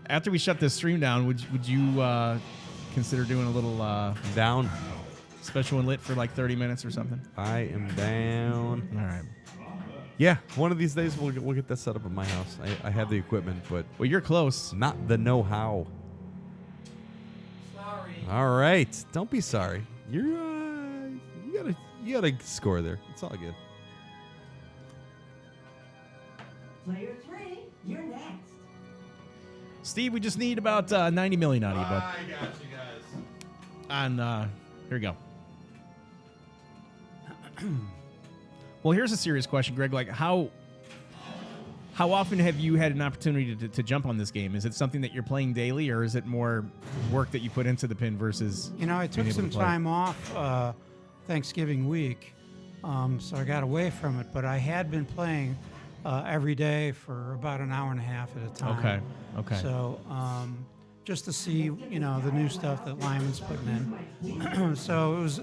After we shut this stream down, would you consider doing a little
Down.
Special When Lit for like 30 minutes or something?
I am down.
All right.
Yeah, one of these days we'll get that set up at my house. I have the equipment, but
Well, you're close.
not the know-how.
Sorry.
All right, don't be sorry. You gotta score there. It's all good.
Player 3, you're next.
Steve, we just need about 90 million out of you, bud.
I got you guys.
On here we go. Well, here's a serious question, Greg. Like, how often have you had an opportunity to jump on this game? Is it something that you're playing daily, or is it more work that you put into the pin versus?
You know, I took
being able
some
to play?
time off Thanksgiving week, so I got away from it. But I had been playing every day for about an hour and a half at a time.
Okay.
So just to see, you know, the new stuff that Lyman's putting in. So it was.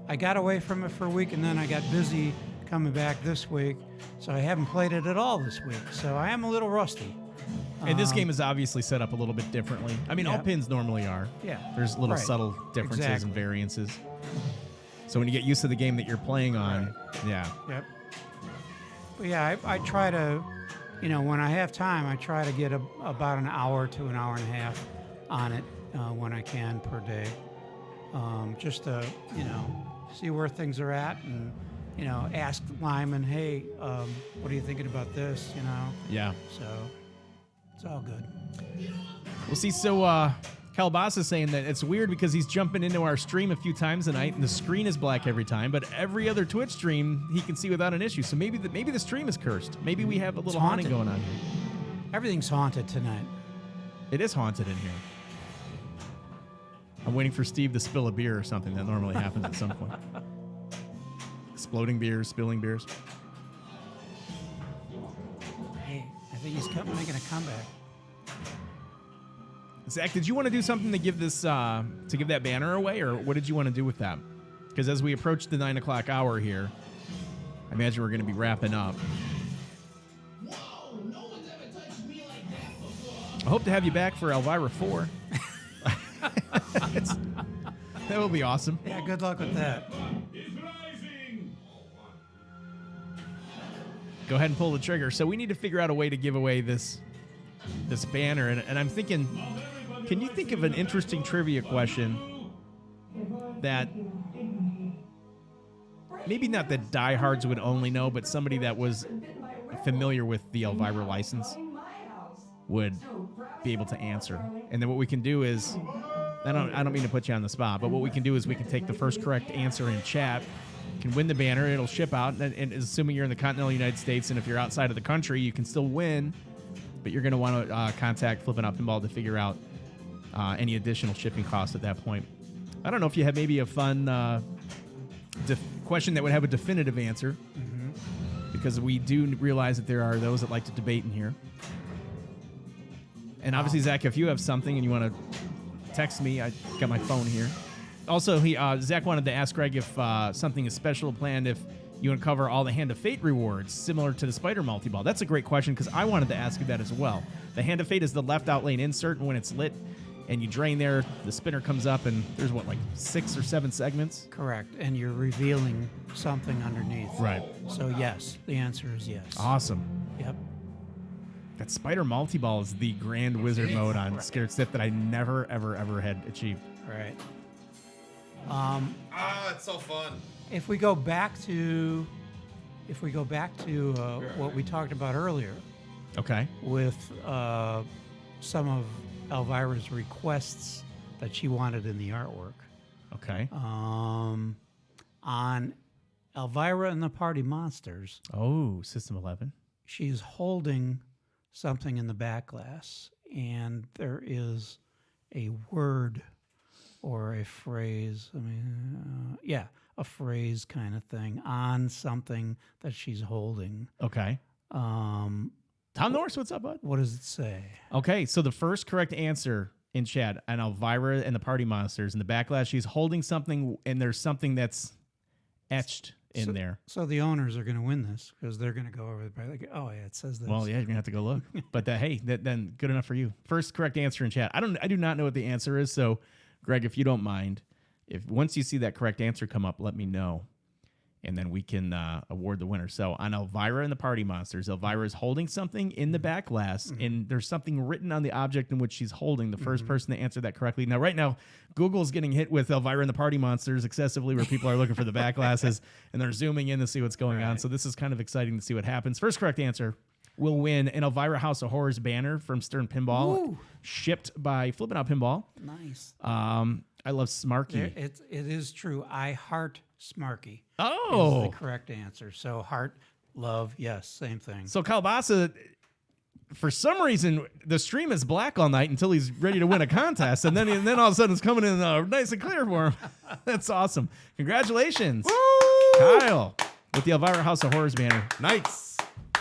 I got away from it for a week, and then I got busy coming back this week. So I haven't played it at all this week. So I am a little rusty.
And this game is obviously set up a little bit differently. I mean, all
Yeah.
pins normally are.
Yeah.
There's little
Right.
subtle differences
Exactly.
and variances. So when you get used to the game that you're playing on, yeah.
Yep. But yeah, I try to, you know, when I have time, I try to get about an hour to an hour and a half on it when I can per day. Just to, you know, see where things are at and, you know, ask Lyman, hey, what are you thinking about this, you know?
Yeah.
So it's all good.
Well, see, so Calabas is saying that it's weird because he's jumping into our stream a few times a night and the screen is black every time, but every other Twitch stream he can see without an issue. So maybe the stream is cursed. Maybe we have a little haunting
haunted.
going on here.
Everything's haunted tonight.
It is haunted in here. I'm waiting for Steve to spill a beer or something. That normally happens at some point. Exploding beers, spilling beers.
Hey, I think he's making a comeback.
Zach, did you want to do something to give this to give that banner away, or what did you want to do with that? Because as we approach the 9 o'clock hour here, I imagine we're going to be wrapping up. I hope to have you back for Elvira 4. That will be awesome.
Yeah, good luck with that.
Go ahead and pull the trigger. So we need to figure out a way to give away this banner, and I'm thinking, can you think of an interesting trivia question that maybe not that diehards would only know, but somebody that was familiar with the Elvira license would be able to answer? And then what we can do is, I don't mean to put you on the spot, but what we can do is we can take the first correct answer in chat, can win the banner, it'll ship out, and assuming you're in the continental United States, and if you're outside of the country, you can still win, but you're going to want to contact Flip N Out Pinball to figure out any additional shipping costs at that point. I don't know if you have maybe a fun question that would have a definitive answer, because we do realize that there are those that like to debate in here. And obviously, Zach, if you have something and you want to text me, I got my phone here. Also, Zach wanted to ask Greg if something is special planned if you uncover all the Hand of Fate rewards, similar to the Spider multi-ball. That's a great question, because I wanted to ask you that as well. The Hand of Fate is the left out lane insert, and when it's lit and you drain there. The spinner comes up, and there's what, like 6 or 7 segments.
Correct. And you're revealing something underneath.
Right.
So yes, the answer is yes.
Awesome.
Yep.
That Spider Multi-Ball is the Grand Wizard mode on Scared Stiff that I never, ever had achieved.
Right.
It's so fun.
If we go back to what we talked about earlier
Okay.
with some of Elvira's requests that she wanted in the artwork,
Okay.
on Elvira and the Party Monsters,
Oh, System 11.
she's holding something in the back glass, and there is a word or a phrase. A phrase kind of thing on something that she's holding.
Okay. Tom Norris, what's up, bud?
What does it say?
Okay, so the first correct answer in chat on Elvira and the Party Monsters in the back glass, she's holding something, and there's something that's etched in there.
So the owners are going to win this because they're going to go over the like, oh yeah, it says this.
Well, yeah, you're gonna have to go look. But then good enough for you. First correct answer in chat. I do not know what the answer is. So, Greg, if you don't mind, if once you see that correct answer come up, let me know, and then we can award the winner. So on Elvira and the Party Monsters, Elvira is holding something in the back glass, and there's something written on the object in which she's holding. The first person to answer that correctly. Now, right now, Google's getting hit with Elvira and the Party Monsters excessively, where people are looking for the back glasses and they're zooming in to see what's going on. So this is kind of exciting to see what happens. First correct answer will win an Elvira House of Horrors banner from Stern Pinball, shipped by Flip N Out Pinball.
Nice.
I love Smarky.
It is true. I heart Smarky.
Oh,
Is the correct answer. So heart, love, yes, same thing.
so Kalbasa, for some reason, the stream is black all night until he's ready to win a contest, and then all of a sudden it's coming in nice and clear for him. That's awesome. Congratulations, Kyle, with the Elvira House of Horrors banner.
Nice.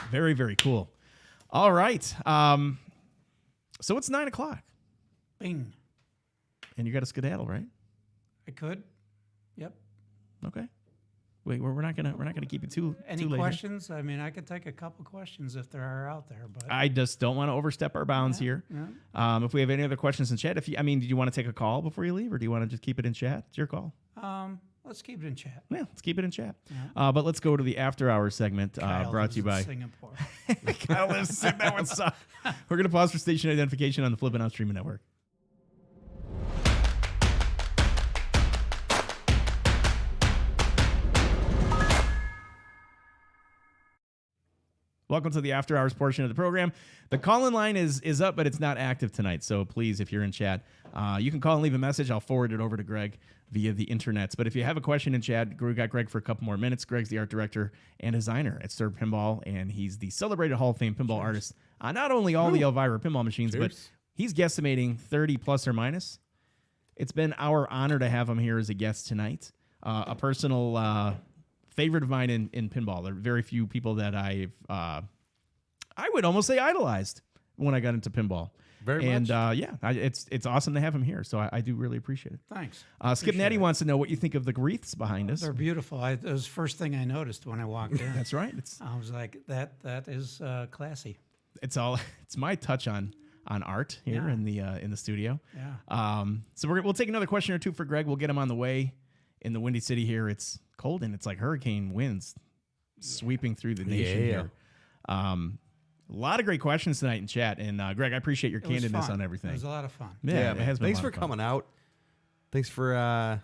Very, very cool. All right. So it's 9 o'clock,
Bing.
and you got a skedaddle, right?
I could. Yep.
Okay. Wait, we're not gonna keep you too
Any
too late here.
questions? I mean, I could take a couple questions if there are out there, but
I just don't want to overstep our bounds here.
yeah.
If we have any other questions in chat, do you want to take a call before you leave, or do you want to just keep it in chat? It's your call.
Let's keep it in chat.
Yeah, let's keep it in chat. But let's go to the after hours segment
Kyle
brought to you
lives
by
in Singapore.
Kyle lives in that one suck. We're gonna pause for station identification on the Flip N Out Streaming Network. Welcome to the after hours portion of the program. The call-in line is up, but it's not active tonight. So please, if you're in chat, you can call and leave a message. I'll forward it over to Greg via the internets. But if you have a question in chat, we got Greg for a couple more minutes. Greg's the art director and designer at Stir Pinball, and he's the celebrated Hall of Fame pinball artist on not only all the Elvira pinball machines, but he's guesstimating 30 plus or minus. It's been our honor to have him here as a guest tonight. A personal favorite of mine in pinball. There are very few people that I would almost say idolized when I got into pinball.
Very much.
It's awesome to have him here. So I do really appreciate it.
Thanks.
Skip
Appreciate
Natty
it.
wants to know what you think of the wreaths behind us.
They're beautiful. That was the first thing I noticed when I walked in.
That's right.
I was like, that is classy.
It's my touch on art here in the studio.
Yeah.
So we'll take another question or two for Greg. We'll get him on the way. In the Windy City here, it's cold and it's like hurricane winds sweeping through the nation here. A lot of great questions tonight in chat, and Greg, I appreciate your
It was
candidness
fun.
on everything.
It was a lot of fun.
Yeah, it has been.
Thanks
a lot
for
of fun.
coming out. Thanks for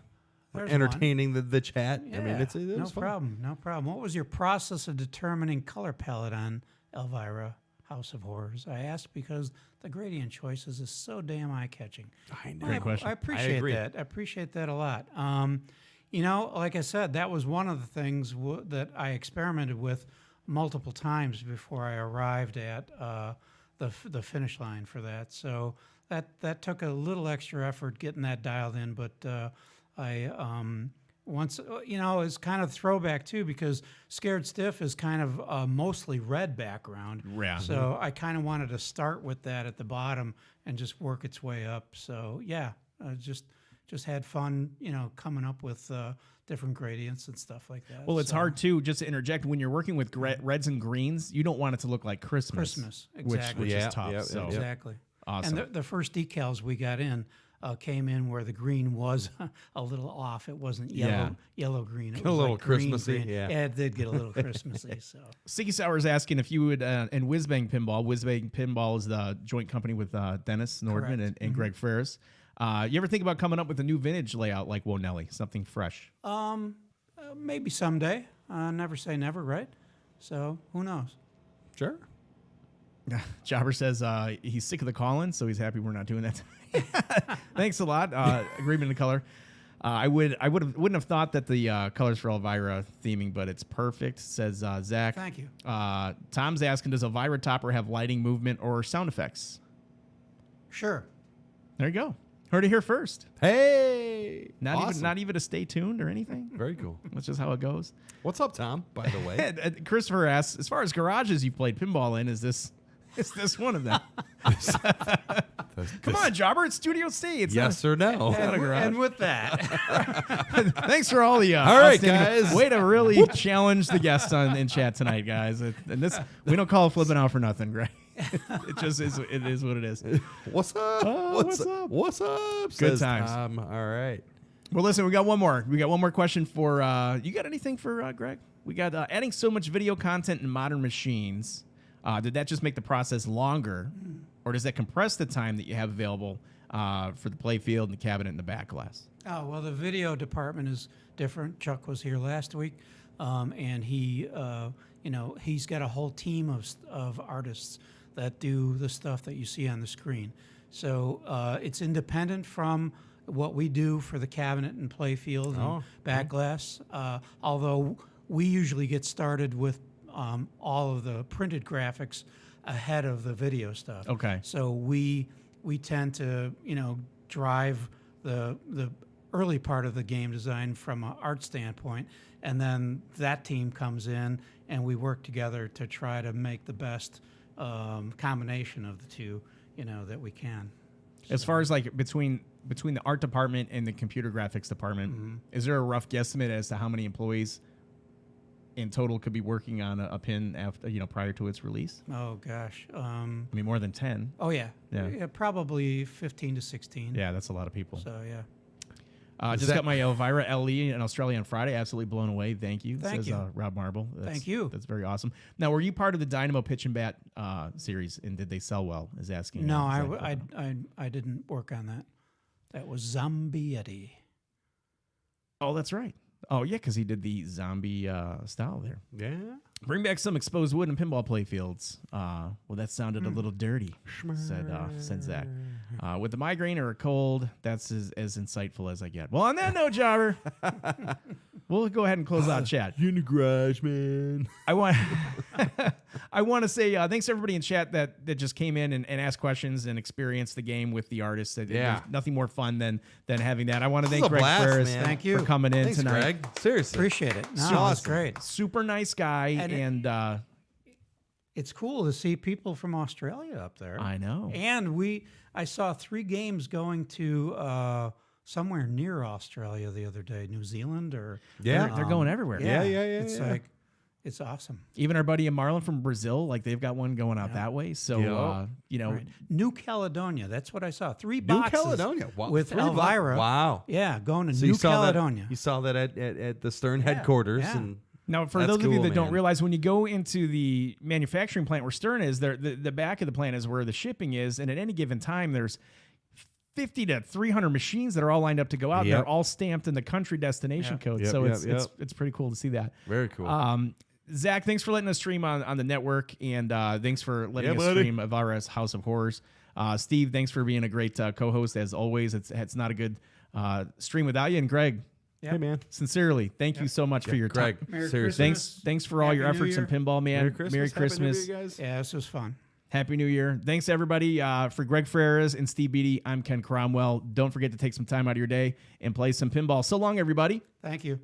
There's
entertaining the chat. I mean,
Yeah,
it
no
was fun.
problem. No problem. What was your process of determining color palette on Elvira House of Horrors? I asked because the gradient choices is so damn eye-catching.
I know.
Great question.
I appreciate
agree.
that. I appreciate that a lot. Like I said, that was one of the things that I experimented with multiple times before I arrived at the finish line for that. So that took a little extra effort getting that dialed in, but once it's kind of throwback too, because Scared Stiff is kind of mostly red background.
Yeah.
So I kind of wanted to start with that at the bottom and just work its way up. So yeah, just had fun, coming up with different gradients and stuff like that.
Well, it's
So,
hard too. Just to interject, when you're working with reds and greens, you don't want it to look like Christmas.
Christmas, exactly.
which
Yeah,
is tough.
yeah,
so
yeah.
Exactly.
Awesome.
And the first decals we got in came in where the green was a little off. It wasn't yellow green. It
A
was
little
like green,
Christmassy,
green.
yeah.
It did get a little Christmassy. So
Sticky Sour is asking if you would, and Whizbang Pinball. Whizbang Pinball is the joint company with Dennis Nordman
Correct.
and Greg Freres. You ever think about coming up with a new vintage layout like Wonelli, something fresh?
maybe someday. Never say never, right? So who knows?
Sure.
Jobber says he's sick of the call-in, so he's happy we're not doing that tonight. Thanks a lot. Agreement in color. Wouldn't have thought that the colors for Elvira theming, but it's perfect, says Zach.
Thank you.
Tom's asking, does Elvira Topper have lighting, movement, or sound effects?
Sure.
There you go. Heard it here first.
Hey.
Not
Awesome.
even a stay tuned or anything.
Very cool.
That's just how it goes.
What's up, Tom? By the way.
And Christopher asks, as far as garages you've played pinball in, is this one of them? Come on, Jobber. It's Studio C. It's
Yes or no?
not a garage.
And with that,
Thanings for all the
All right,
outstanding-
guys.
Way to really challenge the guests in chat tonight, guys. And this we don't call it flipping out for nothing, Greg. It just is. It is what it is.
What's up?
what's up?
What's up?
Good
says
times.
Tom. All right.
Well, listen, we got one more. We got one more question for you. Got anything for Greg? We got adding so much video content in modern machines. Did that just make the process longer, or does that compress the time that you have available for the play field and the cabinet and the back glass?
oh well, the video department is different. Chuck was here last week, and he, he's got a whole team of artists that do the stuff that you see on the screen. So it's independent from what we do for the cabinet and play field and back glass. Although we usually get started with all of the printed graphics ahead of the video stuff.
Okay.
So we tend to drive the early part of the game design from an art standpoint, and then that team comes in and we work together to try to make the best combination of the two, that we can.
As far as like between the art department and the computer graphics department, is there a rough guesstimate as to how many employees in total could be working on a pin after prior to its release?
Oh gosh.
I mean, more than 10.
Oh yeah.
Yeah.
Probably 15 to 16.
Yeah, that's a lot of people.
So yeah.
Just got my Elvira LE in Australia on Friday. Absolutely blown away. Thank you.
Thank
says,
you.
Rob Marble.
Thank you.
That's very awesome. Now, were you part of the Dynamo Pitch and Bat series, and did they sell well? Is asking.
No,
Zach.
I didn't work on that. That was Zombie Eddie.
Oh, that's right. Oh, yeah, because he did the zombie style there.
Yeah.
Bring back some exposed wood and pinball play fields. Well, that sounded a little dirty, said Zach. With the migraine or a cold, that's as insightful as I get. Well, on that note, Jobber, we'll go ahead and close out chat.
You in the garage, man.
I want to say thanks to everybody in chat that just came in and asked questions and experienced the game with the artists. There's nothing more fun than having that. I want to thank
was a
Greg
blast,
Freres
man.
Thank you.
for coming in
Thanks,
tonight.
Greg. Seriously.
Appreciate it. No,
So
it's
awesome.
great.
Super nice guy, and
It's cool to see people from Australia up there.
I know.
And I saw 3 games going to somewhere near Australia the other day, New Zealand or
They're going everywhere.
Yeah.
It's like it's awesome.
Even our buddy Marlon from Brazil, like they've got one going out that way. So
Right. New Caledonia, that's what I saw. 3
New
boxes
Caledonia. Wow.
with
3
Elvira.
Wow.
Yeah, going to
So
New
you saw
Caledonia.
that? You saw that at the Stern headquarters,
yeah.
and
Now, for
That's
those of you
cool,
that don't
man.
realize, when you go into the manufacturing plant where Stern is, the back of the plant is where the shipping is, and at any given time, there's 50 to 300 machines that are all lined up to go out.
Yep.
They're all stamped in the country destination code,
Yep,
so
yep,
it's pretty cool to see that.
very cool.
Zach, thanks for letting us stream on the network, and thanks for letting us
buddy.
stream Elvira's House of Horrors. Steve, thanks for being a great co-host as always. It's not a good stream without you, and Greg.
Hey, man.
Sincerely, thank you so much for your
Greg,
time.
Merry
seriously.
Christmas.
Thanks for all your
Happy New
efforts in
Year.
pinball, man.
Merry Christmas.
Merry
Happy New Year,
Christmas.
guys.
Yeah, this was fun.
Happy New Year. Thanks, everybody. For Greg Freres and Steve Beatty, I'm Ken Cromwell. Don't forget to take some time out of your day and play some pinball. So long, everybody.
Thank you.